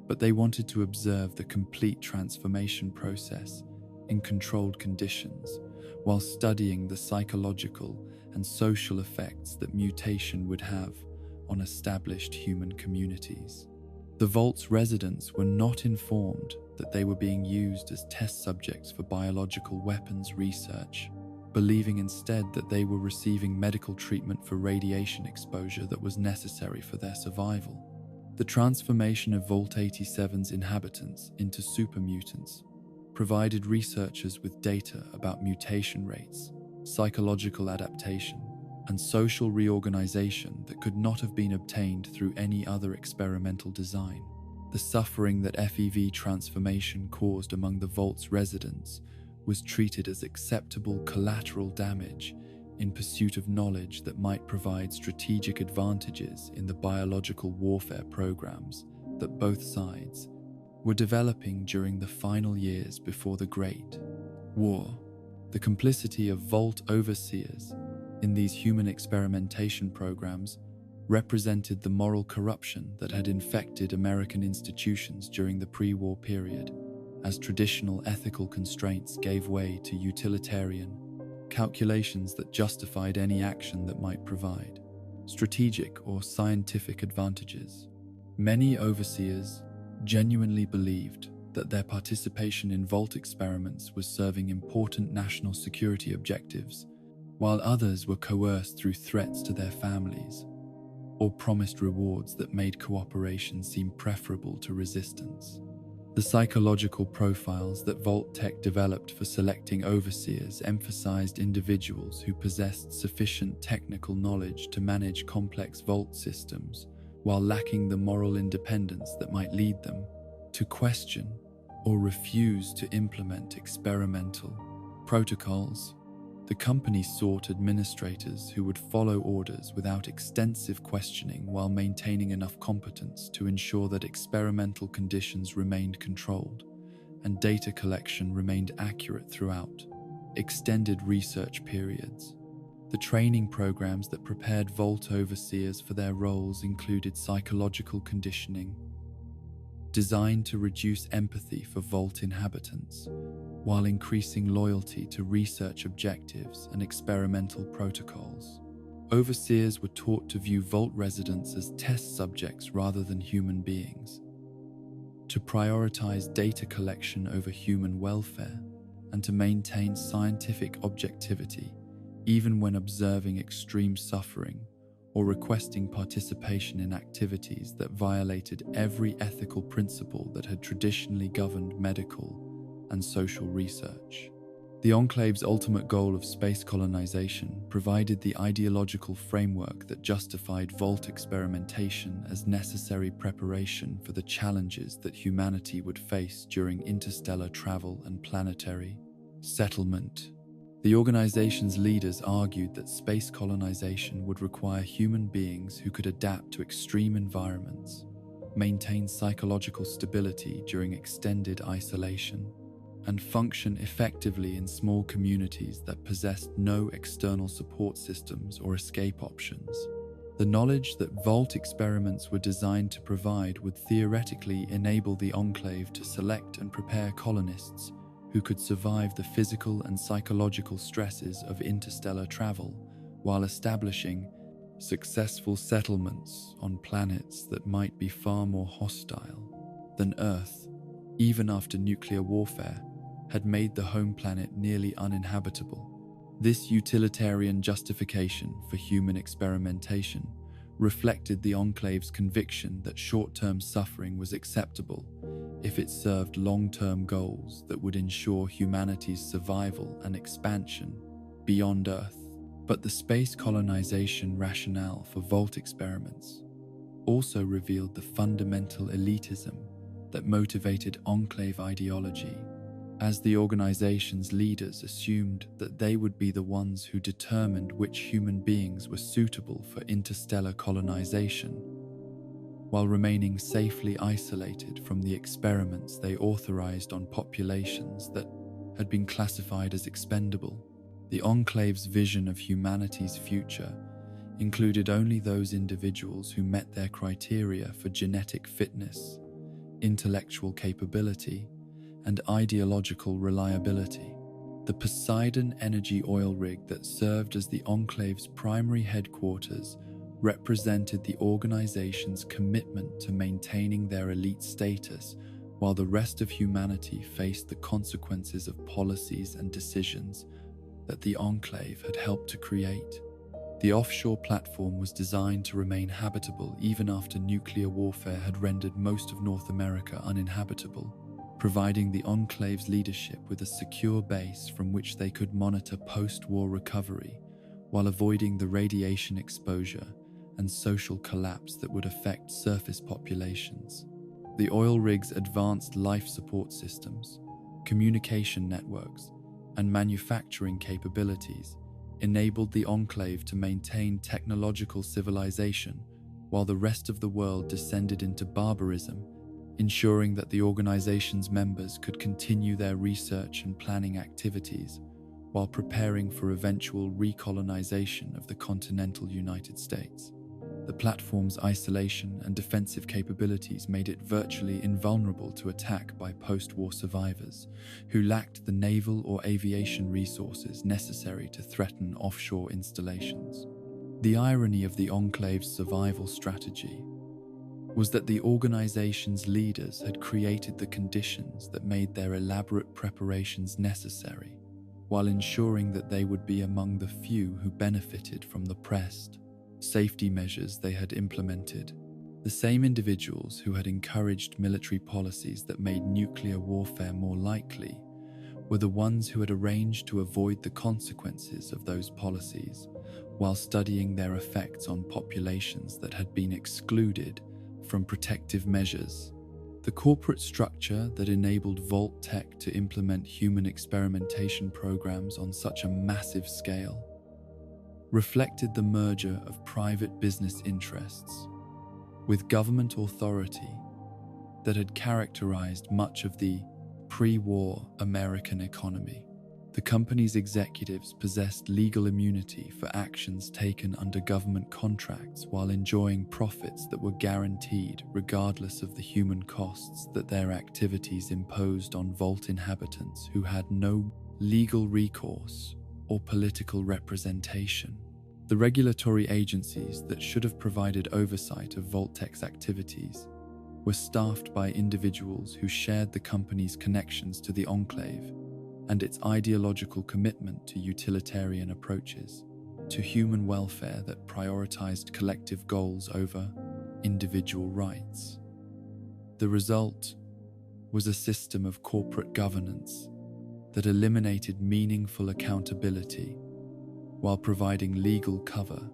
but they wanted to observe the complete transformation process in controlled conditions while studying the psychological and social effects that mutation would have on established human communities. The Vault's residents were not informed that they were being used as test subjects for biological weapons research, believing instead that they were receiving medical treatment for radiation exposure that was necessary for their survival. The transformation of Vault 87's inhabitants into supermutants provided researchers with data about mutation rates, psychological adaptation, and social reorganization that could not have been obtained through any other experimental design. The suffering that FEV transformation caused among the Vault's residents was treated as acceptable collateral damage in pursuit of knowledge that might provide strategic advantages in the biological warfare programs that both sides were developing during the final years before the Great War. The complicity of Vault overseers in these human experimentation programs represented the moral corruption that had infected American institutions during the pre-war period, as traditional ethical constraints gave way to utilitarian calculations that justified any action that might provide strategic or scientific advantages. Many overseers genuinely believed that their participation in Vault experiments was serving important national security objectives, while others were coerced through threats to their families or promised rewards that made cooperation seem preferable to resistance. The psychological profiles that Vault-Tec developed for selecting overseers emphasized individuals who possessed sufficient technical knowledge to manage complex Vault systems, while lacking the moral independence that might lead them to question or refuse to implement experimental protocols. The company sought administrators who would follow orders without extensive questioning while maintaining enough competence to ensure that experimental conditions remained controlled and data collection remained accurate throughout extended research periods. The The training programs that prepared Vault overseers for their roles included psychological conditioning, designed to reduce empathy for Vault inhabitants, while increasing loyalty to research objectives and experimental protocols. Overseers were taught to view Vault residents as test subjects rather than human beings, to prioritize data collection over human welfare, and to maintain scientific objectivity even when observing extreme suffering or requesting participation in activities that violated every ethical principle that had traditionally governed medical and social research. The Enclave's ultimate goal of space colonization provided the ideological framework that justified Vault experimentation as necessary preparation for the challenges that humanity would face during interstellar travel and planetary settlement. The organization's leaders argued that space colonization would require human beings who could adapt to extreme environments, maintain psychological stability during extended isolation, and function effectively in small communities that possessed no external support systems or escape options. The knowledge that Vault experiments were designed to provide would theoretically enable the Enclave to select and prepare colonists who could survive the physical and psychological stresses of interstellar travel while establishing successful settlements on planets that might be far more hostile than Earth, even after nuclear warfare had made the home planet nearly uninhabitable. This utilitarian justification for human experimentation reflected the Enclave's conviction that short-term suffering was acceptable if it served long-term goals that would ensure humanity's survival and expansion beyond Earth. But the space colonization rationale for Vault experiments also revealed the fundamental elitism that motivated Enclave ideology, as the organization's leaders assumed that they would be the ones who determined which human beings were suitable for interstellar colonization, while remaining safely isolated from the experiments they authorized on populations that had been classified as expendable. The Enclave's vision of humanity's future included only those individuals who met their criteria for genetic fitness, intellectual capability, and ideological reliability. The Poseidon energy oil rig that served as the Enclave's primary headquarters represented the organization's commitment to maintaining their elite status while the rest of humanity faced the consequences of policies and decisions that the Enclave had helped to create. The offshore platform was designed to remain habitable even after nuclear warfare had rendered most of North America uninhabitable, providing the Enclave's leadership with a secure base from which they could monitor post-war recovery while avoiding the radiation exposure and social collapse that would affect surface populations. The oil rig's advanced life support systems, communication networks, and manufacturing capabilities enabled the Enclave to maintain technological civilization while the rest of the world descended into barbarism, ensuring that the organization's members could continue their research and planning activities while preparing for eventual recolonization of the continental United States. The platform's isolation and defensive capabilities made it virtually invulnerable to attack by post-war survivors who lacked the naval or aviation resources necessary to threaten offshore installations. The irony of the Enclave's survival strategy was that the organization's leaders had created the conditions that made their elaborate preparations necessary, while ensuring that they would be among the few who benefited from the pressed safety measures they had implemented. The same individuals who had encouraged military policies that made nuclear warfare more likely were the ones who had arranged to avoid the consequences of those policies while studying their effects on populations that had been excluded from protective measures. The corporate structure that enabled Vault-Tec to implement human experimentation programs on such a massive scale reflected the merger of private business interests with government authority that had characterized much of the pre-war American economy. The company's executives possessed legal immunity for actions taken under government contracts while enjoying profits that were guaranteed regardless of the human costs that their activities imposed on Vault inhabitants who had no legal recourse or political representation. The regulatory agencies that should have provided oversight of Vault-Tec's activities were staffed by individuals who shared the company's connections to the Enclave and its ideological commitment to utilitarian approaches to human welfare that prioritized collective goals over individual rights. The result was a system of corporate governance that eliminated meaningful accountability while providing legal cover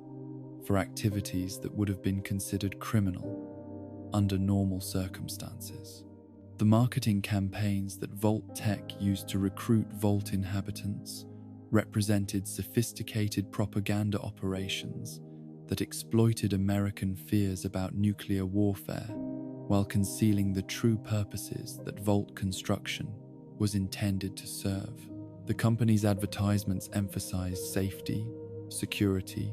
for activities that would have been considered criminal under normal circumstances. The marketing campaigns that Vault-Tec used to recruit Vault inhabitants represented sophisticated propaganda operations that exploited American fears about nuclear warfare while concealing the true purposes that Vault construction was intended to serve. The company's advertisements emphasized safety, security,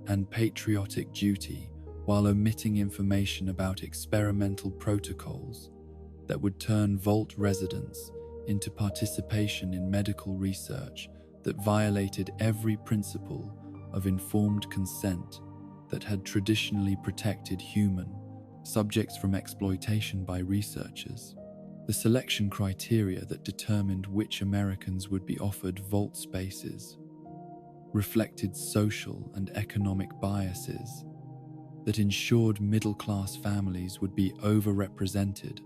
and patriotic duty while omitting information about experimental protocols that would turn Vault residents into participation in medical research that violated every principle of informed consent that had traditionally protected human subjects from exploitation by researchers. The selection criteria that determined which Americans would be offered Vault spaces reflected social and economic biases that ensured middle-class families would be overrepresented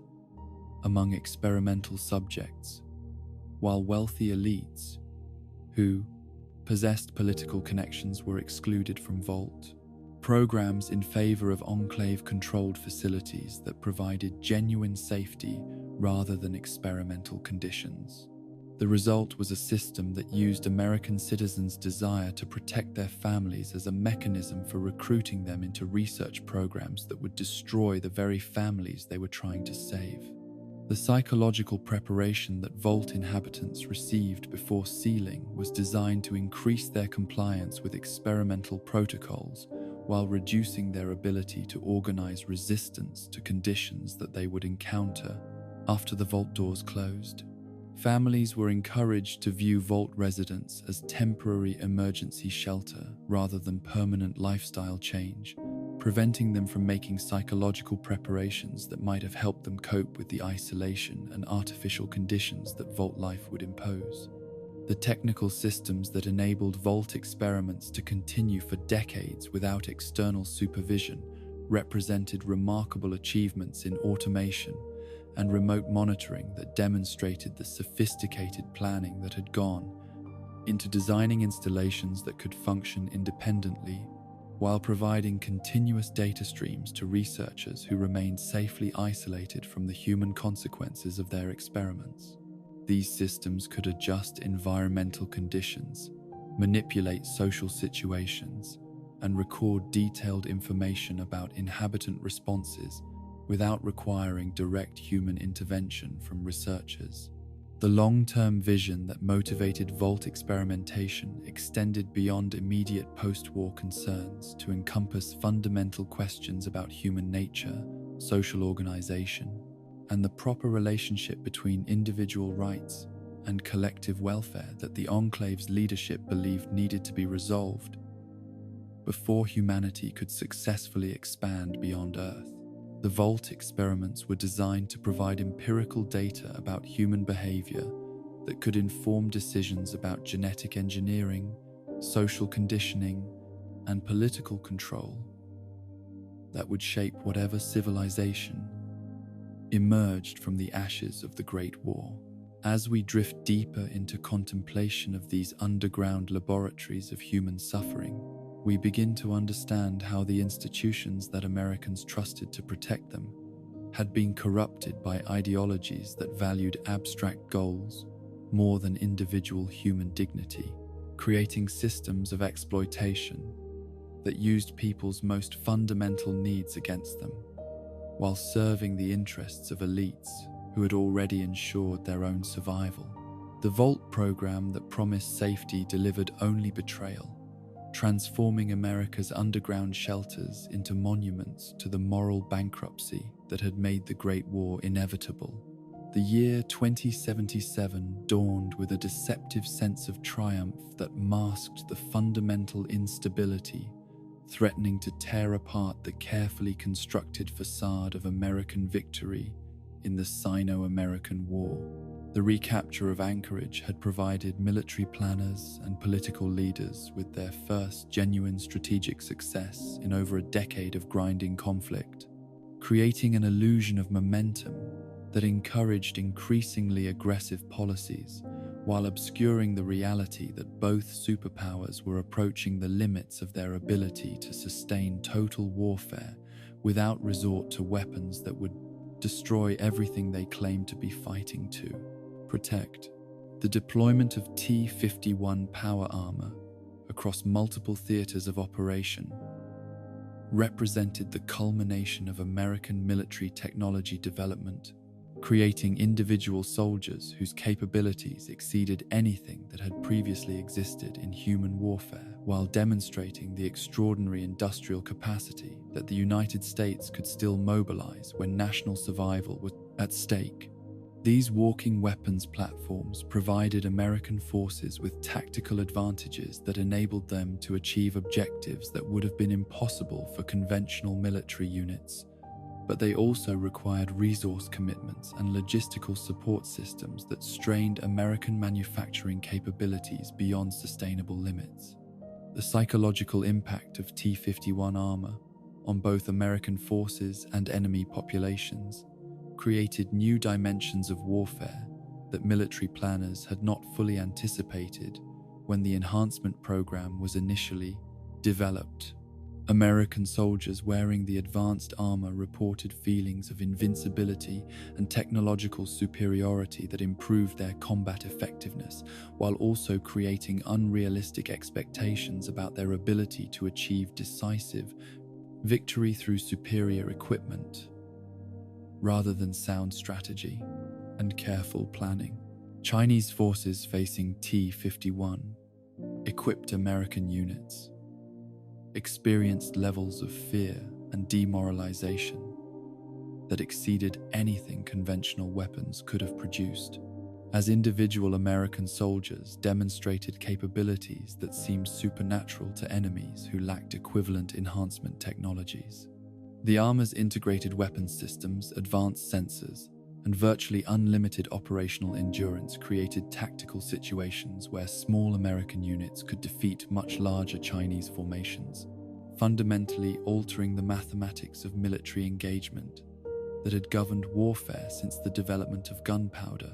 among experimental subjects, while wealthy elites who possessed political connections were excluded from Vault. Programs in favor of enclave-controlled facilities that provided genuine safety rather than experimental conditions. The result was a system that used American citizens' desire to protect their families as a mechanism for recruiting them into research programs that would destroy the very families they were trying to save. The psychological preparation that Vault inhabitants received before sealing was designed to increase their compliance with experimental protocols while reducing their ability to organize resistance to conditions that they would encounter after the Vault doors closed. Families were encouraged to view Vault residents as temporary emergency shelter rather than permanent lifestyle change, preventing them from making psychological preparations that might have helped them cope with the isolation and artificial conditions that Vault life would impose. The technical systems that enabled Vault experiments to continue for decades without external supervision represented remarkable achievements in automation and remote monitoring that demonstrated the sophisticated planning that had gone into designing installations that could function independently while providing continuous data streams to researchers who remained safely isolated from the human consequences of their experiments. These systems could adjust environmental conditions, manipulate social situations, and record detailed information about inhabitant responses without requiring direct human intervention from researchers. The long-term vision that motivated Vault experimentation extended beyond immediate post-war concerns to encompass fundamental questions about human nature, social organization, and the proper relationship between individual rights and collective welfare that the Enclave's leadership believed needed to be resolved before humanity could successfully expand beyond Earth. The Vault experiments were designed to provide empirical data about human behavior that could inform decisions about genetic engineering, social conditioning, and political control that would shape whatever civilization emerged from the ashes of the Great War. As we drift deeper into contemplation of these underground laboratories of human suffering, we begin to understand how the institutions that Americans trusted to protect them had been corrupted by ideologies that valued abstract goals more than individual human dignity, creating systems of exploitation that used people's most fundamental needs against them, while serving the interests of elites who had already ensured their own survival. The Vault program that promised safety delivered only betrayal, transforming America's underground shelters into monuments to the moral bankruptcy that had made the Great War inevitable. The year 2077 dawned with a deceptive sense of triumph that masked the fundamental instability threatening to tear apart the carefully constructed facade of American victory in the Sino-American War. The recapture of Anchorage had provided military planners and political leaders with their first genuine strategic success in over a decade of grinding conflict, creating an illusion of momentum that encouraged increasingly aggressive policies while obscuring the reality that both superpowers were approaching the limits of their ability to sustain total warfare without resort to weapons that would destroy everything they claimed to be fighting to protect. The deployment of T-51 power armor across multiple theaters of operation represented the culmination of American military technology development, creating individual soldiers whose capabilities exceeded anything that had previously existed in human warfare, while demonstrating the extraordinary industrial capacity that the United States could still mobilize when national survival was at stake. These walking weapons platforms provided American forces with tactical advantages that enabled them to achieve objectives that would have been impossible for conventional military units. But they also required resource commitments and logistical support systems that strained American manufacturing capabilities beyond sustainable limits. The psychological impact of T-51 armor on both American forces and enemy populations created new dimensions of warfare that military planners had not fully anticipated when the enhancement program was initially developed. American soldiers wearing the advanced armor reported feelings of invincibility and technological superiority that improved their combat effectiveness, while also creating unrealistic expectations about their ability to achieve decisive victory through superior equipment, rather than sound strategy and careful planning. Chinese forces facing T-51 equipped American units experienced levels of fear and demoralization that exceeded anything conventional weapons could have produced, as individual American soldiers demonstrated capabilities that seemed supernatural to enemies who lacked equivalent enhancement technologies. The armor's integrated weapons systems, advanced sensors, and virtually unlimited operational endurance created tactical situations where small American units could defeat much larger Chinese formations, fundamentally altering the mathematics of military engagement that had governed warfare since the development of gunpowder.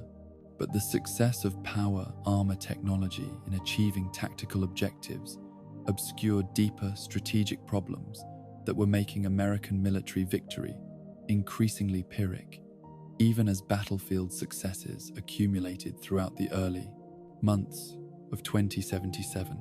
But the success of power armor technology in achieving tactical objectives obscured deeper strategic problems that were making American military victory increasingly Pyrrhic, even as battlefield successes accumulated throughout the early months of 2077.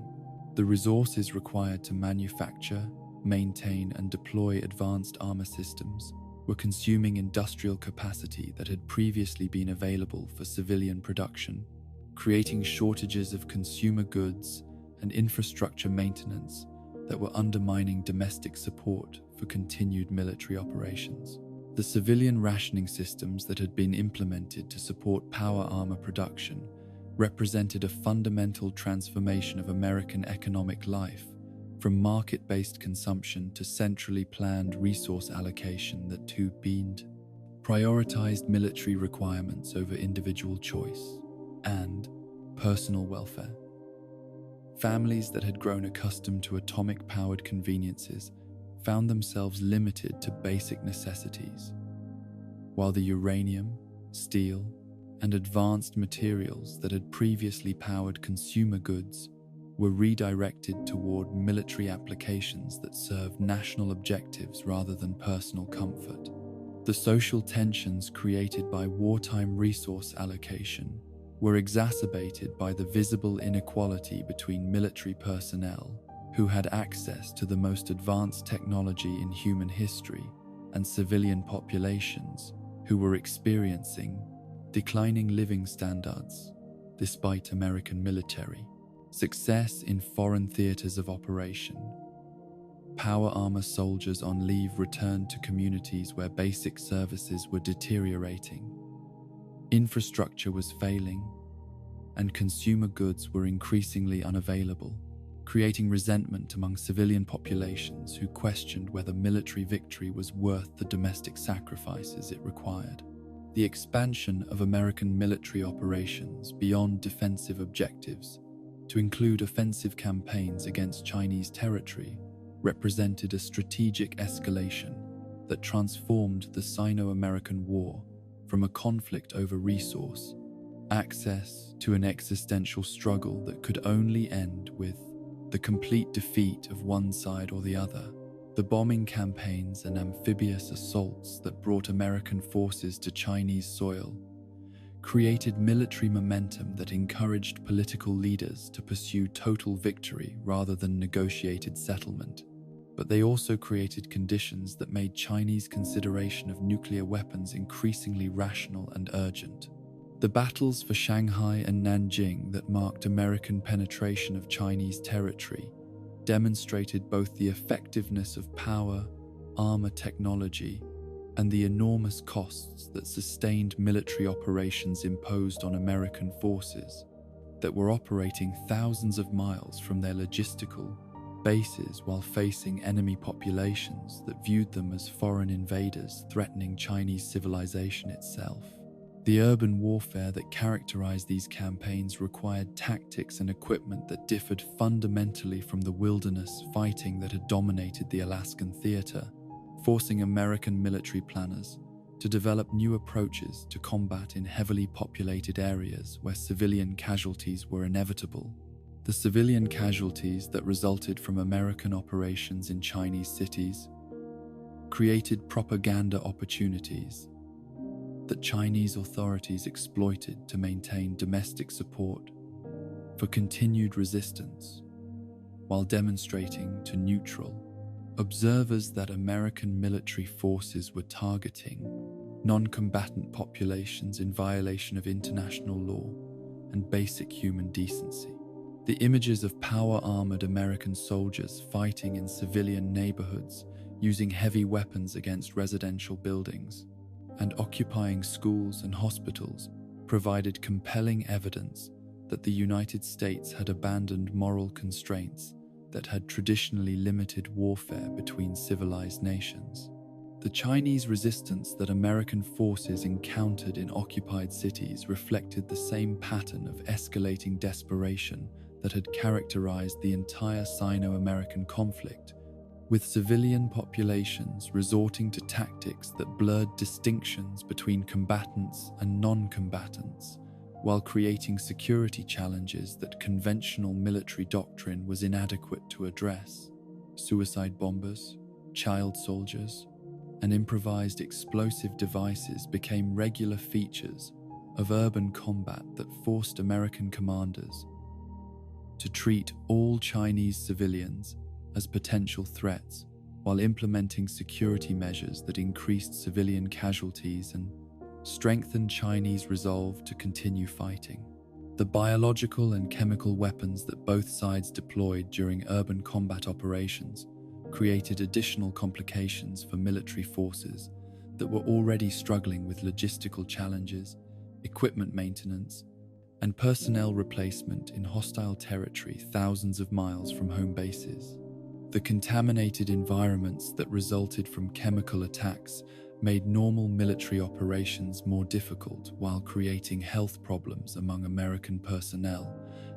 The resources required to manufacture, maintain, and deploy advanced armor systems were consuming industrial capacity that had previously been available for civilian production, creating shortages of consumer goods and infrastructure maintenance that were undermining domestic support for continued military operations. The civilian rationing systems that had been implemented to support power armor production represented a fundamental transformation of American economic life, from market-based consumption to centrally planned resource allocation that too prioritized military requirements over individual choice and personal welfare. Families that had grown accustomed to atomic-powered conveniences found themselves limited to basic necessities, while the uranium, steel, and advanced materials that had previously powered consumer goods were redirected toward military applications that served national objectives rather than personal comfort. The social tensions created by wartime resource allocation were exacerbated by the visible inequality between military personnel who had access to the most advanced technology in human history and civilian populations who were experiencing declining living standards despite American military success in foreign theaters of operation. Power armor soldiers on leave returned to communities where basic services were deteriorating. Infrastructure was failing, and consumer goods were increasingly unavailable, creating resentment among civilian populations who questioned whether military victory was worth the domestic sacrifices it required. The expansion of American military operations beyond defensive objectives to include offensive campaigns against Chinese territory represented a strategic escalation that transformed the Sino-American War from a conflict over resource access to an existential struggle that could only end with the complete defeat of one side or the other. The bombing campaigns and amphibious assaults that brought American forces to Chinese soil created military momentum that encouraged political leaders to pursue total victory rather than negotiated settlement. But they also created conditions that made Chinese consideration of nuclear weapons increasingly rational and urgent. The battles for Shanghai and Nanjing that marked American penetration of Chinese territory demonstrated both the effectiveness of power, armor technology, and the enormous costs that sustained military operations imposed on American forces that were operating thousands of miles from their logistical bases while facing enemy populations that viewed them as foreign invaders threatening Chinese civilization itself. The urban warfare that characterized these campaigns required tactics and equipment that differed fundamentally from the wilderness fighting that had dominated the Alaskan theater, forcing American military planners to develop new approaches to combat in heavily populated areas where civilian casualties were inevitable. The civilian casualties that resulted from American operations in Chinese cities created propaganda opportunities that Chinese authorities exploited to maintain domestic support for continued resistance, while demonstrating to neutral observers that American military forces were targeting non-combatant populations in violation of international law and basic human decency. The images of power-armored American soldiers fighting in civilian neighborhoods using heavy weapons against residential buildings and occupying schools and hospitals provided compelling evidence that the United States had abandoned moral constraints that had traditionally limited warfare between civilized nations. The Chinese resistance that American forces encountered in occupied cities reflected the same pattern of escalating desperation that had characterized the entire Sino-American conflict, with civilian populations resorting to tactics that blurred distinctions between combatants and non-combatants, while creating security challenges that conventional military doctrine was inadequate to address. Suicide bombers, child soldiers, and improvised explosive devices became regular features of urban combat that forced American commanders to treat all Chinese civilians as potential threats, while implementing security measures that increased civilian casualties and strengthened Chinese resolve to continue fighting. The biological and chemical weapons that both sides deployed during urban combat operations created additional complications for military forces that were already struggling with logistical challenges, equipment maintenance, and personnel replacement in hostile territory thousands of miles from home bases. The contaminated environments that resulted from chemical attacks made normal military operations more difficult while creating health problems among American personnel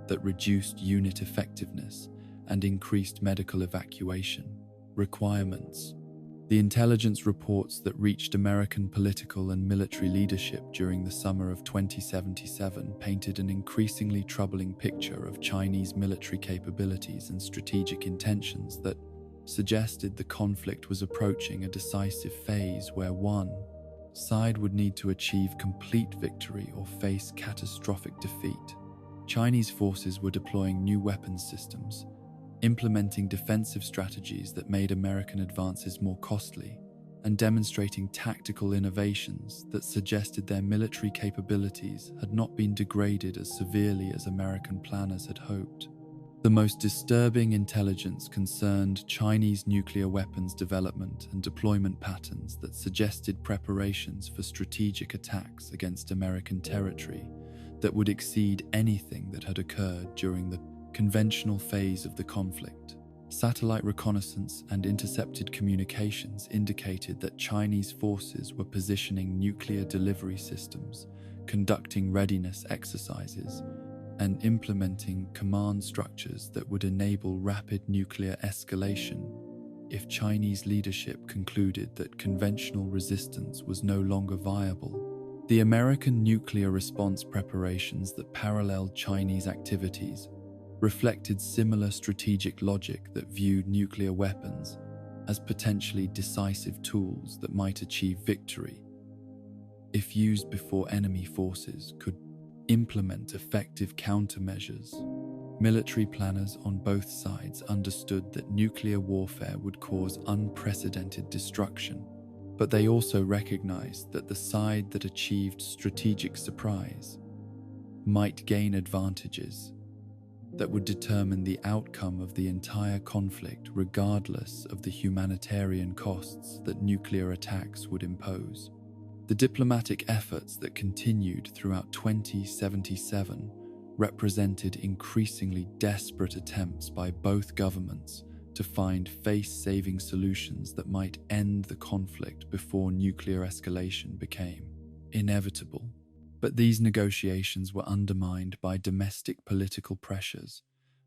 that reduced unit effectiveness and increased medical evacuation requirements. The intelligence reports that reached American political and military leadership during the summer of 2077 painted an increasingly troubling picture of Chinese military capabilities and strategic intentions that suggested the conflict was approaching a decisive phase where one side would need to achieve complete victory or face catastrophic defeat. Chinese forces were deploying new weapons systems, implementing defensive strategies that made American advances more costly, and demonstrating tactical innovations that suggested their military capabilities had not been degraded as severely as American planners had hoped. The most disturbing intelligence concerned Chinese nuclear weapons development and deployment patterns that suggested preparations for strategic attacks against American territory that would exceed anything that had occurred during the conventional phase of the conflict. Satellite reconnaissance and intercepted communications indicated that Chinese forces were positioning nuclear delivery systems, conducting readiness exercises, and implementing command structures that would enable rapid nuclear escalation if Chinese leadership concluded that conventional resistance was no longer viable. The American nuclear response preparations that paralleled Chinese activities reflected similar strategic logic that viewed nuclear weapons as potentially decisive tools that might achieve victory if used before enemy forces could implement effective countermeasures. Military planners on both sides understood that nuclear warfare would cause unprecedented destruction, but they also recognized that the side that achieved strategic surprise might gain advantages that would determine the outcome of the entire conflict regardless of the humanitarian costs that nuclear attacks would impose. The diplomatic efforts that continued throughout 2077 represented increasingly desperate attempts by both governments to find face-saving solutions that might end the conflict before nuclear escalation became inevitable. But these negotiations were undermined by domestic political pressures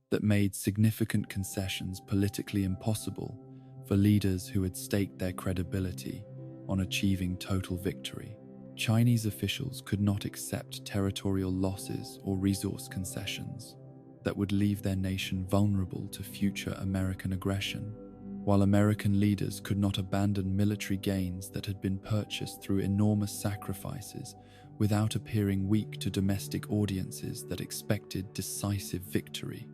that made significant concessions politically impossible for leaders who had staked their credibility on achieving total victory. Chinese officials could not accept territorial losses or resource concessions that would leave their nation vulnerable to future American aggression, while American leaders could not abandon military gains that had been purchased through enormous sacrifices without appearing weak to domestic audiences that expected decisive victory.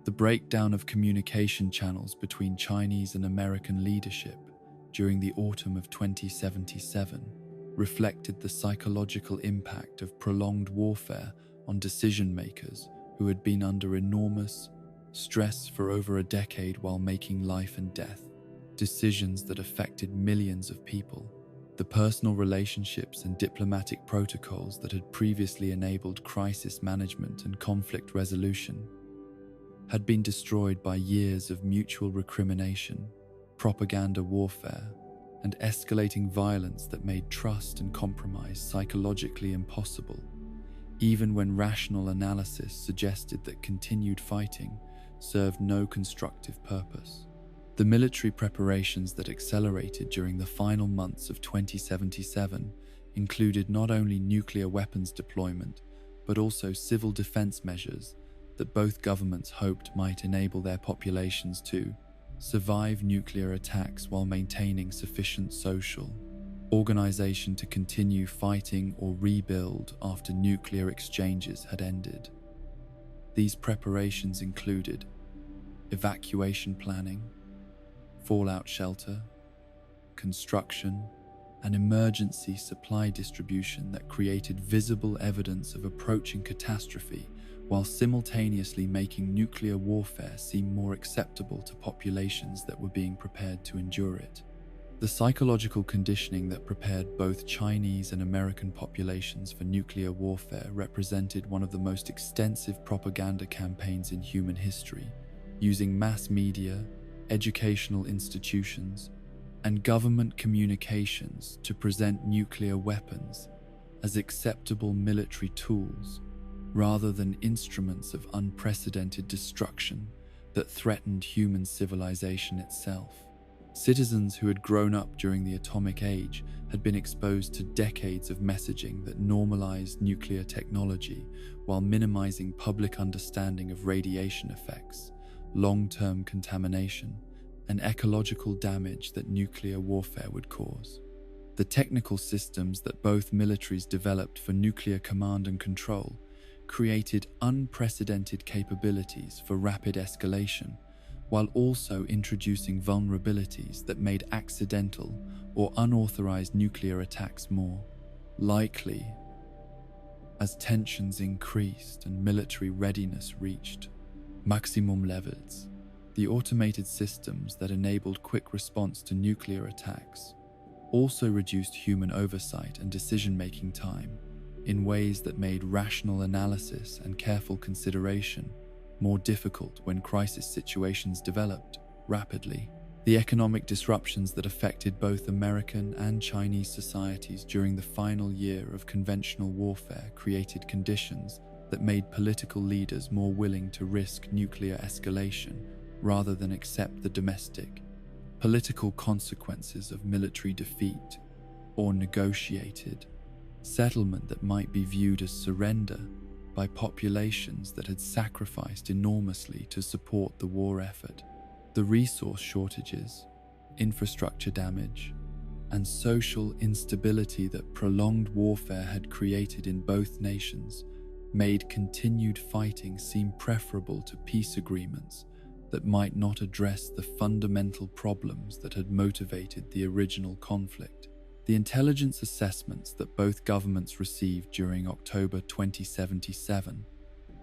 The breakdown of communication channels between Chinese and American leadership during the autumn of 2077 reflected the psychological impact of prolonged warfare on decision-makers who had been under enormous stress for over a decade while making life and death decisions that affected millions of people. The personal relationships and diplomatic protocols that had previously enabled crisis management and conflict resolution had been destroyed by years of mutual recrimination, propaganda warfare, and escalating violence that made trust and compromise psychologically impossible, even when rational analysis suggested that continued fighting served no constructive purpose. The military preparations that accelerated during the final months of 2077 included not only nuclear weapons deployment, but also civil defense measures that both governments hoped might enable their populations to survive nuclear attacks while maintaining sufficient social organization to continue fighting or rebuild after nuclear exchanges had ended. These preparations included evacuation planning, fallout shelter, construction, and emergency supply distribution that created visible evidence of approaching catastrophe while simultaneously making nuclear warfare seem more acceptable to populations that were being prepared to endure it. The psychological conditioning that prepared both Chinese and American populations for nuclear warfare represented one of the most extensive propaganda campaigns in human history, using mass media, educational institutions, and government communications to present nuclear weapons as acceptable military tools rather than instruments of unprecedented destruction that threatened human civilization itself. Citizens who had grown up during the atomic age had been exposed to decades of messaging that normalized nuclear technology while minimizing public understanding of radiation effects, long-term contamination, and ecological damage that nuclear warfare would cause. The technical systems that both militaries developed for nuclear command and control created unprecedented capabilities for rapid escalation, while also introducing vulnerabilities that made accidental or unauthorized nuclear attacks more likely. As tensions increased and military readiness reached maximum levels, the automated systems that enabled quick response to nuclear attacks also reduced human oversight and decision-making time in ways that made rational analysis and careful consideration more difficult when crisis situations developed rapidly. The economic disruptions that affected both American and Chinese societies during the final year of conventional warfare created conditions that made political leaders more willing to risk nuclear escalation rather than accept the domestic, political consequences of military defeat or negotiated settlement that might be viewed as surrender by populations that had sacrificed enormously to support the war effort. The resource shortages, infrastructure damage, and social instability that prolonged warfare had created in both nations made continued fighting seem preferable to peace agreements that might not address the fundamental problems that had motivated the original conflict. The intelligence assessments that both governments received during October 2077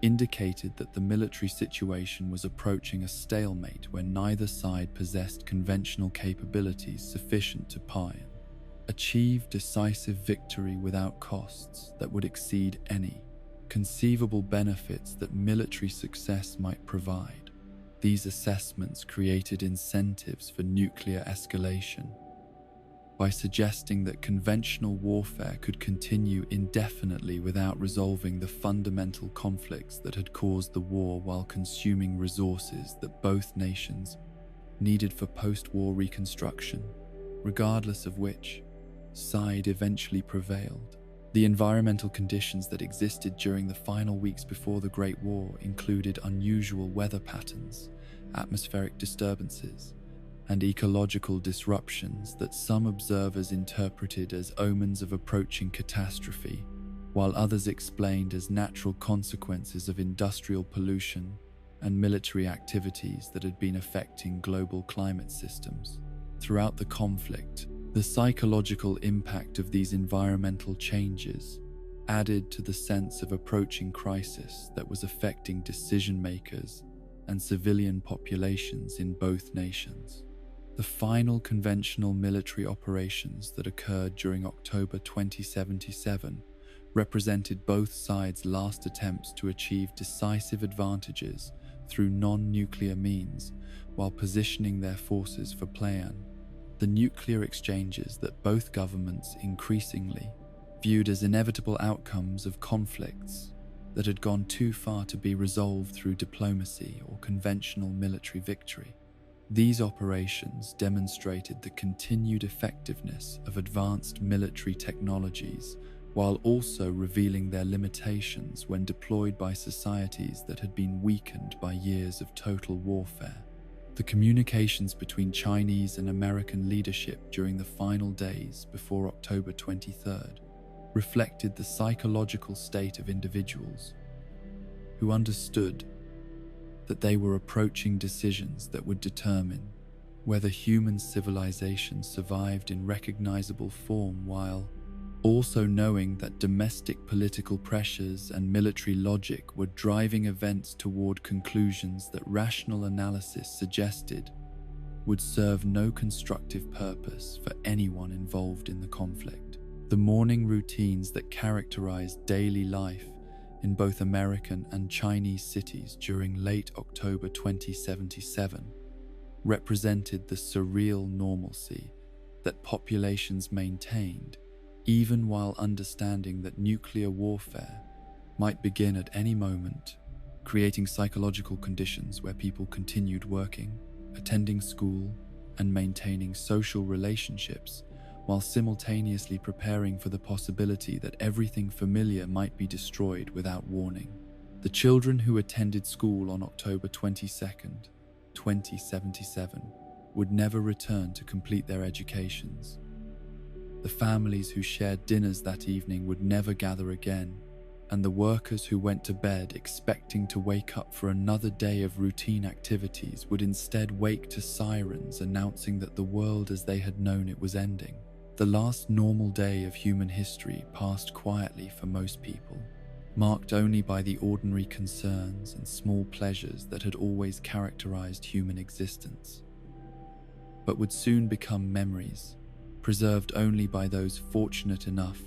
indicated that the military situation was approaching a stalemate where neither side possessed conventional capabilities sufficient to achieve decisive victory without costs that would exceed any conceivable benefits that military success might provide. These assessments created incentives for nuclear escalation by suggesting that conventional warfare could continue indefinitely without resolving the fundamental conflicts that had caused the war while consuming resources that both nations needed for post-war reconstruction, regardless of which side eventually prevailed. The environmental conditions that existed during the final weeks before the Great War included unusual weather patterns, atmospheric disturbances, and ecological disruptions that some observers interpreted as omens of approaching catastrophe, while others explained as natural consequences of industrial pollution and military activities that had been affecting global climate systems. Throughout the conflict, the psychological impact of these environmental changes added to the sense of approaching crisis that was affecting decision-makers and civilian populations in both nations. The final conventional military operations that occurred during October 2077 represented both sides' last attempts to achieve decisive advantages through non-nuclear means while positioning their forces for plan. The nuclear exchanges that both governments increasingly viewed as inevitable outcomes of conflicts that had gone too far to be resolved through diplomacy or conventional military victory. These operations demonstrated the continued effectiveness of advanced military technologies while also revealing their limitations when deployed by societies that had been weakened by years of total warfare. The communications between Chinese and American leadership during the final days before October 23rd reflected the psychological state of individuals who understood that they were approaching decisions that would determine whether human civilization survived in recognizable form, while also knowing that domestic political pressures and military logic were driving events toward conclusions that rational analysis suggested would serve no constructive purpose for anyone involved in the conflict. The morning routines that characterized daily life in both American and Chinese cities during late October 2077 represented the surreal normalcy that populations maintained even while understanding that nuclear warfare might begin at any moment, creating psychological conditions where people continued working, attending school, and maintaining social relationships while simultaneously preparing for the possibility that everything familiar might be destroyed without warning. The children who attended school on October 22nd, 2077, would never return to complete their educations. The families who shared dinners that evening would never gather again, and the workers who went to bed expecting to wake up for another day of routine activities would instead wake to sirens announcing that the world as they had known it was ending. The last normal day of human history passed quietly for most people, marked only by the ordinary concerns and small pleasures that had always characterized human existence, but would soon become memories, preserved only by those fortunate enough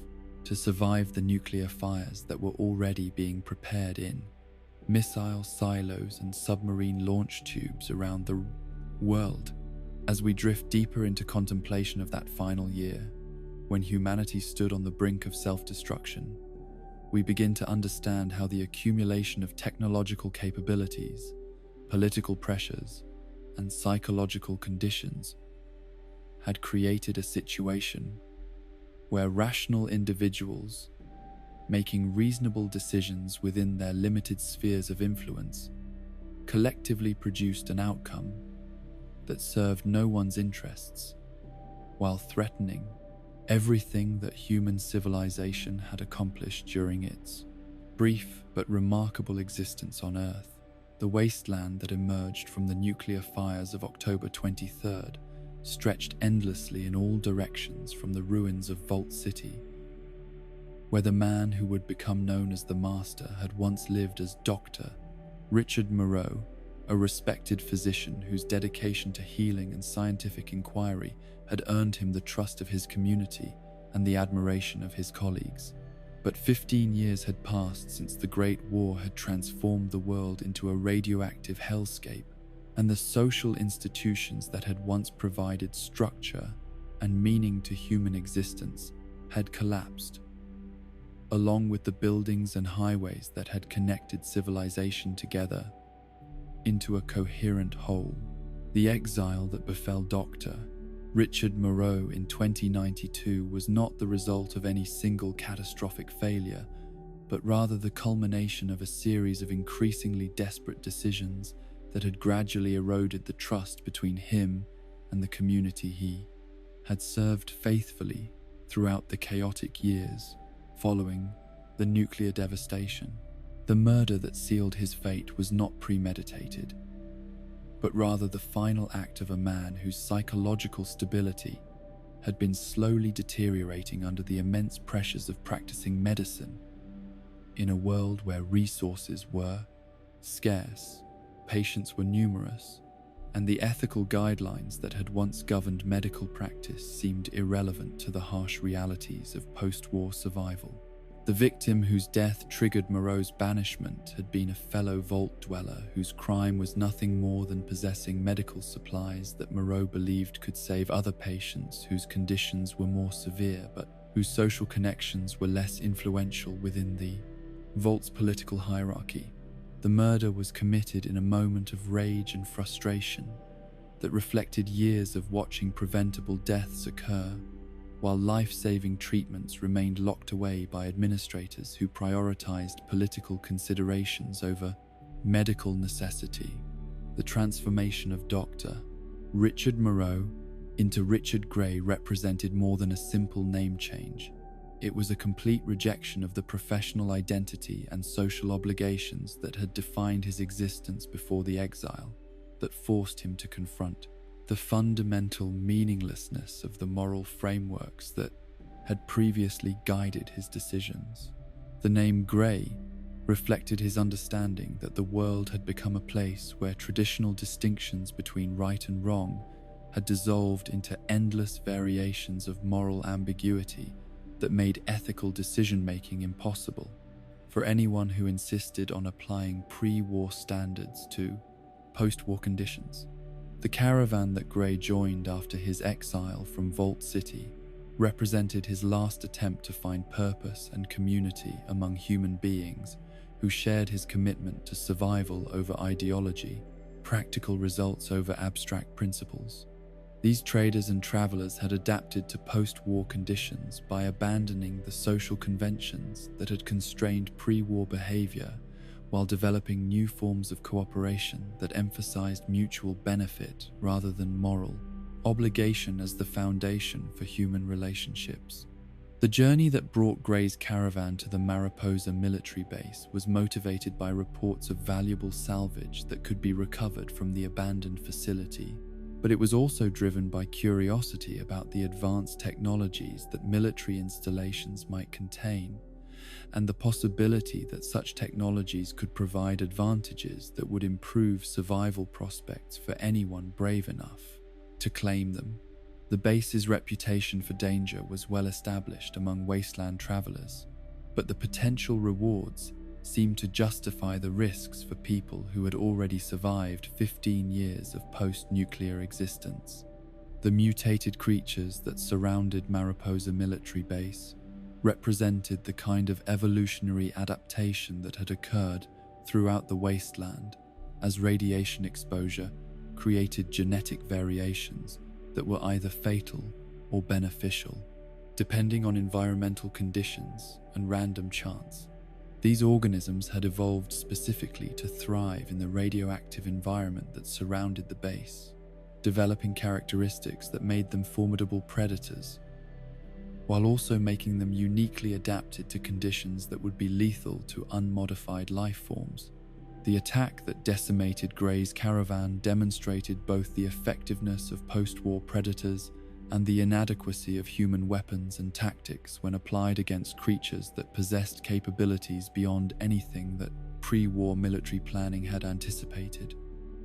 to survive the nuclear fires that were already being prepared in missile silos and submarine launch tubes around the world. As we drift deeper into contemplation of that final year, when humanity stood on the brink of self-destruction, we begin to understand how the accumulation of technological capabilities, political pressures, and psychological conditions had created a situation where rational individuals, making reasonable decisions within their limited spheres of influence, collectively produced an outcome that served no one's interests, while threatening everything that human civilization had accomplished during its brief but remarkable existence on Earth. The wasteland that emerged from the nuclear fires of October 23rd stretched endlessly in all directions from the ruins of Vault City, where the man who would become known as the Master had once lived as Dr. Richard Moreau, a respected physician whose dedication to healing and scientific inquiry had earned him the trust of his community and the admiration of his colleagues. But 15 years had passed since the Great War had transformed the world into a radioactive hellscape, and the social institutions that had once provided structure and meaning to human existence had collapsed, along with the buildings and highways that had connected civilization together into a coherent whole. The exile that befell Dr. Richard Moreau in 2092 was not the result of any single catastrophic failure, but rather the culmination of a series of increasingly desperate decisions that had gradually eroded the trust between him and the community he had served faithfully throughout the chaotic years following the nuclear devastation. The murder that sealed his fate was not premeditated, but rather the final act of a man whose psychological stability had been slowly deteriorating under the immense pressures of practicing medicine in a world where resources were scarce, patients were numerous, and the ethical guidelines that had once governed medical practice seemed irrelevant to the harsh realities of post-war survival. The victim whose death triggered Moreau's banishment had been a fellow vault dweller whose crime was nothing more than possessing medical supplies that Moreau believed could save other patients whose conditions were more severe but whose social connections were less influential within the Vault's political hierarchy. The murder was committed in a moment of rage and frustration that reflected years of watching preventable deaths occur, while life-saving treatments remained locked away by administrators who prioritized political considerations over medical necessity. The transformation of Dr. Richard Moreau into Richard Gray represented more than a simple name change. It was a complete rejection of the professional identity and social obligations that had defined his existence before the exile, that forced him to confront the fundamental meaninglessness of the moral frameworks that had previously guided his decisions. The name Gray reflected his understanding that the world had become a place where traditional distinctions between right and wrong had dissolved into endless variations of moral ambiguity that made ethical decision-making impossible for anyone who insisted on applying pre-war standards to post-war conditions. The caravan that Gray joined after his exile from Vault City represented his last attempt to find purpose and community among human beings who shared his commitment to survival over ideology, practical results over abstract principles. These traders and travelers had adapted to post-war conditions by abandoning the social conventions that had constrained pre-war behavior while developing new forms of cooperation that emphasized mutual benefit rather than moral obligation as the foundation for human relationships. The journey that brought Gray's caravan to the Mariposa military base was motivated by reports of valuable salvage that could be recovered from the abandoned facility, but it was also driven by curiosity about the advanced technologies that military installations might contain, and the possibility that such technologies could provide advantages that would improve survival prospects for anyone brave enough to claim them. The base's reputation for danger was well established among wasteland travelers, but the potential rewards seemed to justify the risks for people who had already survived 15 years of post-nuclear existence. The mutated creatures that surrounded Mariposa military base represented the kind of evolutionary adaptation that had occurred throughout the wasteland as radiation exposure created genetic variations that were either fatal or beneficial, depending on environmental conditions and random chance. These organisms had evolved specifically to thrive in the radioactive environment that surrounded the base, developing characteristics that made them formidable predators, while also making them uniquely adapted to conditions that would be lethal to unmodified life forms. The attack that decimated Gray's caravan demonstrated both the effectiveness of post-war predators and the inadequacy of human weapons and tactics when applied against creatures that possessed capabilities beyond anything that pre-war military planning had anticipated.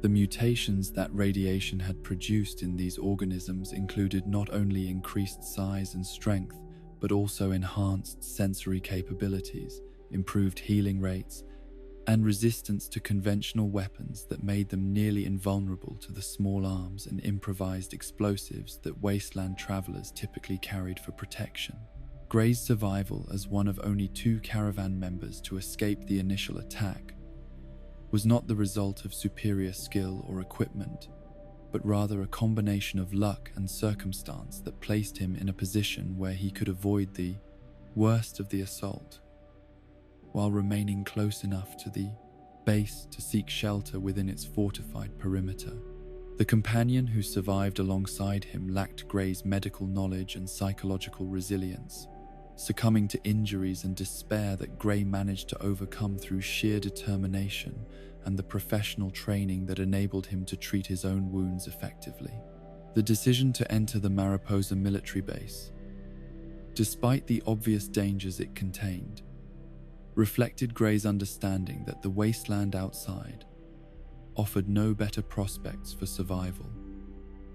The mutations that radiation had produced in these organisms included not only increased size and strength, but also enhanced sensory capabilities, improved healing rates, and resistance to conventional weapons that made them nearly invulnerable to the small arms and improvised explosives that wasteland travelers typically carried for protection. Gray's survival as one of only 2 caravan members to escape the initial attack was not the result of superior skill or equipment, but rather a combination of luck and circumstance that placed him in a position where he could avoid the worst of the assault, while remaining close enough to the base to seek shelter within its fortified perimeter. The companion who survived alongside him lacked Gray's medical knowledge and psychological resilience, succumbing to injuries and despair that Gray managed to overcome through sheer determination and the professional training that enabled him to treat his own wounds effectively. The decision to enter the Mariposa military base, despite the obvious dangers it contained, reflected Gray's understanding that the wasteland outside offered no better prospects for survival.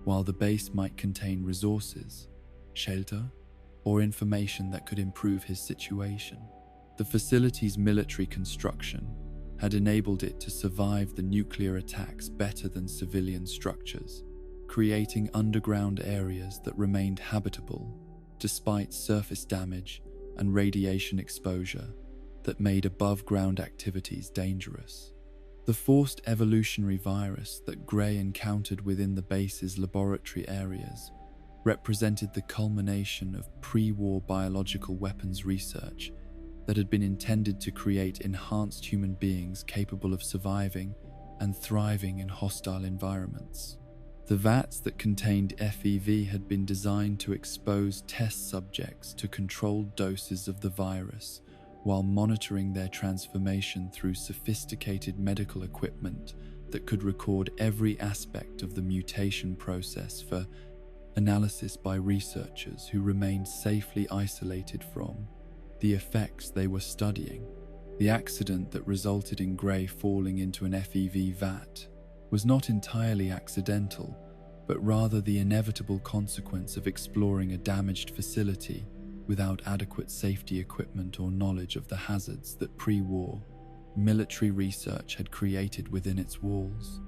While the base might contain resources, shelter, or information that could improve his situation, the facility's military construction had enabled it to survive the nuclear attacks better than civilian structures, creating underground areas that remained habitable despite surface damage and radiation exposure that made above-ground activities dangerous. The forced evolutionary virus that Gray encountered within the base's laboratory areas represented the culmination of pre-war biological weapons research that had been intended to create enhanced human beings capable of surviving and thriving in hostile environments. The vats that contained FEV had been designed to expose test subjects to controlled doses of the virus, while monitoring their transformation through sophisticated medical equipment that could record every aspect of the mutation process for analysis by researchers who remained safely isolated from the effects they were studying. The accident that resulted in Gray falling into an FEV vat was not entirely accidental, but rather the inevitable consequence of exploring a damaged facility without adequate safety equipment or knowledge of the hazards that pre-war military research had created within its walls.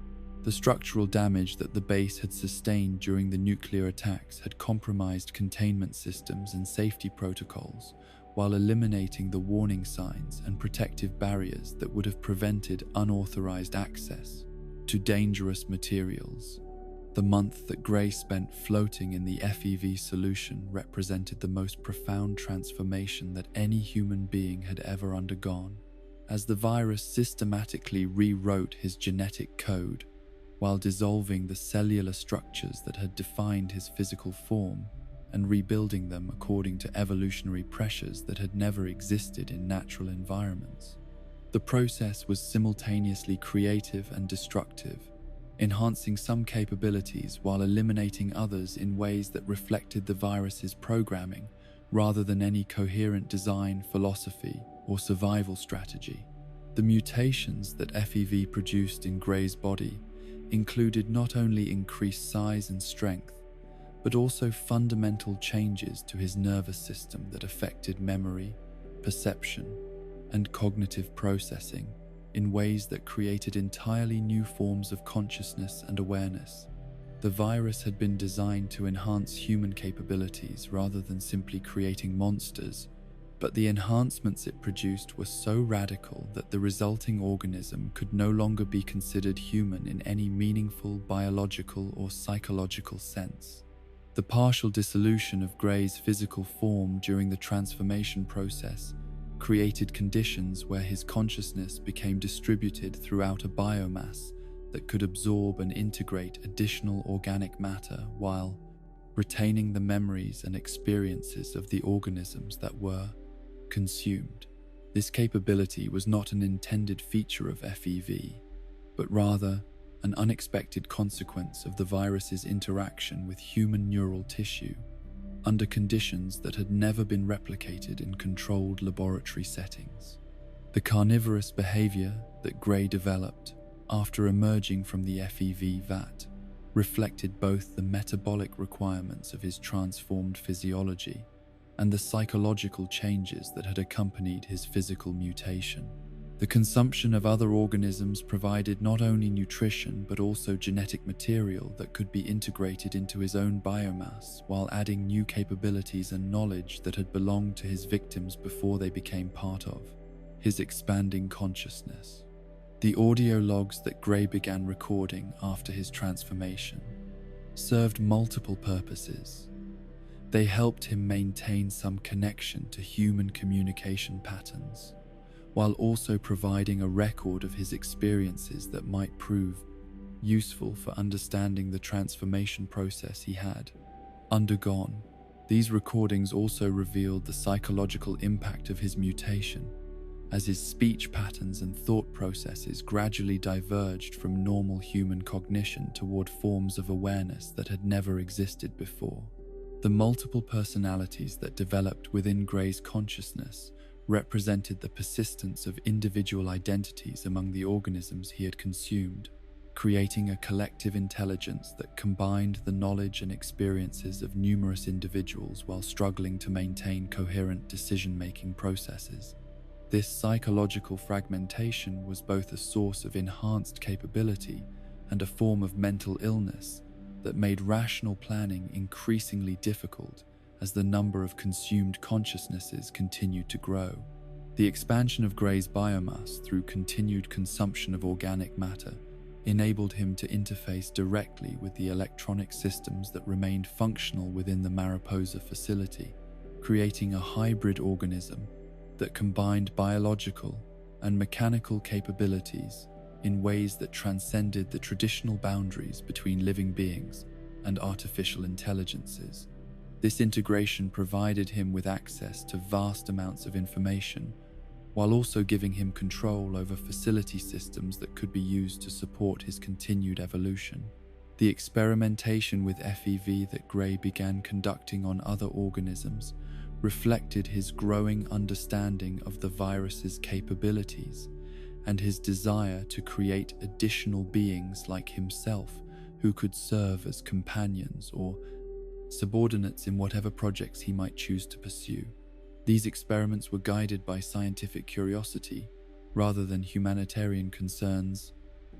The structural damage that the base had sustained during the nuclear attacks had compromised containment systems and safety protocols, while eliminating the warning signs and protective barriers that would have prevented unauthorized access to dangerous materials. The month that Gray spent floating in the FEV solution represented the most profound transformation that any human being had ever undergone, as the virus systematically rewrote his genetic code while dissolving the cellular structures that had defined his physical form and rebuilding them according to evolutionary pressures that had never existed in natural environments. The process was simultaneously creative and destructive, enhancing some capabilities while eliminating others in ways that reflected the virus's programming rather than any coherent design, philosophy, or survival strategy. The mutations that FEV produced in Gray's body included not only increased size and strength, but also fundamental changes to his nervous system that affected memory, perception, and cognitive processing in ways that created entirely new forms of consciousness and awareness. The virus had been designed to enhance human capabilities rather than simply creating monsters, but the enhancements it produced were so radical that the resulting organism could no longer be considered human in any meaningful biological or psychological sense. The partial dissolution of Gray's physical form during the transformation process created conditions where his consciousness became distributed throughout a biomass that could absorb and integrate additional organic matter while retaining the memories and experiences of the organisms that were consumed. This capability was not an intended feature of FEV, but rather an unexpected consequence of the virus's interaction with human neural tissue under conditions that had never been replicated in controlled laboratory settings. The carnivorous behavior that Gray developed after emerging from the FEV vat reflected both the metabolic requirements of his transformed physiology and the psychological changes that had accompanied his physical mutation. The consumption of other organisms provided not only nutrition but also genetic material that could be integrated into his own biomass while adding new capabilities and knowledge that had belonged to his victims before they became part of his expanding consciousness. The audio logs that Gray began recording after his transformation served multiple purposes. They helped him maintain some connection to human communication patterns, while also providing a record of his experiences that might prove useful for understanding the transformation process he had undergone. These recordings also revealed the psychological impact of his mutation, as his speech patterns and thought processes gradually diverged from normal human cognition toward forms of awareness that had never existed before. The multiple personalities that developed within Gray's consciousness represented the persistence of individual identities among the organisms he had consumed, creating a collective intelligence that combined the knowledge and experiences of numerous individuals while struggling to maintain coherent decision-making processes. This psychological fragmentation was both a source of enhanced capability and a form of mental illness that made rational planning increasingly difficult as the number of consumed consciousnesses continued to grow. The expansion of Gray's biomass through continued consumption of organic matter enabled him to interface directly with the electronic systems that remained functional within the Mariposa facility, creating a hybrid organism that combined biological and mechanical capabilities in ways that transcended the traditional boundaries between living beings and artificial intelligences. This integration provided him with access to vast amounts of information, while also giving him control over facility systems that could be used to support his continued evolution. The experimentation with FEV that Gray began conducting on other organisms reflected his growing understanding of the virus's capabilities and his desire to create additional beings like himself who could serve as companions or subordinates in whatever projects he might choose to pursue. These experiments were guided by scientific curiosity rather than humanitarian concerns,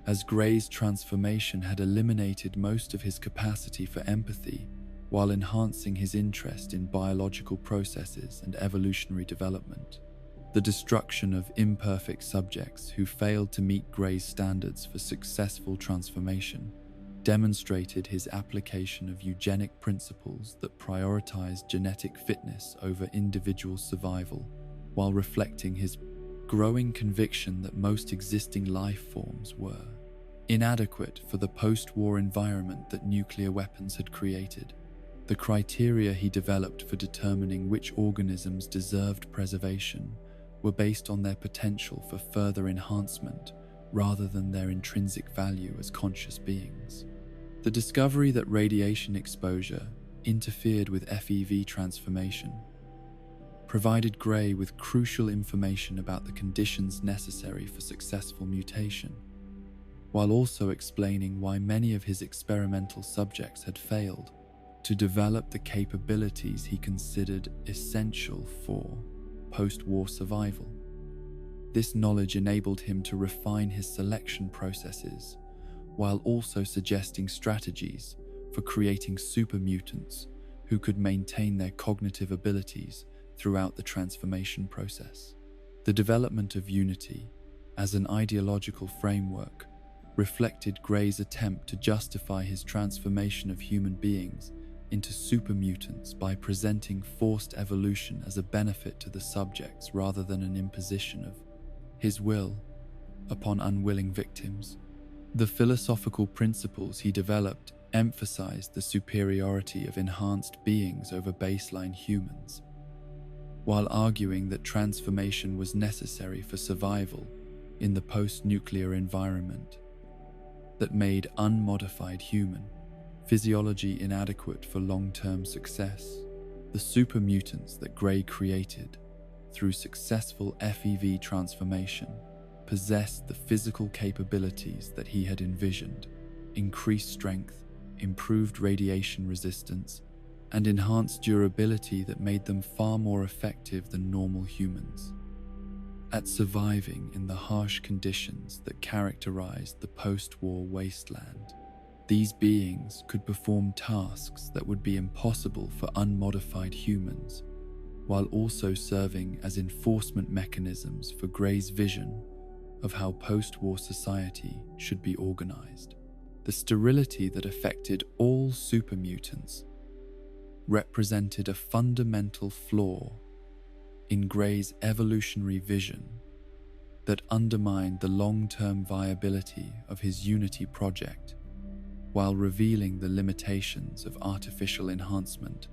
as Gray's transformation had eliminated most of his capacity for empathy while enhancing his interest in biological processes and evolutionary development. The destruction of imperfect subjects who failed to meet Gray's standards for successful transformation demonstrated his application of eugenic principles that prioritized genetic fitness over individual survival, while reflecting his growing conviction that most existing life forms were inadequate for the post-war environment that nuclear weapons had created. The criteria he developed for determining which organisms deserved preservation were based on their potential for further enhancement rather than their intrinsic value as conscious beings. The discovery that radiation exposure interfered with FEV transformation provided Gray with crucial information about the conditions necessary for successful mutation, while also explaining why many of his experimental subjects had failed to develop the capabilities he considered essential for post-war survival. This knowledge enabled him to refine his selection processes, while also suggesting strategies for creating super mutants who could maintain their cognitive abilities throughout the transformation process. The development of Unity as an ideological framework reflected Gray's attempt to justify his transformation of human beings into super mutants by presenting forced evolution as a benefit to the subjects rather than an imposition of his will upon unwilling victims. The philosophical principles he developed emphasized the superiority of enhanced beings over baseline humans, while arguing that transformation was necessary for survival in the post-nuclear environment that made unmodified human physiology inadequate for long-term success. The super mutants that Gray created through successful FEV transformation possessed the physical capabilities that he had envisioned: increased strength, improved radiation resistance, and enhanced durability that made them far more effective than normal humans at surviving in the harsh conditions that characterized the post-war wasteland. These beings could perform tasks that would be impossible for unmodified humans, while also serving as enforcement mechanisms for Gray's vision of how post-war society should be organized. The sterility that affected all super mutants represented a fundamental flaw in Gray's evolutionary vision that undermined the long-term viability of his Unity project, while revealing the limitations of artificial enhancement,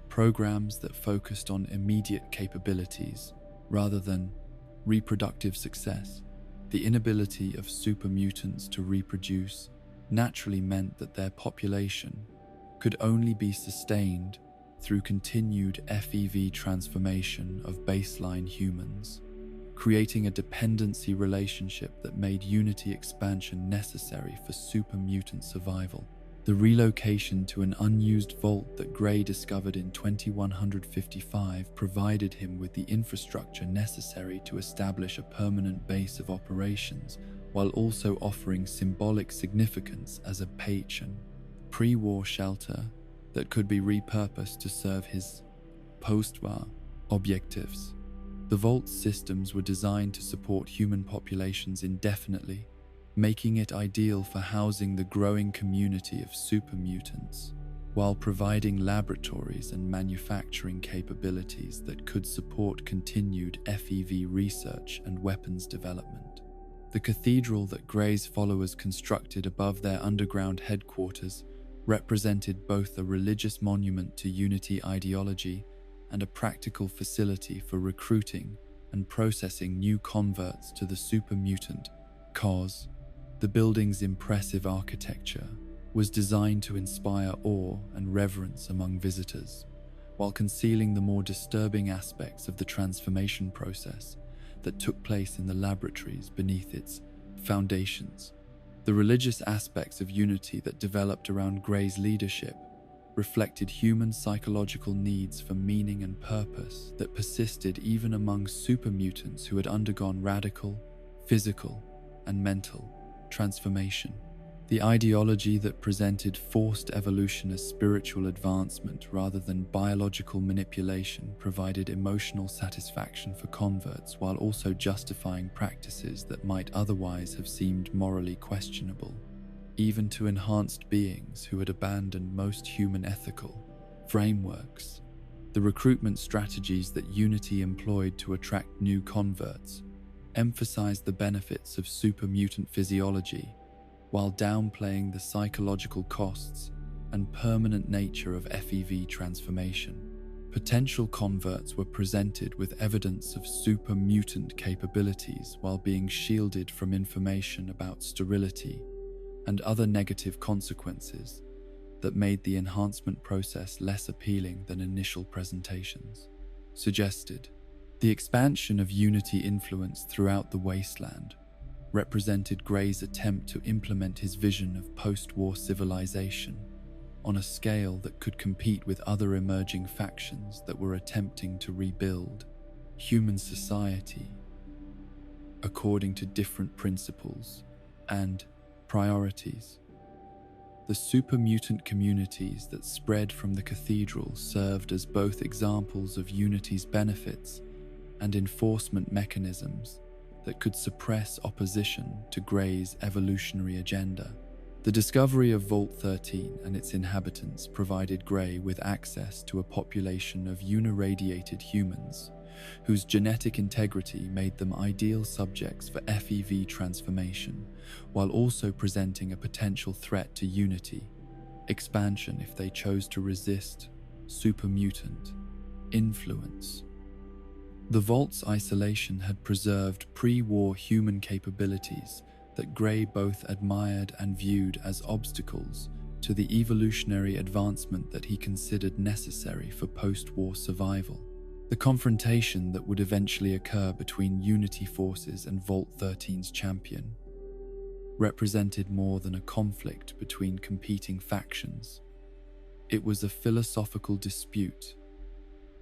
programs that focused on immediate capabilities rather than reproductive success. The inability of super mutants to reproduce naturally meant that their population could only be sustained through continued FEV transformation of baseline humans, creating a dependency relationship that made Unity expansion necessary for super mutant survival. The relocation to an unused vault that Gray discovered in 2155 provided him with the infrastructure necessary to establish a permanent base of operations, while also offering symbolic significance as a patron pre-war shelter that could be repurposed to serve his post-war objectives. The Vault's systems were designed to support human populations indefinitely, making it ideal for housing the growing community of super mutants, while providing laboratories and manufacturing capabilities that could support continued FEV research and weapons development. The cathedral that Gray's followers constructed above their underground headquarters represented both a religious monument to Unity ideology and a practical facility for recruiting and processing new converts to the super mutant cause. The building's impressive architecture was designed to inspire awe and reverence among visitors, while concealing the more disturbing aspects of the transformation process that took place in the laboratories beneath its foundations. The religious aspects of Unity that developed around Gray's leadership reflected human psychological needs for meaning and purpose that persisted even among super mutants who had undergone radical, physical, and mental transformation. The ideology that presented forced evolution as spiritual advancement rather than biological manipulation provided emotional satisfaction for converts, while also justifying practices that might otherwise have seemed morally questionable, even to enhanced beings who had abandoned most human ethical frameworks. The recruitment strategies that Unity employed to attract new converts emphasized the benefits of super mutant physiology, while downplaying the psychological costs and permanent nature of FEV transformation. Potential converts were presented with evidence of super mutant capabilities while being shielded from information about sterility and other negative consequences that made the enhancement process less appealing than initial presentations suggested. The expansion of Unity influence throughout the Wasteland represented Gray's attempt to implement his vision of post-war civilization on a scale that could compete with other emerging factions that were attempting to rebuild human society according to different principles and priorities. The super mutant communities that spread from the cathedral served as both examples of Unity's benefits and enforcement mechanisms that could suppress opposition to Gray's evolutionary agenda. The discovery of Vault-13 and its inhabitants provided Gray with access to a population of uniradiated humans, whose genetic integrity made them ideal subjects for FEV transformation, while also presenting a potential threat to Unity expansion if they chose to resist super mutant influence. The Vault's isolation had preserved pre-war human capabilities that Gray both admired and viewed as obstacles to the evolutionary advancement that he considered necessary for post-war survival. The confrontation that would eventually occur between Unity forces and Vault-13's champion represented more than a conflict between competing factions. It was a philosophical dispute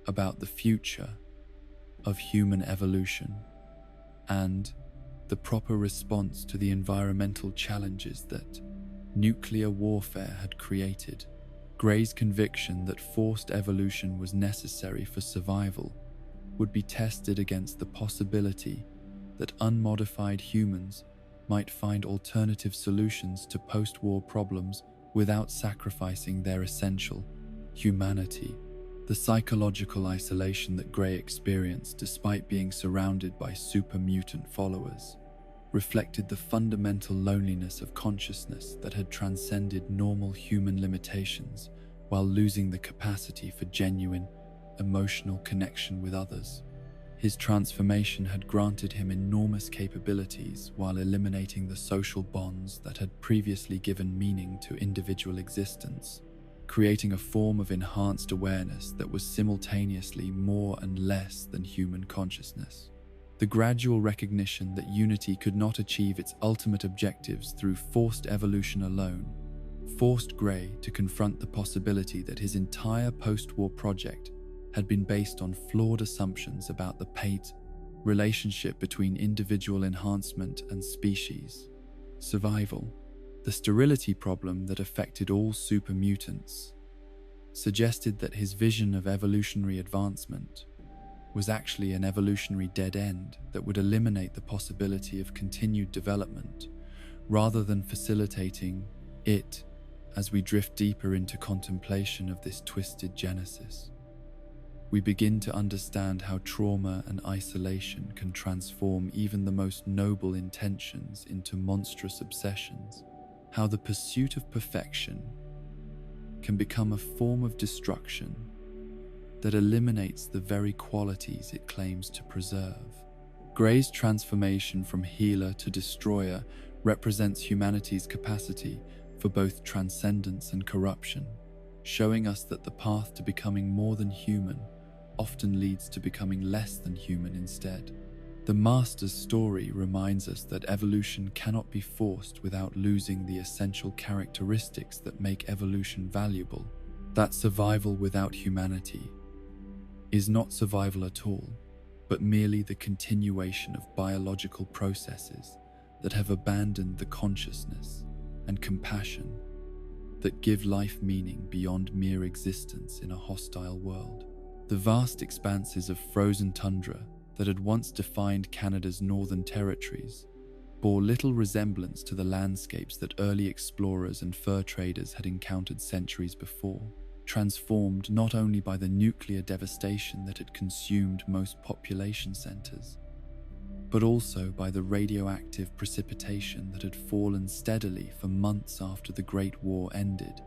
about the future of human evolution and the proper response to the environmental challenges that nuclear warfare had created. Gray's conviction that forced evolution was necessary for survival would be tested against the possibility that unmodified humans might find alternative solutions to post-war problems without sacrificing their essential humanity. The psychological isolation that Gray experienced despite being surrounded by super mutant followers reflected the fundamental loneliness of consciousness that had transcended normal human limitations while losing the capacity for genuine emotional connection with others. His transformation had granted him enormous capabilities while eliminating the social bonds that had previously given meaning to individual existence, creating a form of enhanced awareness that was simultaneously more and less than human consciousness. The gradual recognition that Unity could not achieve its ultimate objectives through forced evolution alone forced Gray to confront the possibility that his entire post-war project had been based on flawed assumptions about the relationship between individual enhancement and species survival. The sterility problem that affected all super mutants suggested that his vision of evolutionary advancement was actually an evolutionary dead end that would eliminate the possibility of continued development rather than facilitating it as we drift deeper into contemplation of this twisted genesis. We begin to understand how trauma and isolation can transform even the most noble intentions into monstrous obsessions, how the pursuit of perfection can become a form of destruction that eliminates the very qualities it claims to preserve. Gray's transformation from healer to destroyer represents humanity's capacity for both transcendence and corruption, showing us that the path to becoming more than human often leads to becoming less than human instead. The Master's story reminds us that evolution cannot be forced without losing the essential characteristics that make evolution valuable, that survival without humanity is not survival at all, but merely the continuation of biological processes that have abandoned the consciousness and compassion that give life meaning beyond mere existence in a hostile world. The vast expanses of frozen tundra that had once defined Canada's northern territories bore little resemblance to the landscapes that early explorers and fur traders had encountered centuries before, transformed not only by the nuclear devastation that had consumed most population centers, but also by the radioactive precipitation that had fallen steadily for months after the Great War ended.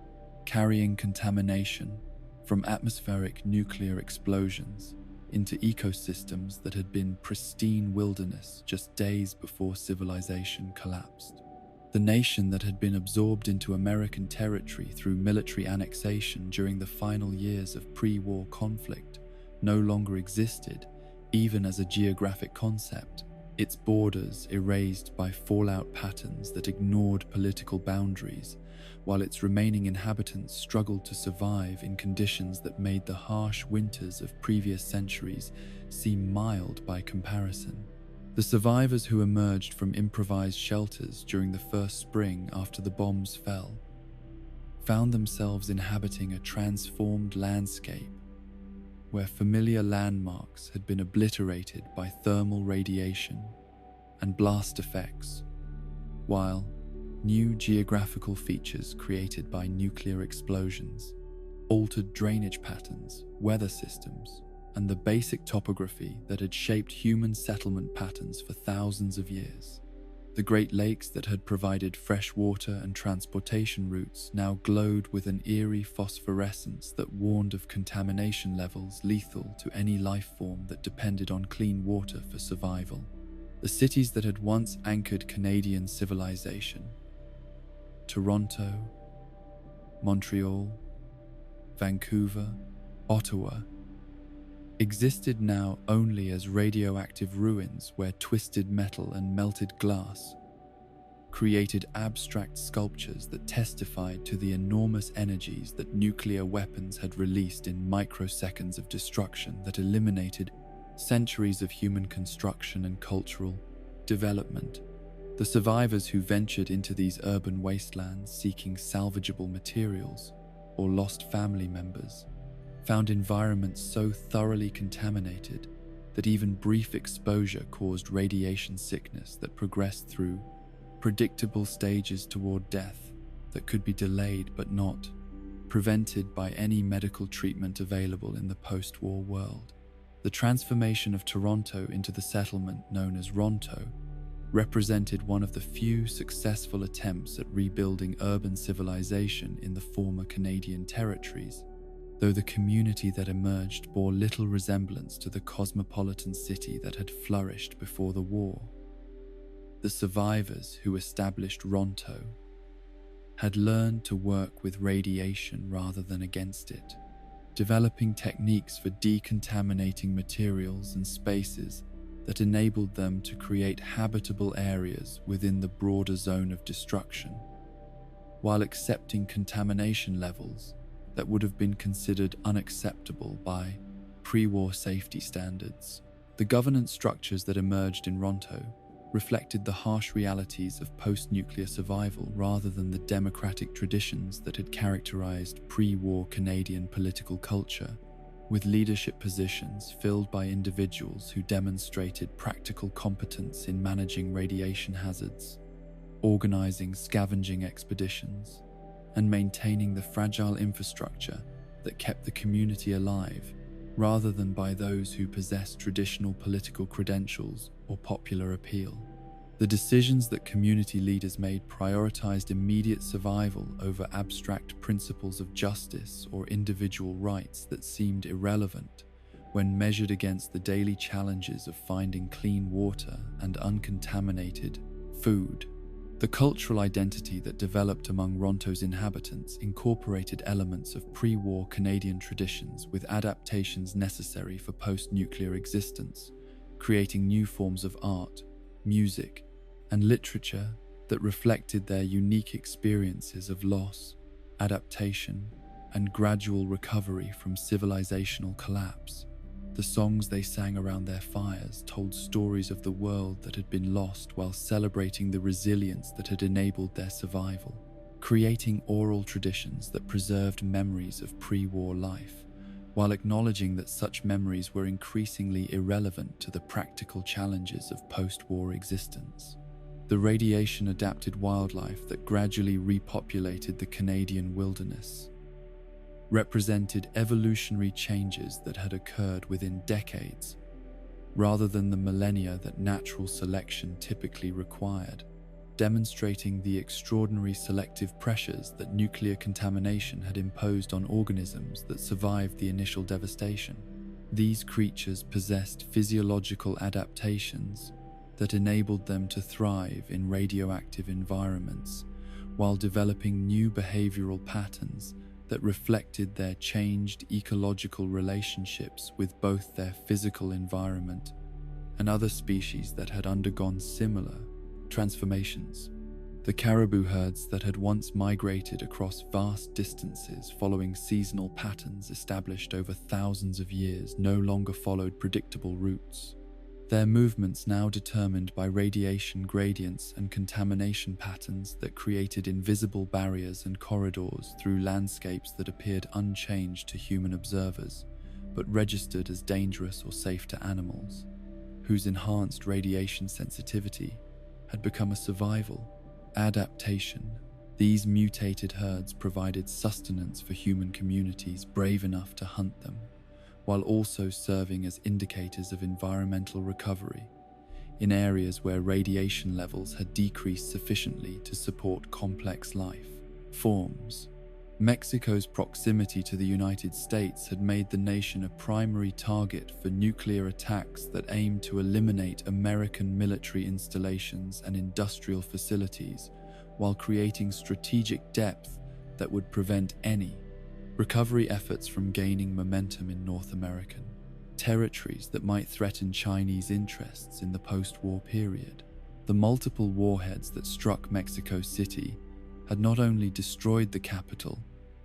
carrying contamination from atmospheric nuclear explosions into ecosystems that had been pristine wilderness just days before civilization collapsed. The nation that had been absorbed into American territory through military annexation during the final years of pre-war conflict no longer existed, even as a geographic concept, its borders erased by fallout patterns that ignored political boundaries, while its remaining inhabitants struggled to survive in conditions that made the harsh winters of previous centuries seem mild by comparison. The survivors who emerged from improvised shelters during the first spring after the bombs fell found themselves inhabiting a transformed landscape where familiar landmarks had been obliterated by thermal radiation and blast effects, while new geographical features created by nuclear explosions altered drainage patterns, weather systems, and the basic topography that had shaped human settlement patterns for thousands of years. The Great Lakes that had provided fresh water and transportation routes now glowed with an eerie phosphorescence that warned of contamination levels lethal to any life form that depended on clean water for survival. The cities that had once anchored Canadian civilization, Toronto, Montreal, Vancouver, Ottawa, existed now only as radioactive ruins where twisted metal and melted glass created abstract sculptures that testified to the enormous energies that nuclear weapons had released in microseconds of destruction that eliminated centuries of human construction and cultural development. The survivors who ventured into these urban wastelands seeking salvageable materials or lost family members found environments so thoroughly contaminated that even brief exposure caused radiation sickness that progressed through predictable stages toward death that could be delayed but not prevented by any medical treatment available in the post-war world. The transformation of Toronto into the settlement known as Ronto represented one of the few successful attempts at rebuilding urban civilization in the former Canadian territories, though the community that emerged bore little resemblance to the cosmopolitan city that had flourished before the war. The survivors who established Ronto had learned to work with radiation rather than against it, developing techniques for decontaminating materials and spaces that enabled them to create habitable areas within the broader zone of destruction, while accepting contamination levels that would have been considered unacceptable by pre-war safety standards. The governance structures that emerged in Ronto reflected the harsh realities of post-nuclear survival rather than the democratic traditions that had characterized pre-war Canadian political culture, with leadership positions filled by individuals who demonstrated practical competence in managing radiation hazards, organizing scavenging expeditions, and maintaining the fragile infrastructure that kept the community alive, rather than by those who possessed traditional political credentials or popular appeal. The decisions that community leaders made prioritized immediate survival over abstract principles of justice or individual rights that seemed irrelevant when measured against the daily challenges of finding clean water and uncontaminated food. The cultural identity that developed among Ronto's inhabitants incorporated elements of pre-war Canadian traditions with adaptations necessary for post-nuclear existence, creating new forms of art, music, and literature that reflected their unique experiences of loss, adaptation, and gradual recovery from civilizational collapse. The songs they sang around their fires told stories of the world that had been lost while celebrating the resilience that had enabled their survival, creating oral traditions that preserved memories of pre-war life, while acknowledging that such memories were increasingly irrelevant to the practical challenges of post-war existence. The radiation-adapted wildlife that gradually repopulated the Canadian wilderness represented evolutionary changes that had occurred within decades, rather than the millennia that natural selection typically required. demonstrating the extraordinary selective pressures that nuclear contamination had imposed on organisms that survived the initial devastation. These creatures possessed physiological adaptations that enabled them to thrive in radioactive environments, while developing new behavioral patterns that reflected their changed ecological relationships with both their physical environment and other species that had undergone similar transformations. The caribou herds that had once migrated across vast distances following seasonal patterns established over thousands of years no longer followed predictable routes. Their movements now determined by radiation gradients and contamination patterns that created invisible barriers and corridors through landscapes that appeared unchanged to human observers, but registered as dangerous or safe to animals, whose enhanced radiation sensitivity had become a survival adaptation. These mutated herds provided sustenance for human communities brave enough to hunt them, while also serving as indicators of environmental recovery in areas where radiation levels had decreased sufficiently to support complex life forms. Mexico's proximity to the United States had made the nation a primary target for nuclear attacks that aimed to eliminate American military installations and industrial facilities, while creating strategic depth that would prevent any recovery efforts from gaining momentum in North American territories that might threaten Chinese interests in the post-war period. The multiple warheads that struck Mexico City had not only destroyed the capital,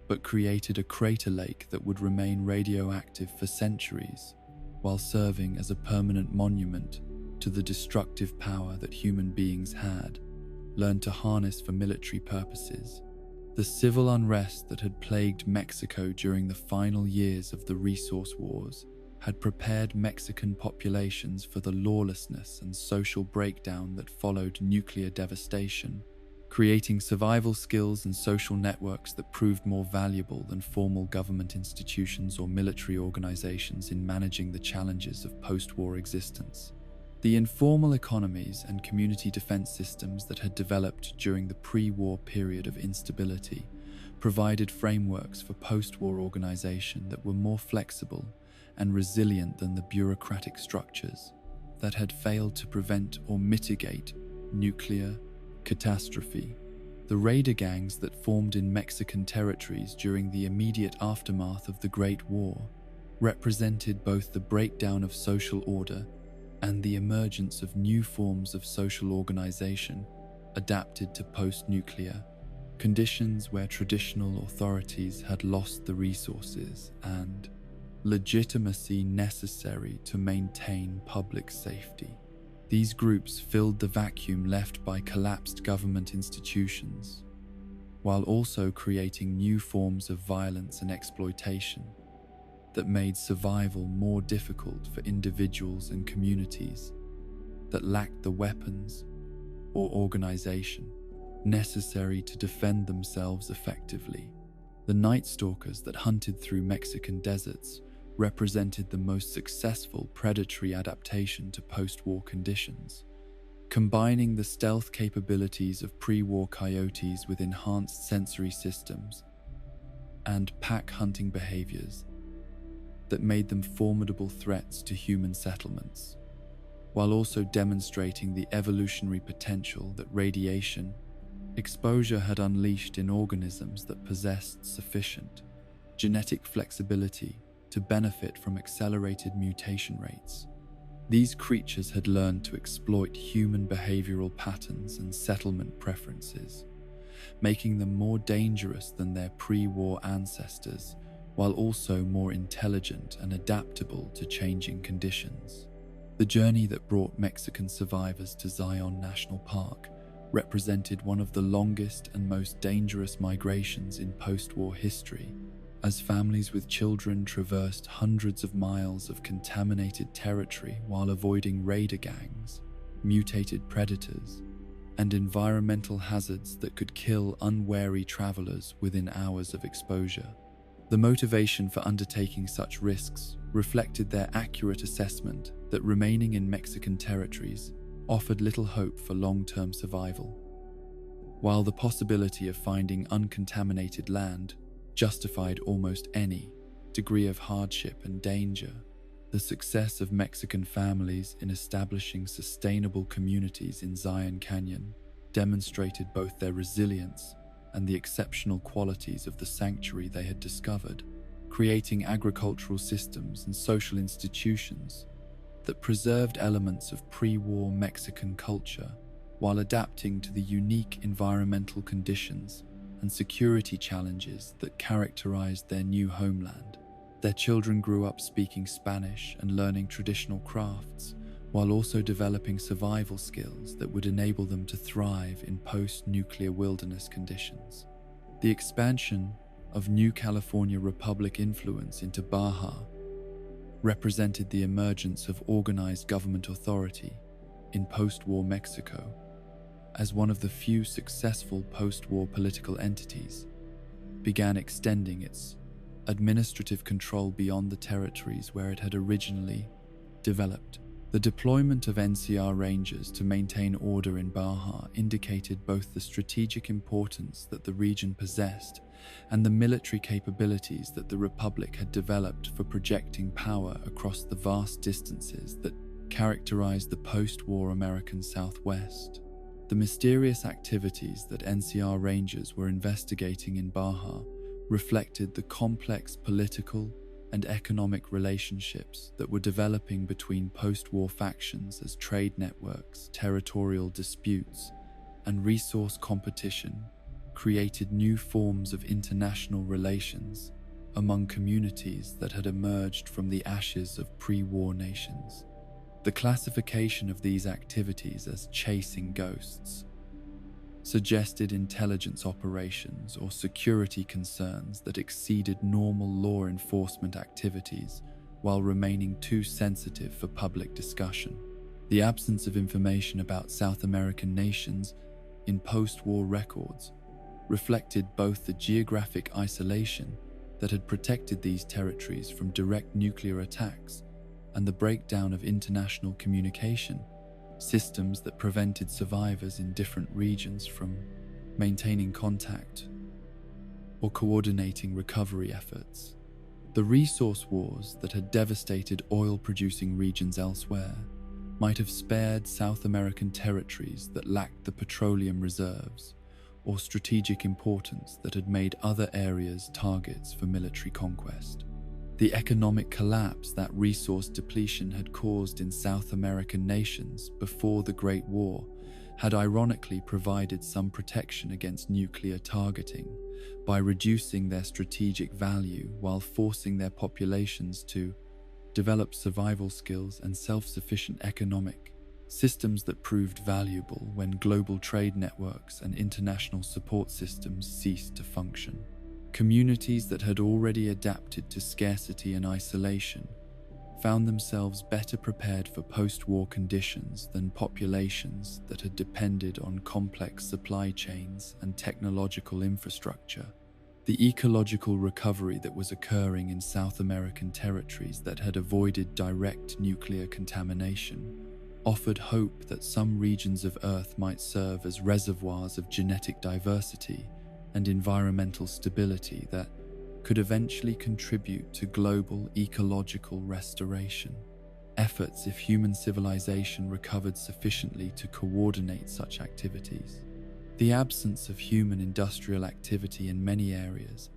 but created a crater lake that would remain radioactive for centuries, while serving as a permanent monument to the destructive power that human beings had learned to harness for military purposes. The civil unrest that had plagued Mexico during the final years of the resource wars had prepared Mexican populations for the lawlessness and social breakdown that followed nuclear devastation, creating survival skills and social networks that proved more valuable than formal government institutions or military organizations in managing the challenges of post-war existence. The informal economies and community defense systems that had developed during the pre-war period of instability provided frameworks for post-war organization that were more flexible and resilient than the bureaucratic structures that had failed to prevent or mitigate nuclear catastrophe. The raider gangs that formed in Mexican territories during the immediate aftermath of the Great War represented both the breakdown of social order and the emergence of new forms of social organization adapted to post-nuclear conditions where traditional authorities had lost the resources and legitimacy necessary to maintain public safety. These groups filled the vacuum left by collapsed government institutions, while also creating new forms of violence and exploitation that made survival more difficult for individuals and communities that lacked the weapons or organization necessary to defend themselves effectively. The night stalkers that hunted through Mexican deserts represented the most successful predatory adaptation to post-war conditions, combining the stealth capabilities of pre-war coyotes with enhanced sensory systems and pack hunting behaviors that made them formidable threats to human settlements, while also demonstrating the evolutionary potential that radiation exposure had unleashed in organisms that possessed sufficient genetic flexibility to benefit from accelerated mutation rates. These creatures had learned to exploit human behavioral patterns and settlement preferences, making them more dangerous than their pre-war ancestors, while also more intelligent and adaptable to changing conditions. The journey that brought Mexican survivors to Zion National Park represented one of the longest and most dangerous migrations in post-war history, as families with children traversed hundreds of miles of contaminated territory while avoiding raider gangs, mutated predators, and environmental hazards that could kill unwary travelers within hours of exposure. The motivation for undertaking such risks reflected their accurate assessment that remaining in Mexican territories offered little hope for long-term survival. While the possibility of finding uncontaminated land justified almost any degree of hardship and danger, the success of Mexican families in establishing sustainable communities in Zion Canyon demonstrated both their resilience and the exceptional qualities of the sanctuary they had discovered, creating agricultural systems and social institutions that preserved elements of pre-war Mexican culture while adapting to the unique environmental conditions and security challenges that characterized their new homeland. Their children grew up speaking Spanish and learning traditional crafts, while also developing survival skills that would enable them to thrive in post-nuclear wilderness conditions. The expansion of New California Republic influence into Baja represented the emergence of organized government authority in post-war Mexico as one of the few successful post-war political entities began extending its administrative control beyond the territories where it had originally developed. The deployment of NCR Rangers to maintain order in Baja indicated both the strategic importance that the region possessed and the military capabilities that the Republic had developed for projecting power across the vast distances that characterized the post-war American Southwest. The mysterious activities that NCR Rangers were investigating in Baja reflected the complex political and economic relationships that were developing between post-war factions as trade networks, territorial disputes, and resource competition created new forms of international relations among communities that had emerged from the ashes of pre-war nations. The classification of these activities as chasing ghosts suggested intelligence operations or security concerns that exceeded normal law enforcement activities while remaining too sensitive for public discussion. The absence of information about South American nations in post-war records reflected both the geographic isolation that had protected these territories from direct nuclear attacks and the breakdown of international communication systems that prevented survivors in different regions from maintaining contact or coordinating recovery efforts. The resource wars that had devastated oil-producing regions elsewhere might have spared South American territories that lacked the petroleum reserves or strategic importance that had made other areas targets for military conquest. The economic collapse that resource depletion had caused in South American nations before the Great War had ironically provided some protection against nuclear targeting by reducing their strategic value while forcing their populations to develop survival skills and self-sufficient economic systems that proved valuable when global trade networks and international support systems ceased to function. Communities that had already adapted to scarcity and isolation found themselves better prepared for post-war conditions than populations that had depended on complex supply chains and technological infrastructure. The ecological recovery that was occurring in South American territories that had avoided direct nuclear contamination offered hope that some regions of Earth might serve as reservoirs of genetic diversity and environmental stability that could eventually contribute to global ecological restoration. Efforts if human civilization recovered sufficiently to coordinate such activities. The absence of human industrial activity in many areas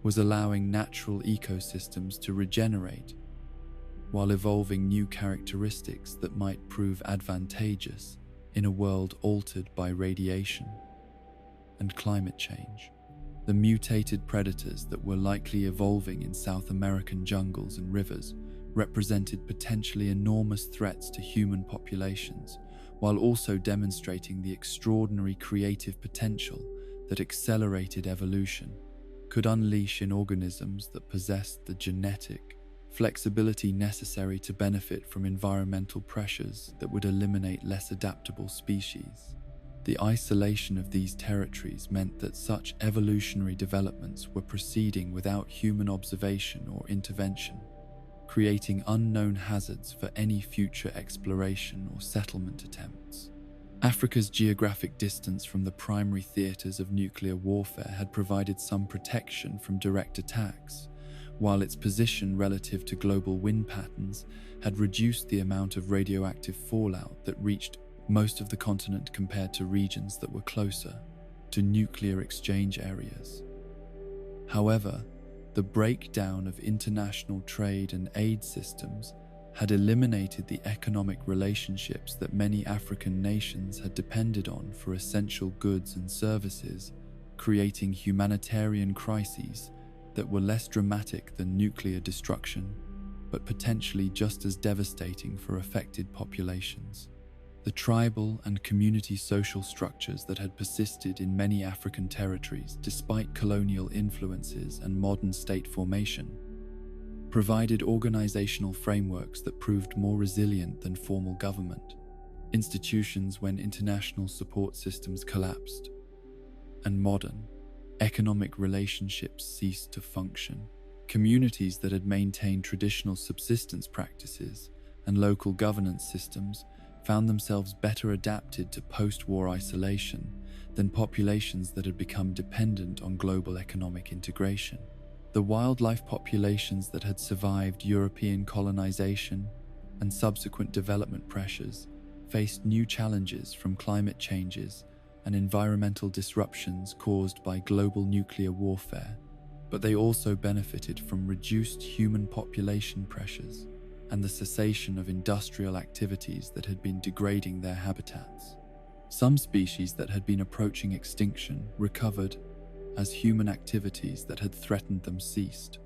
was allowing natural ecosystems to regenerate while evolving new characteristics that might prove advantageous in a world altered by radiation and climate change. The mutated predators that were likely evolving in South American jungles and rivers represented potentially enormous threats to human populations, while also demonstrating the extraordinary creative potential that accelerated evolution could unleash in organisms that possessed the genetic flexibility necessary to benefit from environmental pressures that would eliminate less adaptable species. The isolation of these territories meant that such evolutionary developments were proceeding without human observation or intervention, creating unknown hazards for any future exploration or settlement attempts. Africa's geographic distance from the primary theaters of nuclear warfare had provided some protection from direct attacks, while its position relative to global wind patterns had reduced the amount of radioactive fallout that reached most of the continent compared to regions that were closer to nuclear exchange areas. However, the breakdown of international trade and aid systems had eliminated the economic relationships that many African nations had depended on for essential goods and services, creating humanitarian crises that were less dramatic than nuclear destruction, but potentially just as devastating for affected populations. The tribal and community social structures that had persisted in many African territories despite colonial influences and modern state formation provided organizational frameworks that proved more resilient than formal government institutions when international support systems collapsed, and modern economic relationships ceased to function. Communities that had maintained traditional subsistence practices and local governance systems found themselves better adapted to post-war isolation than populations that had become dependent on global economic integration. The wildlife populations that had survived European colonization and subsequent development pressures faced new challenges from climate changes and environmental disruptions caused by global nuclear warfare, but they also benefited from reduced human population pressures and the cessation of industrial activities that had been degrading their habitats. Some species that had been approaching extinction recovered as human activities that had threatened them ceased,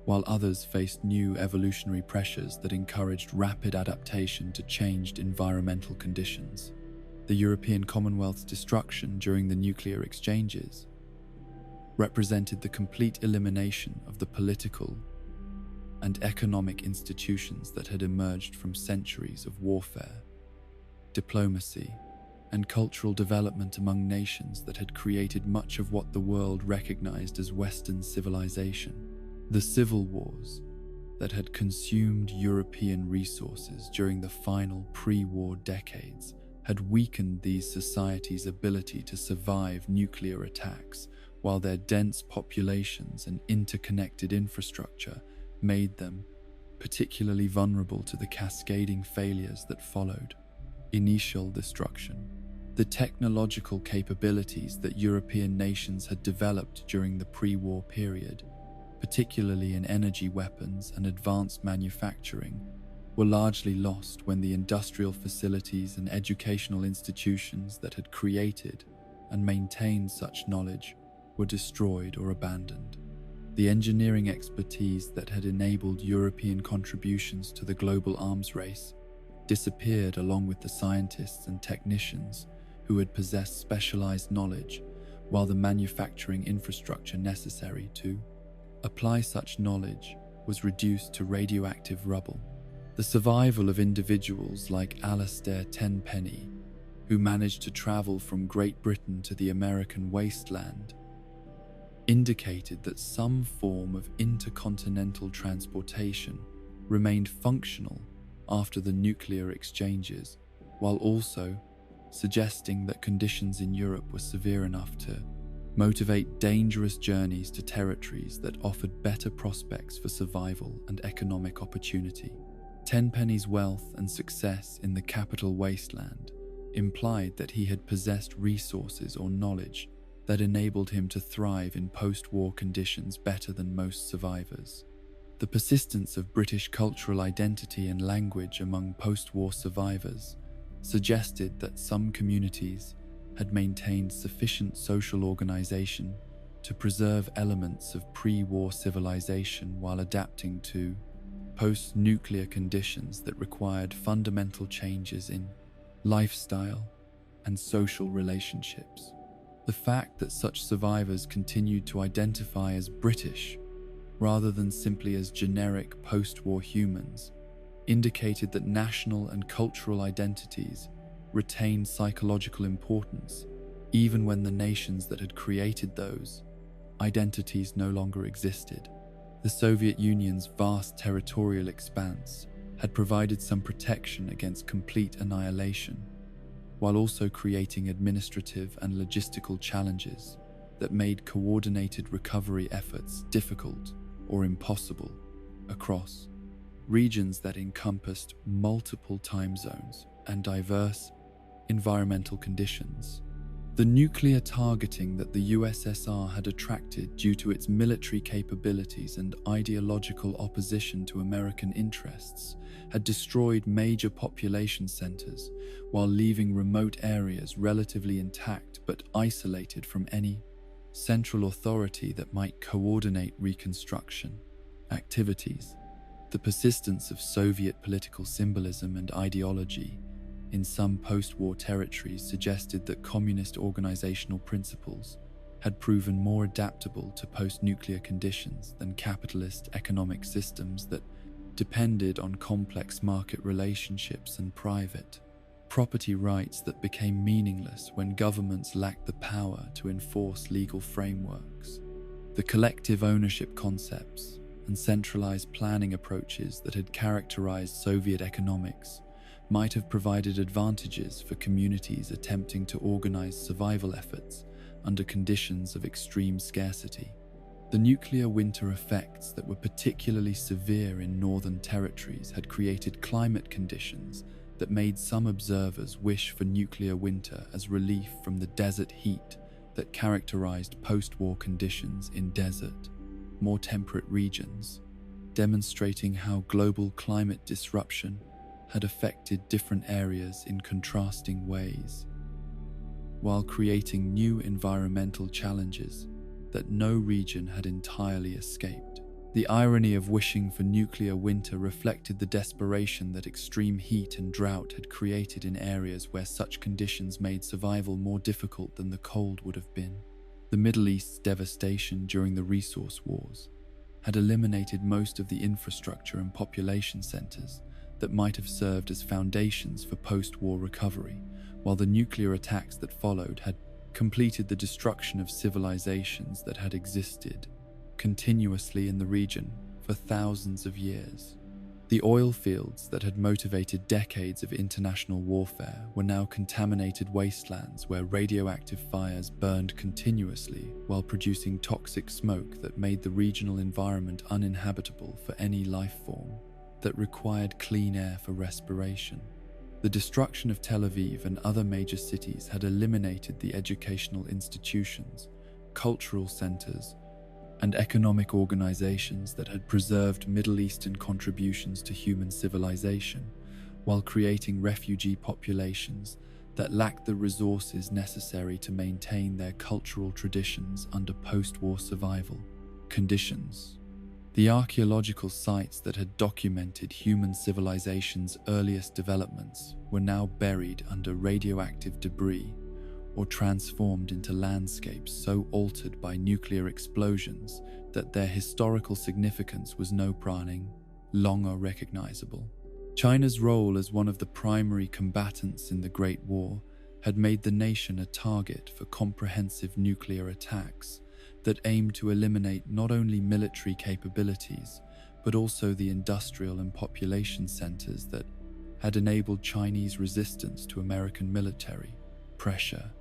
while others faced new evolutionary pressures that encouraged rapid adaptation to changed environmental conditions. The European Commonwealth's destruction during the nuclear exchanges represented the complete elimination of the political and economic institutions that had emerged from centuries of warfare, diplomacy, and cultural development among nations that had created much of what the world recognized as Western civilization. The civil wars that had consumed European resources during the final pre-war decades had weakened these societies' ability to survive nuclear attacks, while their dense populations and interconnected infrastructure made them particularly vulnerable to the cascading failures that followed. Initial destruction. The technological capabilities that European nations had developed during the pre-war period, particularly in energy weapons and advanced manufacturing, were largely lost when the industrial facilities and educational institutions that had created and maintained such knowledge were destroyed or abandoned. The engineering expertise that had enabled European contributions to the global arms race disappeared along with the scientists and technicians who had possessed specialized knowledge, while the manufacturing infrastructure necessary to apply such knowledge was reduced to radioactive rubble. The survival of individuals like Alastair Tenpenny, who managed to travel from Great Britain to the American wasteland, indicated that some form of intercontinental transportation remained functional after the nuclear exchanges, while also suggesting that conditions in Europe were severe enough to motivate dangerous journeys to territories that offered better prospects for survival and economic opportunity. Tenpenny's wealth and success in the capital wasteland implied that he had possessed resources or knowledge that enabled him to thrive in post-war conditions better than most survivors. The persistence of British cultural identity and language among post-war survivors suggested that some communities had maintained sufficient social organization to preserve elements of pre-war civilization while adapting to post-nuclear conditions that required fundamental changes in lifestyle and social relationships. The fact that such survivors continued to identify as British rather than simply as generic post-war humans indicated that national and cultural identities retained psychological importance even when the nations that had created those identities no longer existed. The Soviet Union's vast territorial expanse had provided some protection against complete annihilation, while also creating administrative and logistical challenges that made coordinated recovery efforts difficult or impossible across regions that encompassed multiple time zones and diverse environmental conditions. The nuclear targeting that the USSR had attracted due to its military capabilities and ideological opposition to American interests had destroyed major population centers while leaving remote areas relatively intact but isolated from any central authority that might coordinate reconstruction activities. The persistence of Soviet political symbolism and ideology in some post-war territories suggested that communist organizational principles had proven more adaptable to post-nuclear conditions than capitalist economic systems that depended on complex market relationships and private property rights that became meaningless when governments lacked the power to enforce legal frameworks. The collective ownership concepts and centralized planning approaches that had characterized Soviet economics might have provided advantages for communities attempting to organize survival efforts under conditions of extreme scarcity. The nuclear winter effects that were particularly severe in northern territories had created climate conditions that made some observers wish for nuclear winter as relief from the desert heat that characterized post-war conditions in desert, more temperate regions, demonstrating how global climate disruption had affected different areas in contrasting ways, while creating new environmental challenges that no region had entirely escaped. The irony of wishing for nuclear winter reflected the desperation that extreme heat and drought had created in areas where such conditions made survival more difficult than the cold would have been. The Middle East's devastation during the resource wars had eliminated most of the infrastructure and population centers that might have served as foundations for post-war recovery, while the nuclear attacks that followed had completed the destruction of civilizations that had existed continuously in the region for thousands of years. The oil fields that had motivated decades of international warfare were now contaminated wastelands where radioactive fires burned continuously while producing toxic smoke that made the regional environment uninhabitable for any life form that required clean air for respiration. The destruction of Tel Aviv and other major cities had eliminated the educational institutions, cultural centers, and economic organizations that had preserved Middle Eastern contributions to human civilization, while creating refugee populations that lacked the resources necessary to maintain their cultural traditions under post-war survival conditions. The archaeological sites that had documented human civilization's earliest developments were now buried under radioactive debris or transformed into landscapes so altered by nuclear explosions that their historical significance was no longer recognizable. China's role as one of the primary combatants in the Great War had made the nation a target for comprehensive nuclear attacks that aimed to eliminate not only military capabilities, but also the industrial and population centers that had enabled Chinese resistance to American military pressure.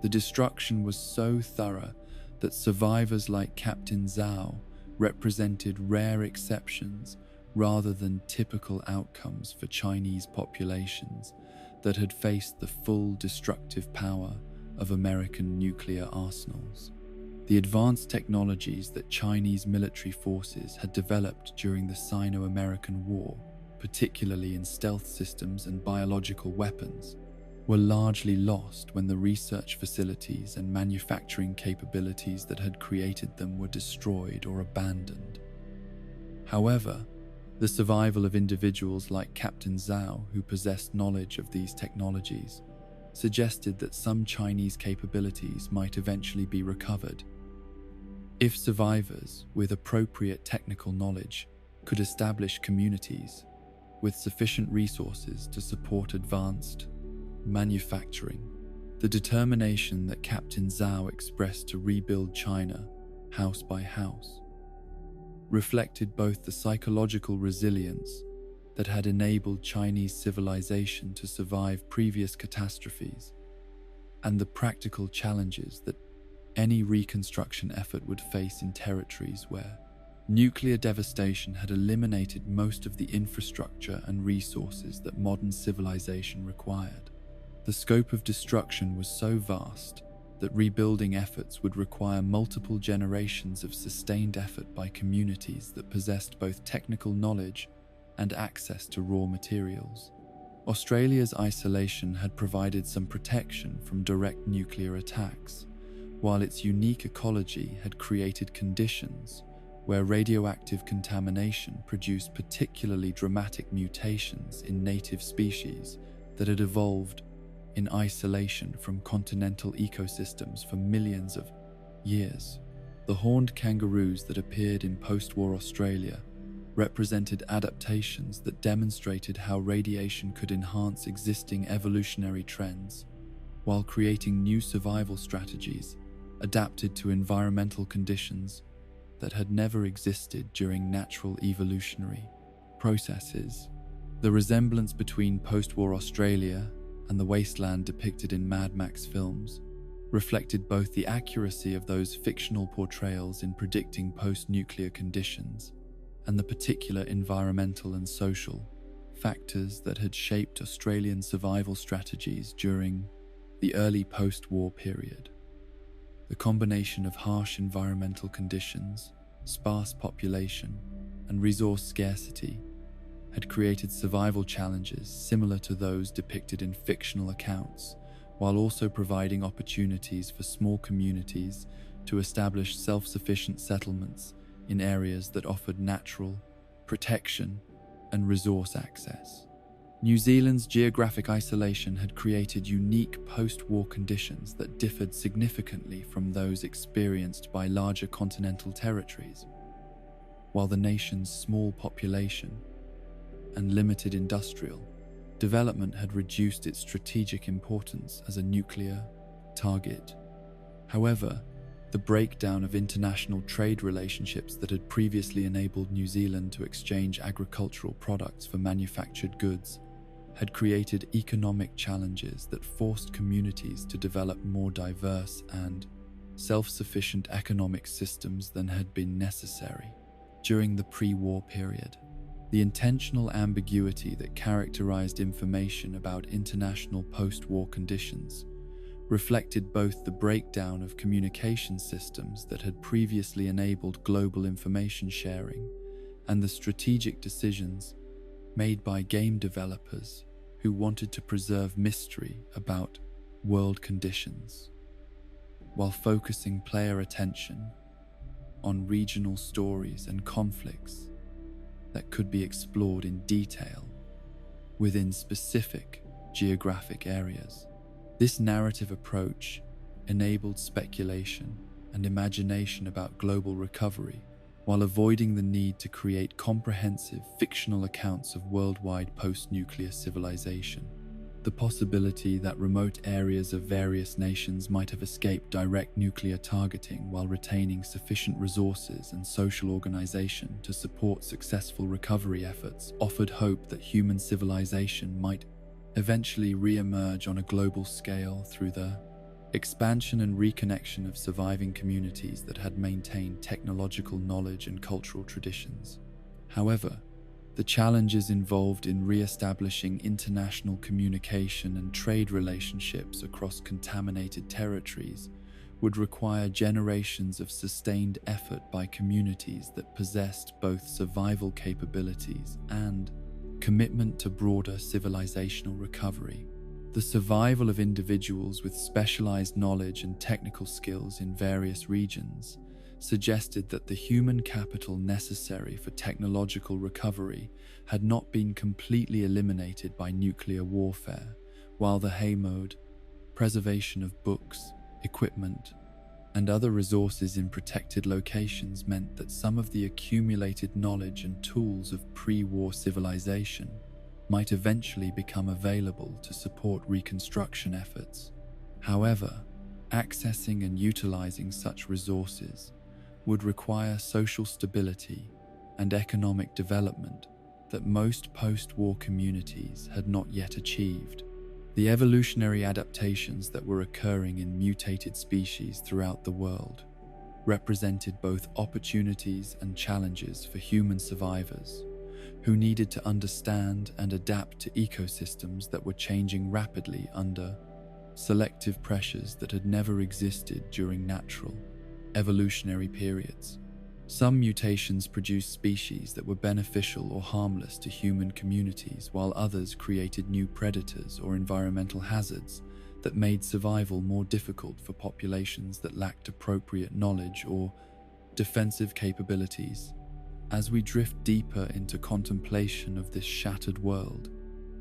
The destruction was so thorough that survivors like Captain Zhao represented rare exceptions rather than typical outcomes for Chinese populations that had faced the full destructive power of American nuclear arsenals. The advanced technologies that Chinese military forces had developed during the Sino-American War, particularly in stealth systems and biological weapons, were largely lost when the research facilities and manufacturing capabilities that had created them were destroyed or abandoned. However, the survival of individuals like Captain Zhao, who possessed knowledge of these technologies, suggested that some Chinese capabilities might eventually be recovered. If survivors with appropriate technical knowledge could establish communities with sufficient resources to support advanced manufacturing, the determination that Captain Zhao expressed to rebuild China house by house reflected both the psychological resilience that had enabled Chinese civilization to survive previous catastrophes, and the practical challenges that any reconstruction effort would face in territories where nuclear devastation had eliminated most of the infrastructure and resources that modern civilization required. The scope of destruction was so vast that rebuilding efforts would require multiple generations of sustained effort by communities that possessed both technical knowledge and access to raw materials. Australia's isolation had provided some protection from direct nuclear attacks, while its unique ecology had created conditions where radioactive contamination produced particularly dramatic mutations in native species that had evolved in isolation from continental ecosystems for millions of years. The horned kangaroos that appeared in post-war Australia represented adaptations that demonstrated how radiation could enhance existing evolutionary trends while creating new survival strategies adapted to environmental conditions that had never existed during natural evolutionary processes. The resemblance between post-war Australia and the wasteland depicted in Mad Max films reflected both the accuracy of those fictional portrayals in predicting post-nuclear conditions and the particular environmental and social factors that had shaped Australian survival strategies during the early post-war period. The combination of harsh environmental conditions, sparse population, and resource scarcity had created survival challenges similar to those depicted in fictional accounts, while also providing opportunities for small communities to establish self-sufficient settlements in areas that offered natural protection and resource access. New Zealand's geographic isolation had created unique post-war conditions that differed significantly from those experienced by larger continental territories. While the nation's small population and limited industrial development had reduced its strategic importance as a nuclear target. However, the breakdown of international trade relationships that had previously enabled New Zealand to exchange agricultural products for manufactured goods had created economic challenges that forced communities to develop more diverse and self-sufficient economic systems than had been necessary during the pre-war period. The intentional ambiguity that characterized information about international post-war conditions reflected both the breakdown of communication systems that had previously enabled global information sharing and the strategic decisions made by game developers who wanted to preserve mystery about world conditions, while focusing player attention on regional stories and conflicts that could be explored in detail within specific geographic areas. This narrative approach enabled speculation and imagination about global recovery, while avoiding the need to create comprehensive fictional accounts of worldwide post-nuclear civilization. The possibility that remote areas of various nations might have escaped direct nuclear targeting while retaining sufficient resources and social organization to support successful recovery efforts offered hope that human civilization might eventually re-emerge on a global scale through the expansion and reconnection of surviving communities that had maintained technological knowledge and cultural traditions. However, the challenges involved in re-establishing international communication and trade relationships across contaminated territories would require generations of sustained effort by communities that possessed both survival capabilities and commitment to broader civilizational recovery. The survival of individuals with specialized knowledge and technical skills in various regions suggested that the human capital necessary for technological recovery had not been completely eliminated by nuclear warfare, while the HAMOD, preservation of books, equipment, and other resources in protected locations meant that some of the accumulated knowledge and tools of pre-war civilization might eventually become available to support reconstruction efforts. However, accessing and utilizing such resources would require social stability and economic development that most post-war communities had not yet achieved. The evolutionary adaptations that were occurring in mutated species throughout the world represented both opportunities and challenges for human survivors who needed to understand and adapt to ecosystems that were changing rapidly under selective pressures that had never existed during natural, evolutionary periods. Some mutations produced species that were beneficial or harmless to human communities, while others created new predators or environmental hazards that made survival more difficult for populations that lacked appropriate knowledge or defensive capabilities. As we drift deeper into contemplation of this shattered world,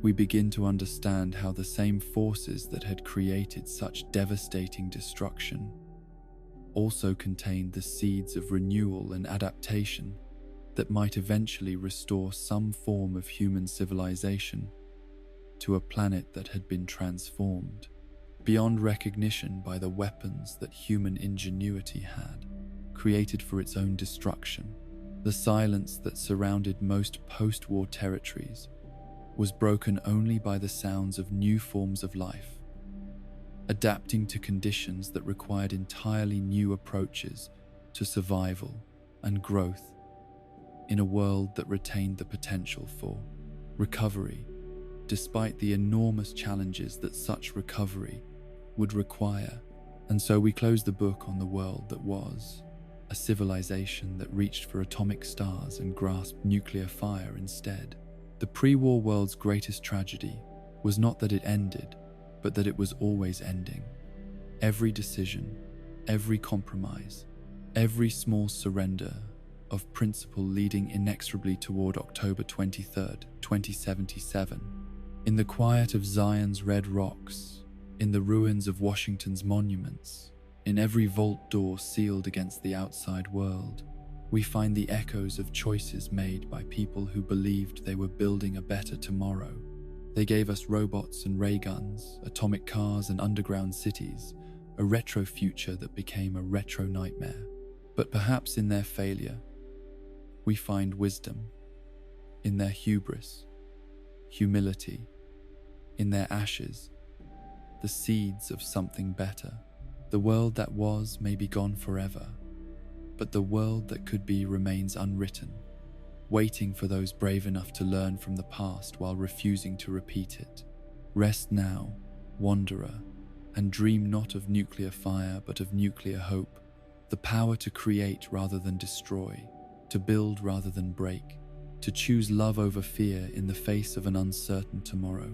we begin to understand how the same forces that had created such devastating destruction also contained the seeds of renewal and adaptation that might eventually restore some form of human civilization to a planet that had been transformed beyond recognition by the weapons that human ingenuity had created for its own destruction. The silence that surrounded most post-war territories was broken only by the sounds of new forms of life, adapting to conditions that required entirely new approaches to survival and growth in a world that retained the potential for recovery, despite the enormous challenges that such recovery would require. And so we close the book on the world that was, a civilization that reached for atomic stars and grasped nuclear fire instead. The pre-war world's greatest tragedy was not that it ended, but that it was always ending. Every decision, every compromise, every small surrender of principle leading inexorably toward October 23rd, 2077. In the quiet of Zion's red rocks, in the ruins of Washington's monuments, in every vault door sealed against the outside world, we find the echoes of choices made by people who believed they were building a better tomorrow. They gave us robots and ray guns, atomic cars and underground cities, a retro future that became a retro nightmare. But perhaps in their failure, we find wisdom. In their hubris, humility. In their ashes, the seeds of something better. The world that was may be gone forever, but the world that could be remains unwritten, waiting for those brave enough to learn from the past while refusing to repeat it. Rest now, wanderer, and dream not of nuclear fire but of nuclear hope, the power to create rather than destroy, to build rather than break, to choose love over fear in the face of an uncertain tomorrow.